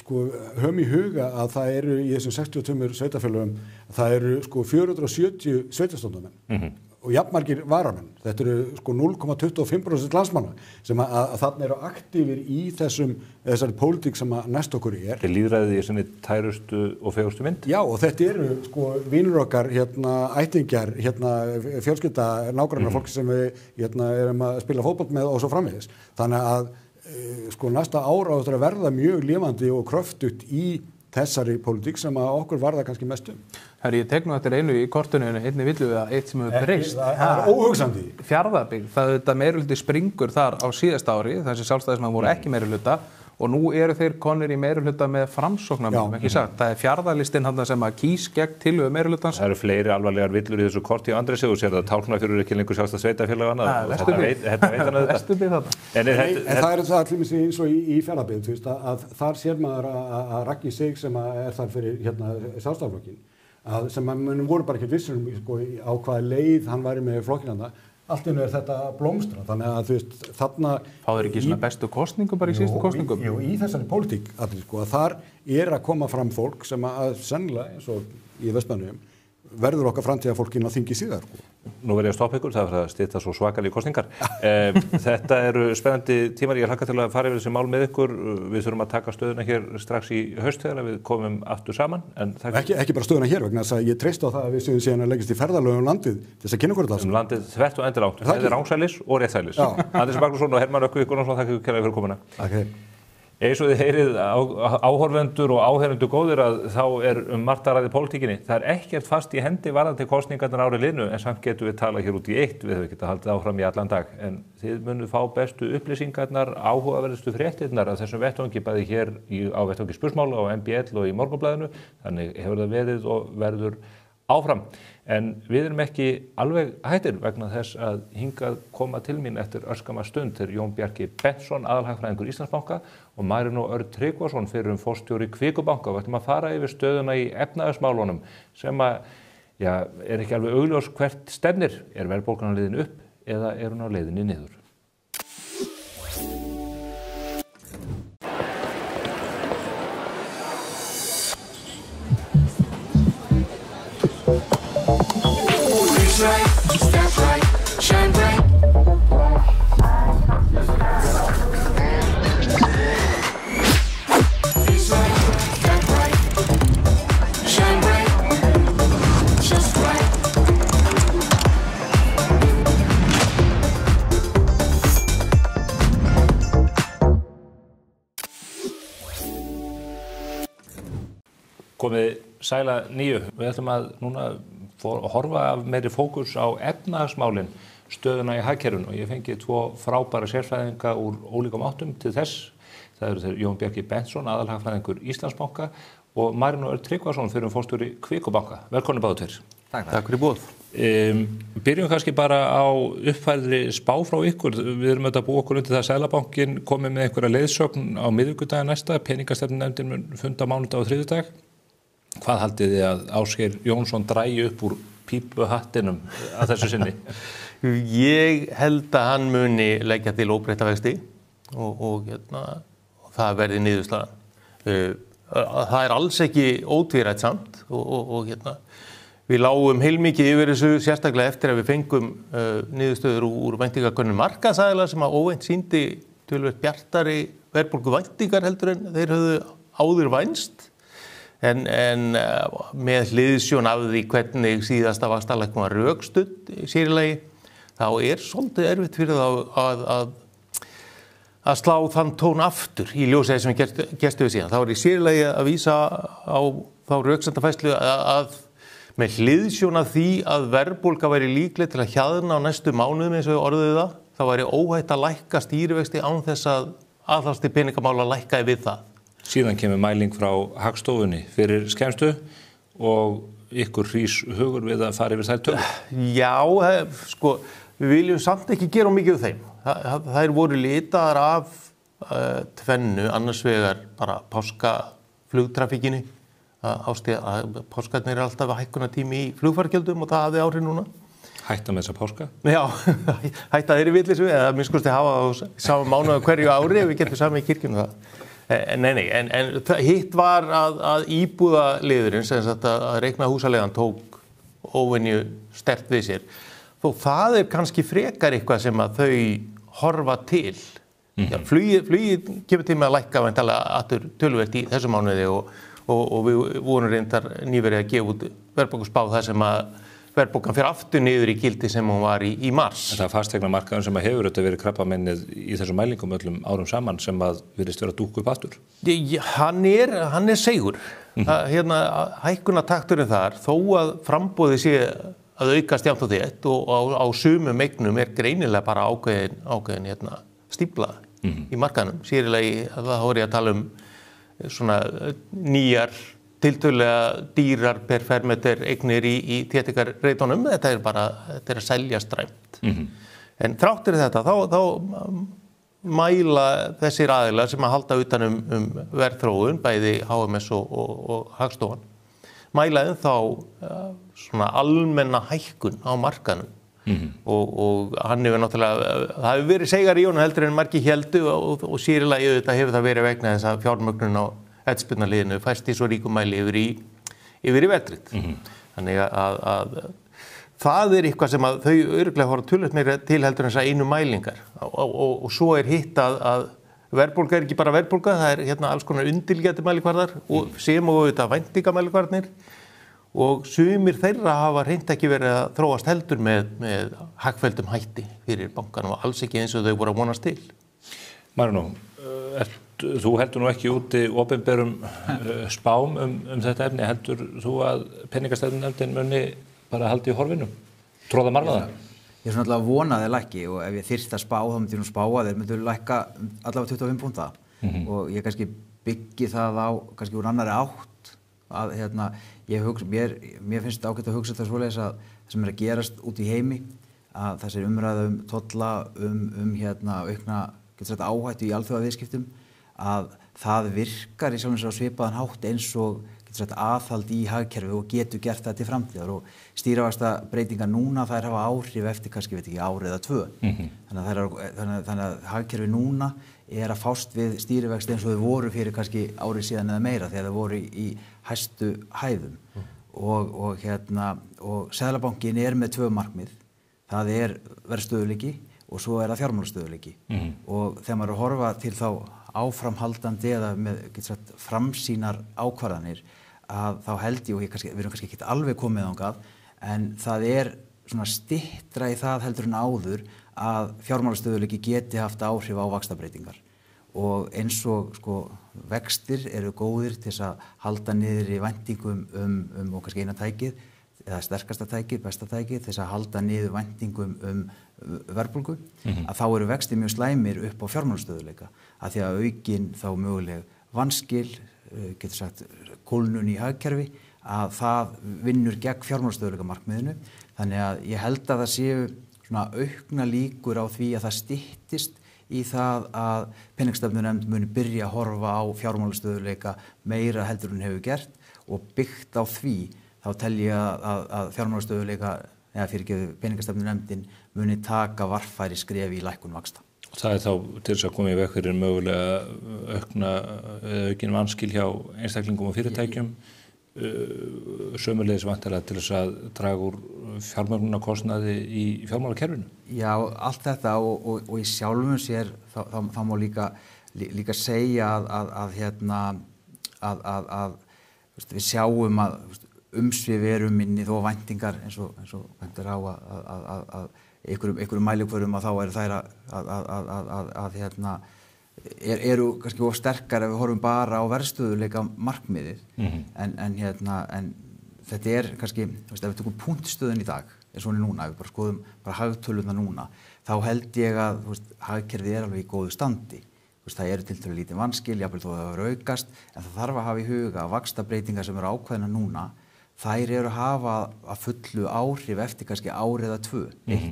sko höfum í huga að það eru í þessum 62 sveitarfélögum það eru sko 470 sveitarstjórnarmenn og jafnmargir varamenn. Þetta eru sko 0,25% landsmanna sem að þarna eru aktífir í þessari pólitík sem að næst okkur er. Þetta er lýðræðið í sinni tærustu og fegustu mynd? Já, og þetta eru sko vinur okkar, ættingjar, fjölskylda, nágrannar fólk sem við erum að spila fótboll með og svo framvegis. Þannig að sko næsta ára áttur að verða mjög lifandi og kröftugt í þessari pólitík sem að okkur varða kannski mest Herri, ég tek nú eftir einu í kortinu einni villu við að eitt sem hefur breyst. Það er óhugsandi. Fjarðabyggð, það þetta meirihluti springur þar á síðasta ári, þessi sjálfstæðismenn voru ekki meirihluta og nú eru þeir konir í meirihluta með framsóknarmönnum, ekki sagt. Það er fjarðalistinn hann sem að kýs gegn tillögu meirihlutans. Það eru fleiri alvarlegar villur í þessu korti á Andrési og sér að Tálknafjörður er ekki lengur sjálfstætt sveitarfélag Þetta veit hann auðvitað. En það er það allir eins og í Fjarðabyggð, að þar sér maður að Raggi Sig sem er þar fyrir Sjálfstæðisflokkinn, sem mann voru bara ekki vissur sko, á hvaða leið hann væri með flokkinn allt innu þetta blómstra, þannig að þú veist, þarna... Fáður ekki svona bestu kosningum bara í síðustu kosningum? Jú, í þessari pólitík, sko, að þar er að koma fram fólk sem að sennilega, eins og í Vestmannaeyjum, verður okkar framtíðarfólk inn á þingi síðar. Nú verð ég að stoppa ykkur, það er að stytta svo svakalega kosningar. Þetta eru spennandi tímar, ég hlakka til að fara yfir þessi mál með ykkur. Við þurfum að taka stöðuna hér strax í haust þegar við komum aftur saman. Ekki bara stöðuna hér vegna þess að ég treysti á það að við séum síðan að leggast í ferðalög landið til þess að kynna okkur þetta. Landið þvert og endilangt, það er rángsælis og réttsælis. Andrés Magnússon og Hermann Rökkvi Gunnarsson, þakka ykkur kærlega fyrir komuna. Eins og þið heyrið áhorfendur og áheyrendur góðir að þá margt að ræða í pólitíkinni. Það er ekkert fast í hendi varðandi kosningarnar árið liðnu en samt getum við talað hér út í eitt, við hefum getað haldið áfram í allan dag. En þið munum fá bestu upplýsingarnar, áhugaverðustu fréttirnar af þessum vettvangi bæði hér á vettvangi Spursmála og MBL og í Morgunblaðinu. Þannig hefur það verið og verður áfram. En við erum ekki alveg hættir vegna þess að hingað koma til mín eftir örskamma stund er Jón Bjarki Bentsson, aðalhagfræðingur Íslandsbanka og Marinó Örn Tryggvason fyrrum forstjóri Kvikubanka. Við ætlum að fara yfir stöðuna í efnahagsmálunum sem er ekki alveg augljós hvert stefnir. Er verðbólgan á leiðinni upp eða er hún á leiðinni niður? Step right, shine bright. Face right, step right, shine bright, just right. Komið sæla nýju. Við ætlum að núna horfa af meiri fókus á efnahagsmálin, stöðuna í hagkerfinu og ég fengi tvo frábæra sérfræðinga úr ólíkum áttum til þess. Það eru þeir Jón Bjarki Bentsson, aðalhagfræðingur Íslandsbanka og Marinó Örn Tryggvason, fyrrum forstjóri Kvikubanka. Velkonni báðu tveir. Takk fyrir boð. Byrjum kannski bara á uppfærðri spá frá ykkur. Við erum auðvitað að búa okkur undir það að Seðlabankinn komið með einhverja leiðsögn á miðvikudaginn næsta. Peningastefnunefndin mun funda mánudag og þriðjudag. Hvað haldið þið að Ásgeir Jónsson drægi upp úr pípuhattinum að þessu sinni? Ég held að hann muni leggja til óbreytta vexti og það verði niðurstaðan. Það er alls ekki ótvírætt samt og við lágum heilmikið yfir þessu sérstaklega eftir að við fengum niðurstöður úr væntingakönnun markaðsaðila sem að óvænt sýndi töluvert bjartari verðbólguvæntingar heldur en þeir höfðu áður vænst. En með hliðsjón af því hvernig síðasta vaxtalækkun var rökstudd sér í lagi, þá er svolítið erfitt fyrir þá að slá þann tón aftur í ljósi þess sem við gestum við síðan. Þá er í sér í lagi að vísa á þá röksemdafærslu að með hliðsjón af því að verðbólga væri líkleg til að hjaðna á næstu mánuðum eins og við orðuðu það, þá væri óhætt að lækka stýrivexti án þess að aðhaldsstýrt peningamála lækkaði við það. Síðan kemur mæling frá Hagstofunni fyrir skemmstu og ykkur hrís hugur við að fara yfir þær tölur. Já, sko, við viljum samt ekki gera mikið úr þeim. Þær voru litaðar af tvennu, annars vegar bara páskaflugtrafikkinni. Páskarnir er alltaf hækkunartími í flugfargjöldum og það hafði áhrif núna. Hætta með þessa páska? Já, hætta þeirri vitleysu eða minnst kosti hafa á sama mánuð hverju ári ef við getum saman í kirkjunum það. En hitt var að íbúðaliðurinn, sem sagt að reikna húsaleigan tók óvenju sterkt við sér. Þó það er kannski frekar eitthvað sem að þau horfa til. Já, flugið kemur til með að lækka væntanlega aftur töluvert í þessu mánuði og við vorum reyndar nýverið að gefa út verðbólguspá þar sem að verðbólgan fyrir aftur niður í gildi sem hún var í mars. En það er fasteignamarkaðurinn sem hefur þetta verið krabbameinið í þessum mælingum öllum árum saman sem að virðist vera að dúkka upp aftur? Hann er segur. Hækkunartakturinn þar, þó að framboði sé að aukast jafnt og þétt og á sumum eignum er greinilega bara ákveðin stífla í markaðnum. Sýrilega þá er ég að tala um svona nýjar tiltölulega dýrar per fermeter eignir í téttingarreitunum. Þetta er að selja stræmt. En þráttur þetta, þá mæla þessir aðilar sem að halda utan um verðþróun, bæði HMS og Hagstofan, mæla þá svona almenna hækkun á markanum. Og hann hefur náttúrulega, það hefur verið seigari í honum heldur en margir héldu og sýrilega auðvitað hefur það verið vegna þess að fjármögnun á eftirspurnarliðinu fæst í svo ríkum mæli yfir í vetrið. Þannig að það eitthvað sem að þau örugglega horfa töluvert meira til heldur en þessar einu mælingar. Og svo hitt að verðbólga ekki bara verðbólga, það hérna alls konar undirliggjandi mælikvarðar og sem og auðvitað væntingamælikvarðarnir. Og sumir þeirra hafa hreint ekki verið að þróast heldur með hagfelldum hætti fyrir bankanum og alls ekki eins og þau voru að vonast til. Marinó, þú heldur nú ekki úti opinberum spám þetta efni, heldur þú að peningastefnunefndin muni bara haldi í horfinu, tróða marfaða? Ég svona alltaf vona að þeir lækki og ef ég þyrst að spá þá myndi ég nú spá að þeir myndu lækka allavega 25 púnta og ég kannski byggi það á kannski úr annari átt að mér finnst ágætt að hugsa þetta svoleiðis að það sem að gerast út í heimi að þessi umræða tolla aukna áhættu í alþjóðaviðskiptum að það virkar í sjálfins á svipaðan hátt eins og aðhald í hagkerfi og getur gert það til framtíðar og stýrivaxtabreytingar núna þær hafa áhrif eftir kannski ár eða 2. Þannig að hagkerfi núna að fást við stýrivexti eins og þau voru fyrir kannski árið síðan eða meira þegar þau voru í hæstu hæðum og Seðlabankinn með 2 markmið. Það verðstöðugleiki og svo það fjármálastöðugleiki og þegar maður horfa til þá áframhaldandi eða með framsýnar ákvarðanir að þá held ég og við erum kannski ekki alveg komið þangað en það svona styttra í það heldur en áður að fjármálastöðugleiki geti haft áhrif á vaxtabreytingar og eins og vextir eru góðir til þess að halda niður í væntingum og kannski eina tækið eða sterkasta tækið, besta tækið til þess að halda niður væntingum verðbólgu að þá eru vextir mjög slæmir upp á fjármálastöðugleika að því að aukin þá möguleg vanskil getur sagt kólnun í hagkerfi að það vinnur gegn fjármálastöðugleika markmiðinu þannig að ég held að það séu svona aukna líkur á því að það styttist í það að peningastefnunefnd muni byrja að horfa á fjármálastöðugleika meira heldur en hefur gert og byggt á því þá tel ég að fjármálastöðugleika peningastefnunefndin muni taka varfæri skref í lækkun vaxta. Það þá til þess að koma í veg fyrir mögulega aukin vanskil hjá einstaklingum og fyrirtækjum sömuleiðis vantarlega til þess að draga úr fjármögnunarkostnaði í fjármálakerfinu. Já, allt þetta og í sjálfum sér þá má líka segja að við sjáum að umsvif eru minni þó væntingar eins og væntar á að einhverjum mælikvörum að þá eru þær eru kannski of sterkar ef við horfum bara á verðstöðugleika markmiðið en þetta kannski ef við tökum punktstöðun í dag eins og hún núna, ef við bara skoðum hagtölurnar núna þá held ég að hagkerfið alveg í góðu standi það eru tiltölulega lítið vanskil, jafnvel þó það hefur aukast en það þarf að hafa í huga að vaxtabreytingar sem eru ákveðnar núna þær eru að hafa að fullu áhrif eftir kannski ár eða 2,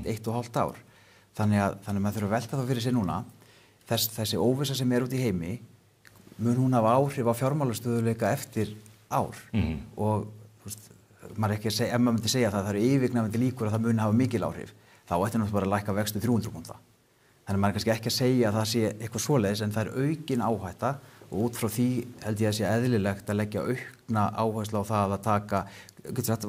1,5 ár. Þannig að maður þurfa að velta það fyrir sig núna. Þessi óvissa sem út í heimi, mun hún hafa áhrif á fjármálastöðugleika eftir ár. Og maður ekki að segja, ef maður myndi segja það eru yfirgnæfandi líkur að það mun hafa mikil áhrif, þá ætti náttúrulega bara að lækka vexti 300 púnta. Þannig að maður kannski ekki að segja að það sé eitthvað svoleiðis en það aukin áhætta og út frá því held ég að sé eðlilegt að leggja aukna áherslu á það að taka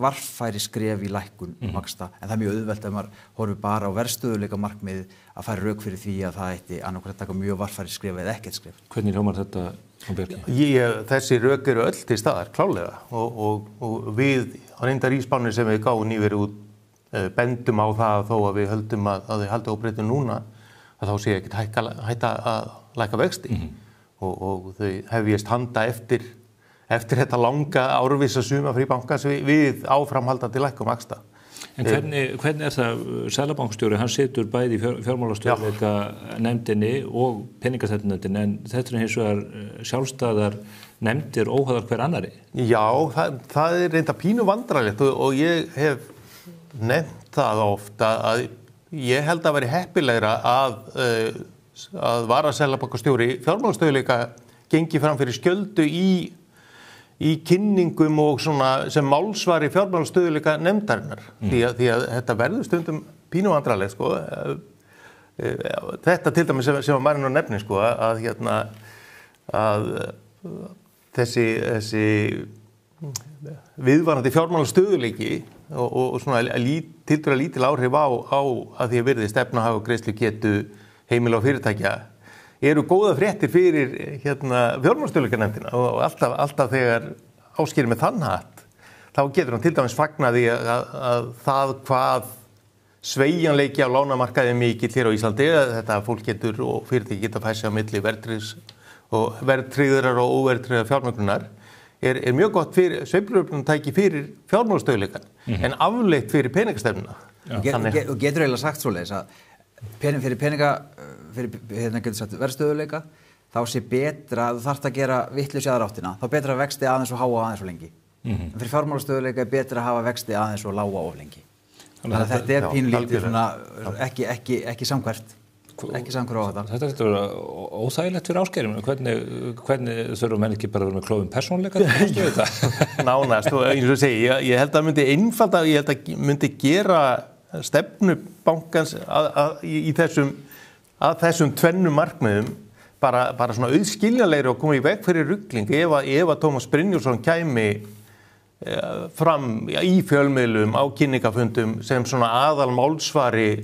varfæri skref í lækkun vaxta en það mjög auðvelt ef maður horfir bara á verðstöðugleika markmið að færa rök fyrir því að það ætti annarkvæmt að taka mjög varfæri skref eða ekkert skref. Hvernig hljómar þetta á Bjarki? Þessi rök eru öll til staðar, klálega og við á reyndar í Spáni sem við gáum nýverið út bendum á það þó að við höldum að þau haldi óbreyttu núna að þá sé ekkert hætta að lækka vexti. Og þau hefjast handa eftir þetta langa árvissa sumafrí bankans við áframhaldandi lækkun vaxta. En hvernig það Seðlabankastjóri, hann situr bæði í fjármálastöðugleika nefndinni og peningastefnunefndinni en þetta hins vegar sjálfstæðar nefndir óháðar hver annari? Já, það reynda pínu vandræðalegt og ég hef nefnt það ofta að ég held að veri heppilegra að varaseðlabankastjóri fjármálastöðugleika gengi fram fyrir skjöldu í kynningum og svona sem málsvari fjármálastöðugleika nefndarinnar því að þetta verður stundum pínu vandræðalegt sko þetta til dæmis sem að Marinó nefnir sko að þessi viðvarandi fjármálastöðugleiki og svona tiltölulega lítil áhrif á að því að virðist efnahag og greiðslugetu heimila og fyrirtækja eru góða fréttir fyrir fjármálastöðugleikanefndina og alltaf þegar Ásgeir með þann hatt þá getur hann til dæmis fagnaði að það hvað sveigjanleiki á lánamarkaði mikill hér á Íslandi að þetta fólk getur og fyrirtæki geta fæst á milli verðtryggðrar og óverðtryggðrar fjármögnunar er mjög gott fyrir sveiflujöfnunartæki fyrir fjármálastöðugleikann en afleitt fyrir peningastefnuna. Og getur eiginlega sagt svoleiðis að fyrir verðstöðugleika þá sé betra að þú þarft að gera vitleysu í aðra áttina, þá betra að vexti aðeins og háa aðeins og lengi. En fyrir fjármálastöðugleika er betra að hafa vexti aðeins og lága of lengi. Þannig að þetta er pínlítið svona ekki samhverft. Ekki samhverf á þetta. Þetta er vera óþægilegt fyrir Ásgeir. Hvernig þurfum menn ekki bara að vera með klófum persónuleika til að þetta? Nánast, og eins og segi, ég held að myndi einfalda, ég held að myndi gera stefnu bankans í þessum tvennum markmiðum bara svona auðskiljanlegri og koma í veg fyrir rugling ef að Tómas Brynjólfsson kæmi fram í fjölmiðlum á kynningafundum sem svona aðal málsvari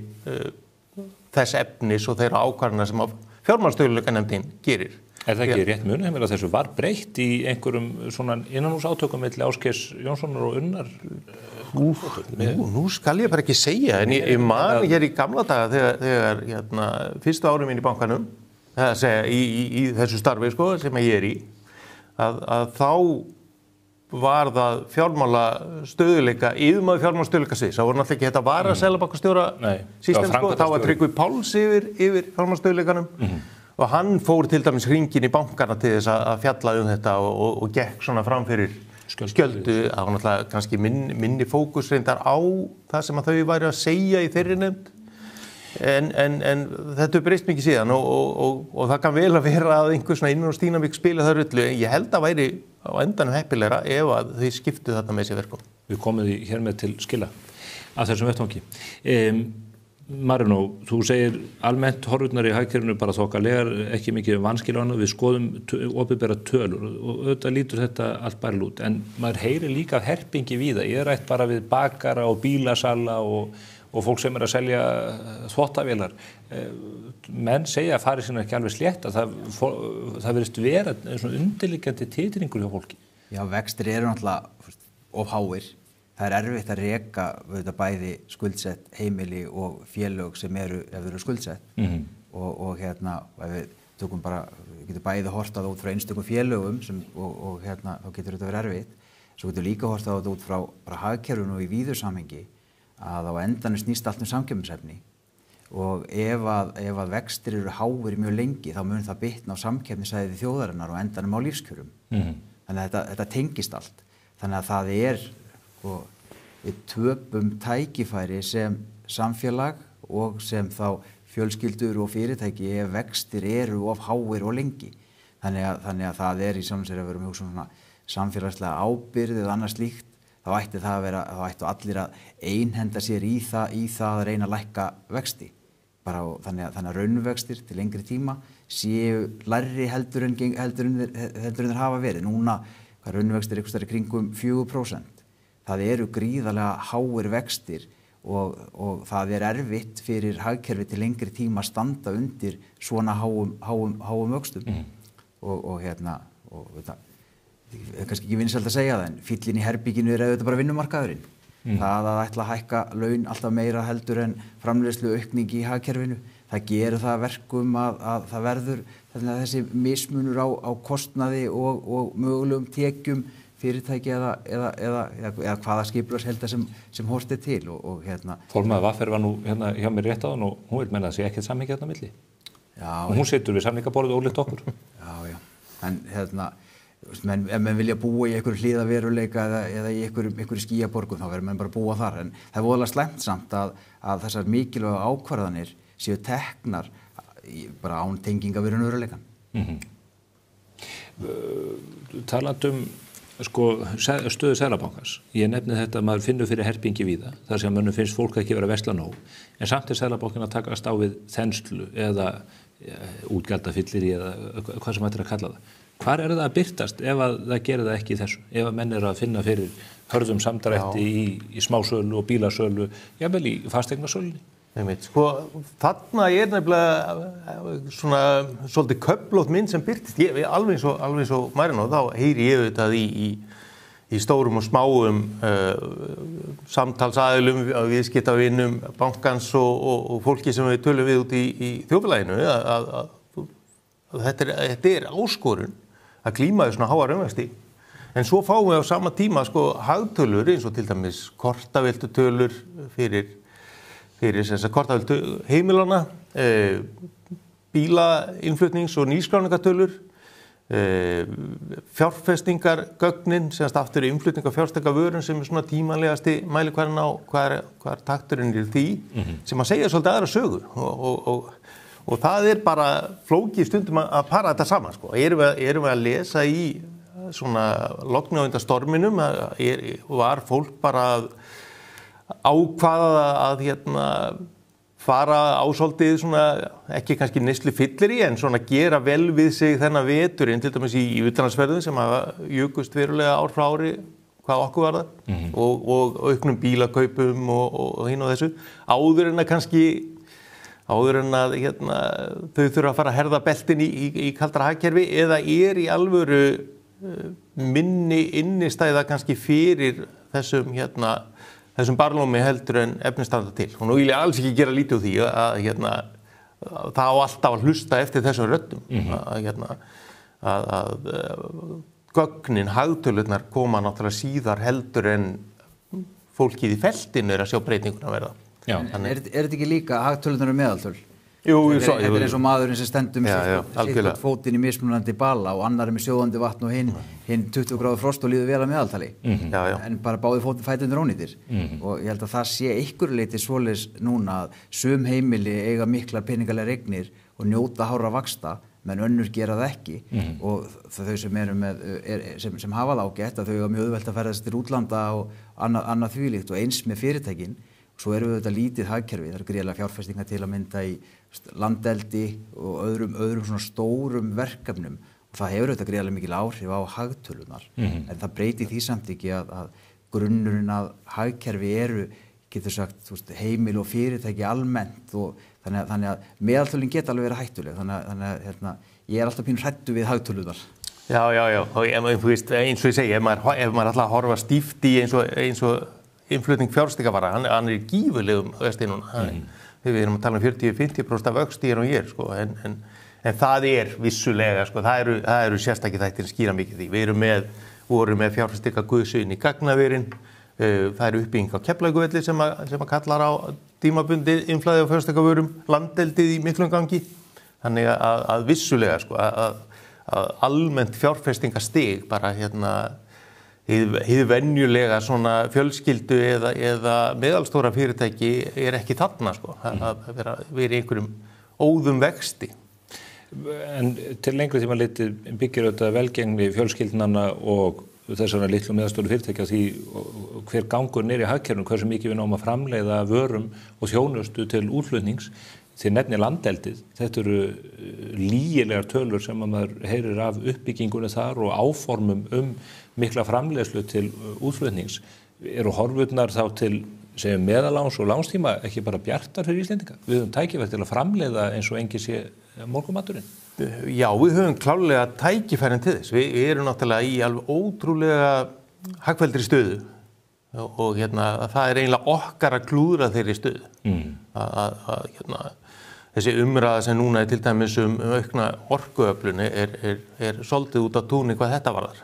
þess efnis og þeirra ákvarðana sem fjármálastöðugleikanefndin gerir. Er það ekki rétt munið að þessu var breytt í einhverjum svona innanhúsátökum milli Ásgeirs Jónssonar og Unnar? Nú skal ég bara ekki segja, en ég man hér í gamla daga þegar fyrstu árum mín í bankanum, það að segja í þessu starfi sem ég er í, að þá var það fjármálastöðugleika, yfirmaður fjármálastöðugleikasviðs. Það voru náttúrulega ekki þetta varaseðlabankastjóra system, þá var Tryggvi Páls yfir fjármálastöðugleikanum og hann fór til dæmis hringinn í bankana til þess að fjalla þetta og gekk svona fram fyrir skjöldu. Það var náttúrulega kannski minni fókus reyndar á það sem að þau væri að segja í þeirri nefnd. En þetta breyst mikið síðan og það kann vel að vera að einhver svona innan og Stínavík spila það rullu. Ég held að væri á endanum heppilegra ef að þau skiptu þarna með sér verkum. Við komum því hér með til skila að þessum vettvangi. Marino, þú segir almennt horfurnar í hagkerfinu bara þokkalegar, ekki mikið vanskil á hana, við skoðum opinbera tölur og auðvitað lítur þetta allt bara lút, en maður heyrir líka herpingi víða. Ég rætt bara við bakara og bílasala og fólk sem að selja þvottavélar. Menn segja að farið sinna ekki alveg slétt að það verðist vera svona undirliggjandi titringur hjá fólki. Já, vextir eru náttúrulega of háir. Það er erfitt að reka bæði skuldsett heimili og félög sem eru skuldsett. Og ef við tökum bara, við getum bæði horft á það út frá einstökum félögum og þá getur þetta verið erfitt. Svo getum líka horft á það út frá bara hagkerfinu og í víðu samhengi að á endanum snýst allt samkeppnishæfni og ef að vextir eru háir mjög lengi þá mun það bitna á samkeppnishæfni þjóðarinnar og endanum á lífskjörum. Þannig að þetta tengist allt. Þannig að það er við töpum tækifæri sem samfélag og sem þá fjölskyldur og fyrirtæki ef vextir eru of háir og lengi. Þannig að það er í sjálfum sér að vera mjög svona samfélagslega ábyrgð eða annað slíkt. Þá ættu allir að einhenda sér í það að reyna að lækka vexti. Þannig að raunvextir til lengri tíma séu lægri heldur en þeir hafa verið. Núna raunvextir einhvers staðar í kringum 4%. Það eru gríðarlega háir vextir og það er erfitt fyrir hagkerfi til lengri tíma að standa undir svona háum vöxtum. Og þetta er kannski ekki vinsælt að segja það, en fíllinn í herbygginu er auðvitað bara vinnumarkaðurinn. Það að ætla að hækka laun alltaf meira heldur en framleiðslu aukning í hagkerfinu, það gerir það verkum að það verður þessi mismunur á kostnaði og mögulegum tekjum fyrirtæki eða hvaða skipulagshelda sem horft er til og Formaður Vaffer var nú hjá mér rétt áðan og hún vil menna að sé ekkert samhengi þarna á milli. Og hún situr við samningaborðið ólíkt okkur. Já. En ef menn vilja búa í einhverju hliðaveruleika eða í einhverju skýjaborgum þá verður menn bara að búa þar. En það er voðalega slæmt samt að þessar mikilvægu ákvarðanir séu teknar bara án tenginga við raunveruleikann. Talandi sko, stöðu Seðlabankans. Ég nefni þetta að maður finnur fyrir herpingi víða, þar sem mönnum finnst fólk ekki vera að versla nóg, en samt Seðlabankin að takast á við þenslu eða útgjaldafyllir eða hvað sem þetta er að kalla það. Hvar það að birtast ef að það gerir það ekki í þessu? Ef að menn eru að finna fyrir hörðum samdrætti í smásölu og bílasölu, jafnvel í fasteignasölunni? Sko, þarna nefnilega svona svolítið köflótt mynd sem birtist. Alveg eins og Marino, þá heyri ég auðvitað í stórum og smáum samtalsaðilum, viðskiptavinum, bankans og fólki sem við tölum við út í þjóðfélaginu að þetta er áskorun að glíma við svona háa raunvexti. En svo fáum við á sama tíma sko hagtölur eins og til dæmis kortaveltutölur fyrir þess að kortaveltu heimilana, bílainnflutnings- og nýskráningatölur, fjárfestingargögnin, semast aftur innflutning af fjárfestingarvörum sem er svona tímanlegasti mælikvarðinn á hvað takturinn er því, sem að segja svolítið aðra sögu og það er bara flókið stundum að para þetta saman, sko. Erum við að lesa í svona logni á undan storminum, var fólk bara að ákvaða að fara á svolítið svona, ekki kannski neyslu fyllir en svona gera vel við sig þennan veturinn, til dæmis í utanlandsferðum sem hafa jukust verulega ár frá ári, hvað okkur var það, og auknum bílakaupum og hinn og þessu, áður en að þau þurfa að fara að herða beltin í kaldara hagkerfi eða er í alvöru minni innistæða kannski fyrir þessum barlómi heldur en efnistanda til. Og nú vil ég alls ekki gera lítið úr því að það á alltaf að hlusta eftir þessum röddum að gögnin, hagtölurnar koma náttúrulega síðar heldur en fólkið í feltinu er að sjá breytinguna verða. Er þetta ekki líka hagtölurnar meðaltöl? Jú, þetta er eins og maðurinn sem stendur með fótinn í mismunandi bala og annar með sjóðandi vatn og hinn 20 gráður frost og líður vel að meðaltali. En bara báði fætundir ónýtir. Og ég held að það sé einhverju leyti svoleiðis núna að sum heimili eiga miklar peningalegar eignir og njóta hárra vaxta, menn önnur gera það ekki. Og þau sem eru með, sem hafa það ágætt, að þau eiga mjög auðvelt að ferðast til útlanda og annað þvílíkt og eins með fyrirtækin. Svo erum við þetta lítið hagkerfi, það eru gríðarlega fjárfestingar til að mynda í landeldi og öðrum svona stórum verkefnum og það hefur þetta gríðarlega mikil áhrif á hagtölunar. En það breytir því samt ekki að grunnurinn að hagkerfi eru, getur sagt, heimil og fyrirtæki almennt og þannig að meðaltölin geta alveg verið hættuleg. Þannig að ég er alltaf pínu hræddur við hagtölunar. Já, og þú veist, eins og ég segi, ef maður ætlar að horfa stíft í eins og innflutning fjárfestingarvara, hann er gífurlegum vexti núna. Við erum að tala um 40-50% af vexti hér og hér, sko, en það er vissulega, sko, það eru sérstakir þættir að skýra mikið því. Við vorum með fjárfestingarguðsu inn í gagnaverin, það eru uppbygging á Keflavíkurvelli sem að kallar á tímabundið innflæði á fjárfestingarvörum, landeldið í miklum gangi. Þannig að vissulega, sko, að almennt fjárfestingarstig bara hið venjulega svona fjölskyldu eða meðalstóra fyrirtæki er ekki þarna, sko, að vera í einhverjum óðum vexti. En til lengri tíma litið byggir þetta velgengni fjölskyldnanna og þessara litlu og meðalstóru fyrirtækja því hver gangur niður í hagkerfinu, hversu mikið við náum að framleiða vörum og þjónustu til útflutnings. Þið nefnir landeldið, þetta eru lygilegar tölur sem að maður heyrir af uppbyggingunni þar og áformum mikla framleiðslu til útflutnings. Eru horfurnar þá til meðaláns og lánstíma ekki bara bjartar fyrir Íslendinga? Við höfum tækifæri til að framleiða eins og engi sé morgunmaturinn. Já, við höfum klárlega tækifærin til þess. Við erum náttúrulega í alveg ótrúlega hagfelldri stöðu og það er eiginlega okkar að klúðra þeirri stöðu. Þessi umræða sem núna er til dæmis aukna orkuöflun er svolítið út á túni hvað þetta varðar.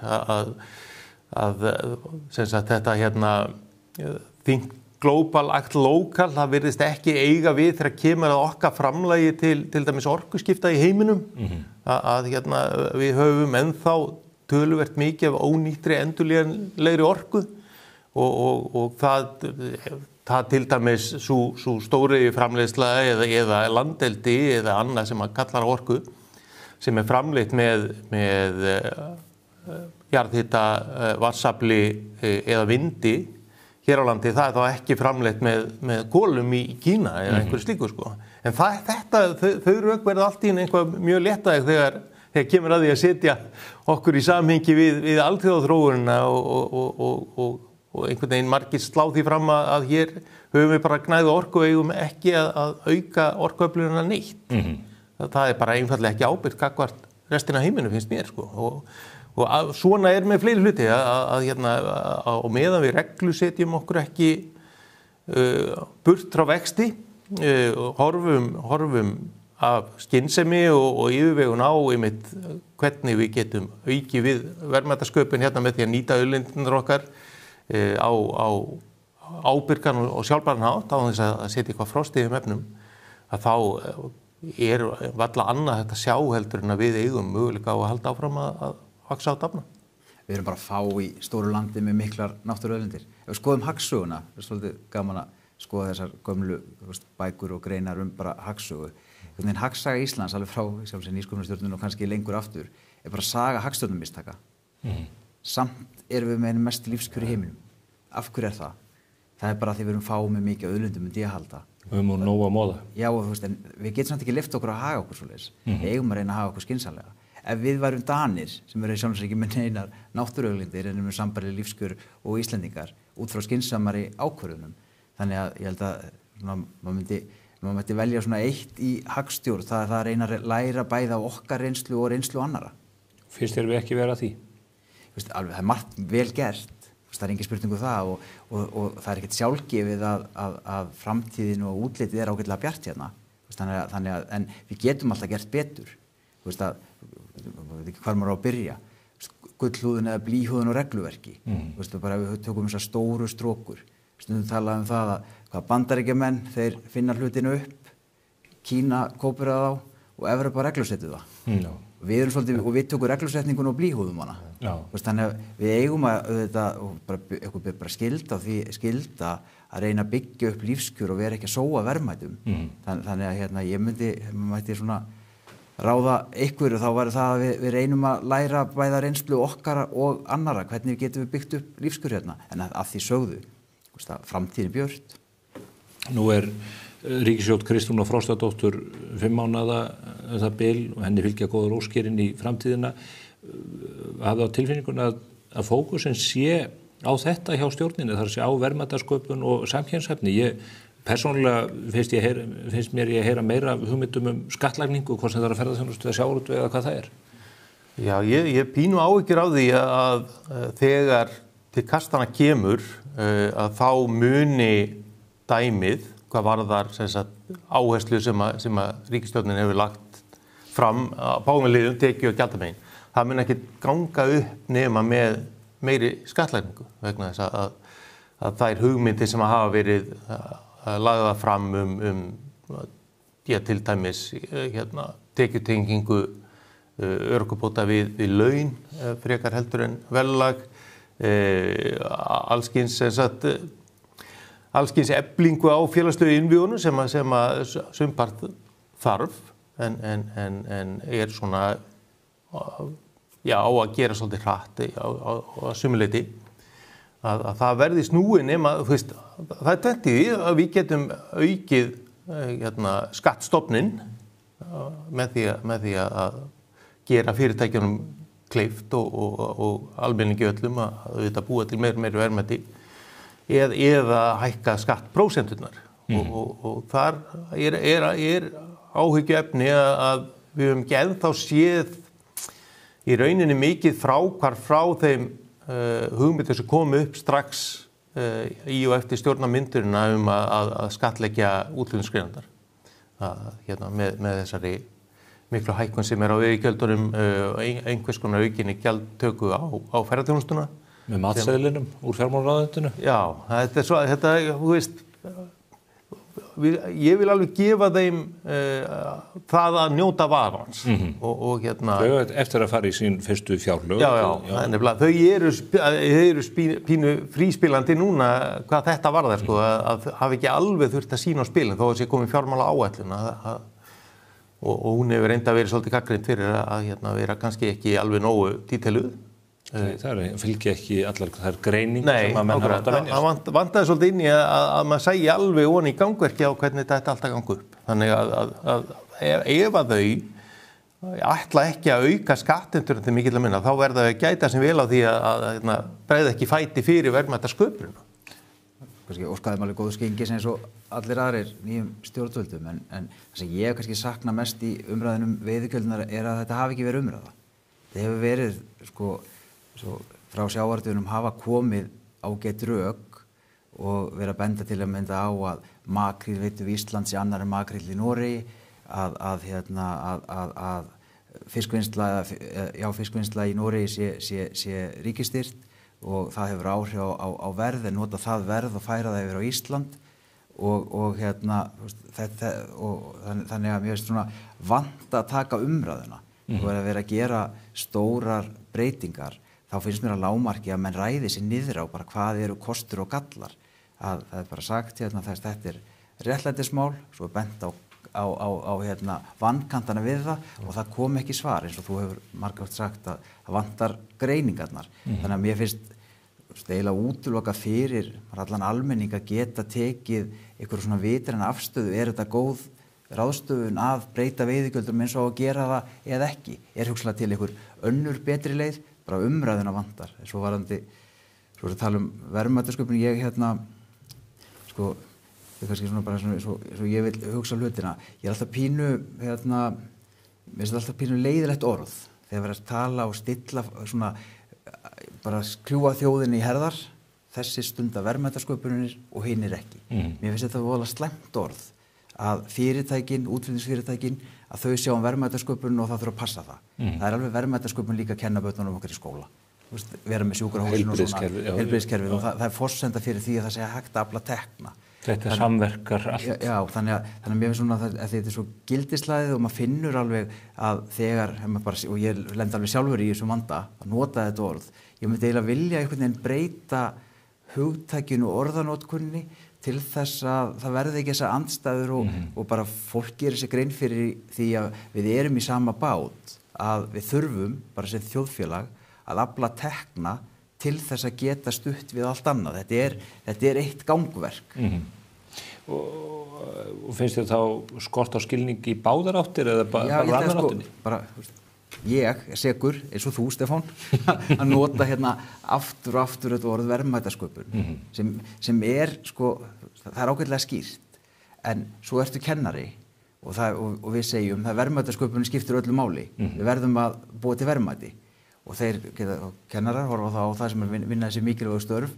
Sem sagt þetta think global, act local, það virðist ekki eiga við þegar kemur að okkar framlagi til dæmis orkuskipta í heiminum. Við höfum ennþá töluvert mikið af ónýttri endurnýjanlegri orku og það til dæmis svo stóri framleiðsla eða landeldi eða annað sem að kallar orku sem er framleitt með jarðhita, vatnsafli eða vindi hér á landi, það þá ekki framleitt með kolum í Kína eða einhverju slíku sko. En þau rök verða allt í einhvað mjög léttæg þegar kemur að því að setja okkur í samhengi við alþjóðaþróunina og einhvern veginn margir slá því fram að hér höfum við bara gnæðu orku og eigum ekki að auka orkuöflunina neitt. Það bara einfaldlega ekki ábyrgt gagnvart restina af heiminum finnst mér sko. Og svona með fleiri hluti og meðan við reglusetjum okkur ekki burt frá vexti, horfum af skynsemi og yfirvegun á einmitt hvernig við getum aukið við verðmætasköpun með því að nýta auðlindirnar okkar á ábyrgan og sjálfbæran hátt á þess að setja eitthvað frost í þeim efnum, að þá varla annað þetta sjá heldur en að við eigum möguleika á að halda áfram að vaxa á dafna. Við erum bara að fá í stóru landi með miklar náttúruauðlindir. Ef við skoðum hagsöguna, það svolítið gaman að skoða þessar gömlu bækur og greinar bara hagsögu. Hagsaga Íslands, alveg frá nýsköpunarstjórnun og kannski lengur aftur, bara saga hagstjórnarmistaka. Samt erum við með einu mest lífskjör í heiminum. Af hverju það? Það bara því við erum fá með mikið auðlindum myndi ég halda. Við höfum nóg að móða. Já, en við getum samt ekki lyft okkur að haga okkur svoleiðis. Við eigum að reyna að haga okkur skynsamlega. Ef við værum Danir, sem eru í sjálfsög ekki með neinar náttúruauðlindir en með sambærileg lífskjör og Íslendingar, út frá skynsamari ákvörðunum. Þannig að ég held að maður mætti velja svona eitt í hagstjórn, það að reyna að læra bæði á okkar reynslu og reynslu annarra. Finnst þér við ekki vera því? Alveg, það er margt vel gert, það er engin spurningu það og það er ekkert sjálfgefið að framtíðin og útlitið ágætlega bjart hérna. Þannig að, en við getum alltaf gert betur. Ég veit ekki hvar maður á að byrja. Gullhúðun eða blýhúðun og regluverki. Bara við tökum þessar stóru strókur. Stundum talað það að Bandaríkjamenn, þeir finna hlutinu upp, Kína kópir það á og Evrópa reglusetur það. Við erum svolítið, og við tökum reglusetningun og blýhúðum hana. Þannig að við eigum bara skylda að reyna að byggja upp lífskjör og vera ekki að sóa verðmætum. Þannig að ég mætti svona ráða ykkur og þá væri það að við reynum að læra bæða reynslu okkar og annara, hvernig getum við byggt upp lífskjör hérna, en að því sögðu. Framtíðin björt. Nú ríkisstjórn Kristrúnar Frostadóttur 5 mánaða það bil og henni fylgja góður óskir inn í framtíðina. Hafði á tilfinninguna að fókusin sé á þetta hjá stjórninni, þar sé á verðmætasköpun og samkeppnishæfni. Persónulega finnst mér ég að heyra meira hugmyndum skattlagningu, hvort sem það er að ferðaþjónustu eða sjávarútvegi eða hvað það er. Já, ég pínu áhyggjur á því að þegar til kastana kemur að þá muni dæmið hvað varðar áherslu sem að ríkisstjórnin hefur lagt fram á báðum liðum, tekju og gjaldamegin. Það mun ekki ganga upp nema með meiri skattlagningu vegna þess að þær hugmyndir sem hafa verið lagðar fram til dæmis tekjutengingu örorkubóta við laun frekar heldur en verðlag, allskyns eflingu á félagslegu innviðunum sem að sumpart þarf en svona á að gera svolítið hratt á sumuleyti að það verði snúið nema það er tvennt í því að við getum aukið skattstofninn með því að gera fyrirtækjunum kleift og almenningi öllum að búa til meiri verðmæti eða hækka skattprósenturnar og þar er áhyggjuefni að við höfum ekki ennþá séð í rauninni mikið fráhvarf frá þeim hugmyndir sem komu upp strax í og eftir stjórnarmyndurina að skattleggja útflutningsgreinarnar með þessari miklu hækkun sem á veiðigjöldunum einhvers konar aukinni gjaldtöku á ferðaþjónustuna. Með matseðlinum úr fjármálaráðuneytinu? Já, ég vil alveg gefa þeim það að njóta varans. Þau eftir að fara í sín fyrstu fjárlög. Já, þau eru pínu fríspilandi núna hvað þetta varðar, að hafa ekki alveg þurft að sýna á spilin þó að sé komið fjármála áætlun og hún hefur reynda verið svolítið gagnrýnd fyrir að vera kannski ekki alveg nógu títeluð Það fylgja ekki allar þær greiningar sem að menn hafa átt að venjast. Nei, það vantaði svolítið inn í að maður sæi alveg ofan í gangverki á hvernig þetta ætti alltaf að ganga upp. Þannig að ef að þau ætla ekki að auka skattheimtur til mikill að minna, þá verða þau gæta sem vel á því að bregða ekki fæti fyrir verðmætasköpunina. Kannski óskaði alveg góðu skengi eins og allir aðrir nýjum stjórnvöldum, en það sem ég kannski sakna mest í umræðinum veiðigjöldnar að þetta hafi ekki verið umræða. Það hefur verið, svo frá sjávarútveginum hafa komið ágæt rök og verið að benda til að mynda á að makríl veitu Íslands í annarri makríl í Noregi, að fiskvinnsla í Noregi sé ríkisstyrt og það hefur áhrif á verð, en nota það verð og færa það yfir á Ísland og þannig að mér finnst svona vant að taka umræðuna og vera að gera stórar breytingar. Þá finnst mér að lágmarki að menn ræði sér niður á bara hvað eru kostur og gallar. Að það bara sagt þetta réttlætismál, svo bent á vankantana við það og það kom ekki svar, eins og þú hefur margoft sagt að vantar greiningarnar. Þannig að mér finnst eiginlega útiloka fyrir allan almenning að geta tekið einhverju svona vitræna afstöðu, þetta góð ráðstöfun að breyta veiðigjöldum eins og að gera það eða ekki? Hugsanlega til einhver önnur betri leið, bara umræðuna vantar. Svo að tala verðmætasköpun, ég það er kannski svona bara svo ég vil hugsa hlutina. Ég alltaf pínu, mér finnst alltaf pínu leiðilegt orð þegar verið að tala og stilla svona, bara kljúfa þjóðinni í herðar, þessi stunda verðmætasköpunir og hinir ekki. Mér finnst þetta voðalega slæmt orð að fyrirtækin, útflutningsfyrirtækin, að þau sjá verðmætasköpun og það þurfa að passa það. Það er alveg verðmætasköpun líka að kenna börnunum okkar í skóla. Vera með sjúkrahúsin og svona, heilbrigðiskerfið, og það er forsenda fyrir því að það sé hægt að afla tekna. Þetta samverkar allt. Já, þannig að mér finnst svona að þetta er svo gildishlaðið og maður finnur alveg að þegar, og ég lenda alveg sjálfur í þessum vanda að nota þetta orð, ég myndi eiginlega vilja einhvern veginn breyta hugtækinu og orðanotkunni til þess að það verði ekki þessar andstæður og bara fólk gerir sér grein fyrir því að við erum í sama bát, að við þurfum bara sem þjóðfélag að afla tekna til þess að geta stutt við allt annað. Þetta er eitt gangverk. Og finnst þér þá skort á skilning í báðar áttir eða bara annar áttinni? Ég er sekur, eins og þú, Stefán, að nota aftur og aftur þetta orð verðmætasköpun, sem er, það er ágætlega skýrt, en svo ertu kennari og við segjum að verðmætasköpun skiptir öllu máli. Við verðum að búa til verðmæti og kennarar horfa þá á það sem vinna þessi mikilvægu störf,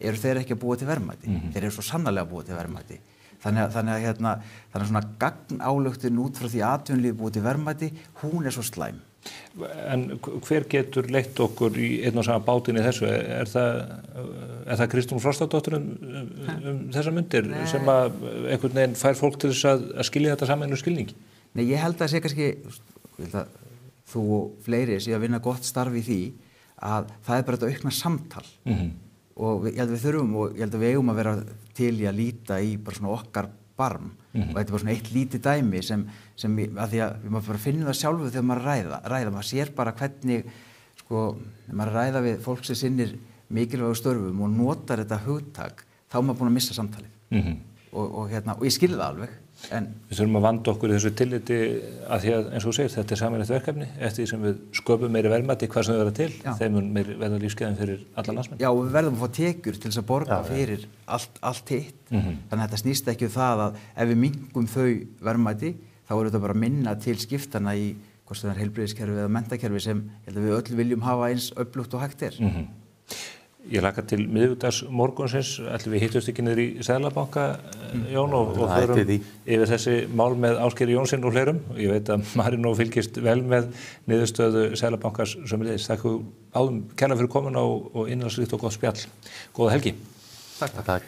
eru þeir ekki að búa til verðmæti. Þeir eru svo sannarlega að búa til verðmæti. Þannig að svona gagnálöktun út frá því atvinnulíf búið til verðmæti, hún er svo slæm. En hver getur leitt okkur í einn og sama bátinni þessu? Er það Kristrún Frostadóttir þessar myndir sem að einhvern veginn fær fólk til þess að skilja þetta sameiginlegu skilningi? Nei, ég held að sé kannski, þú og fleiri sé að vinna gott starf í því að það er bara þetta aukna samtal. Og ég held að við þurfum og ég held að við eigum að vera til í að líta í bara svona okkar barm og þetta er bara svona eitt lítið dæmi sem að því að við maður bara finnum það sjálfu þegar maður ræða, maður sér bara hvernig maður ræða við fólk sem sinnir mikilvægu störfum og notar þetta hugtak, þá er maður búin að missa samtalið og ég skilði það alveg. Við þurfum að vanda okkur í þessu tilliti að því að, eins og þú segir, þetta er sameiginlegt verkefni eftir því sem við sköpum meiri verðmæti hvað sem þau verða til, þeim mun meiri verða lífsgæðin fyrir alla landsmenn. Já, og við verðum að fá tekjur til þess að borga fyrir allt hitt. Þannig að þetta snýst ekki það að ef við minnkum þau verðmæti, þá er þetta bara minna til skiptana í hvort það er heilbrigðiskerfi eða menntakerfi sem ég held að við öll viljum hafa eins öflugt og hægt er. Ég hlakka til miðvikudags morgunsins, ætlum við hittust ekki niður í Seðlabanka, Jón, og förum yfir þessi mál með Ásgeiri Jónssyni og fleirum. Ég veit að Marino fylgist vel með niðurstöðu Seðlabankans sömuleiðis. Takk áðum kærlega fyrir komuna og innanlandsríkt og gott spjall. Góða helgi. Takk.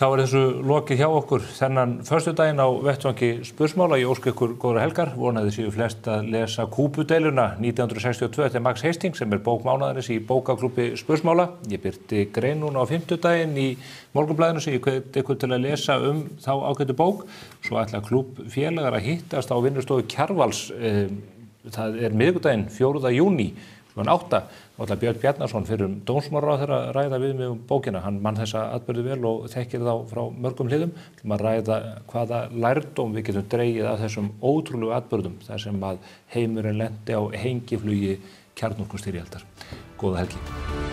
Þá er þessu lokið hjá okkur þennan föstudaginn á vettvangi spursmála. Ég óska ykkur góðra helgar, vonaði séu flest að lesa Kúbudeiluna 1962 eftir Max Hastings sem er bók mánaðarins í bókaklúbbi spursmála. Ég birti grein núna á fimmtudaginn í Morgunblaðinu sem ég hvet ykkur til að lesa þá ágætu bók. Svo ætla klúbbfélagar að hittast á vinnustofu Kjarvals. Það er miðvikudaginn 4. júní. Klukkan 8 ætlar Björn Bjarnason fyrrum dómsmálaráðherra að ræða við mig bókina. Hann mann þessa atburði vel og þekkir þá frá mörgum hliðum. Að ræða hvaða lærdóm við getum dregið af þessum ótrúlegu atburðum þar sem að heimurinn lendi á hengiflugi kjarnorkustyrjaldar. Góða helgi.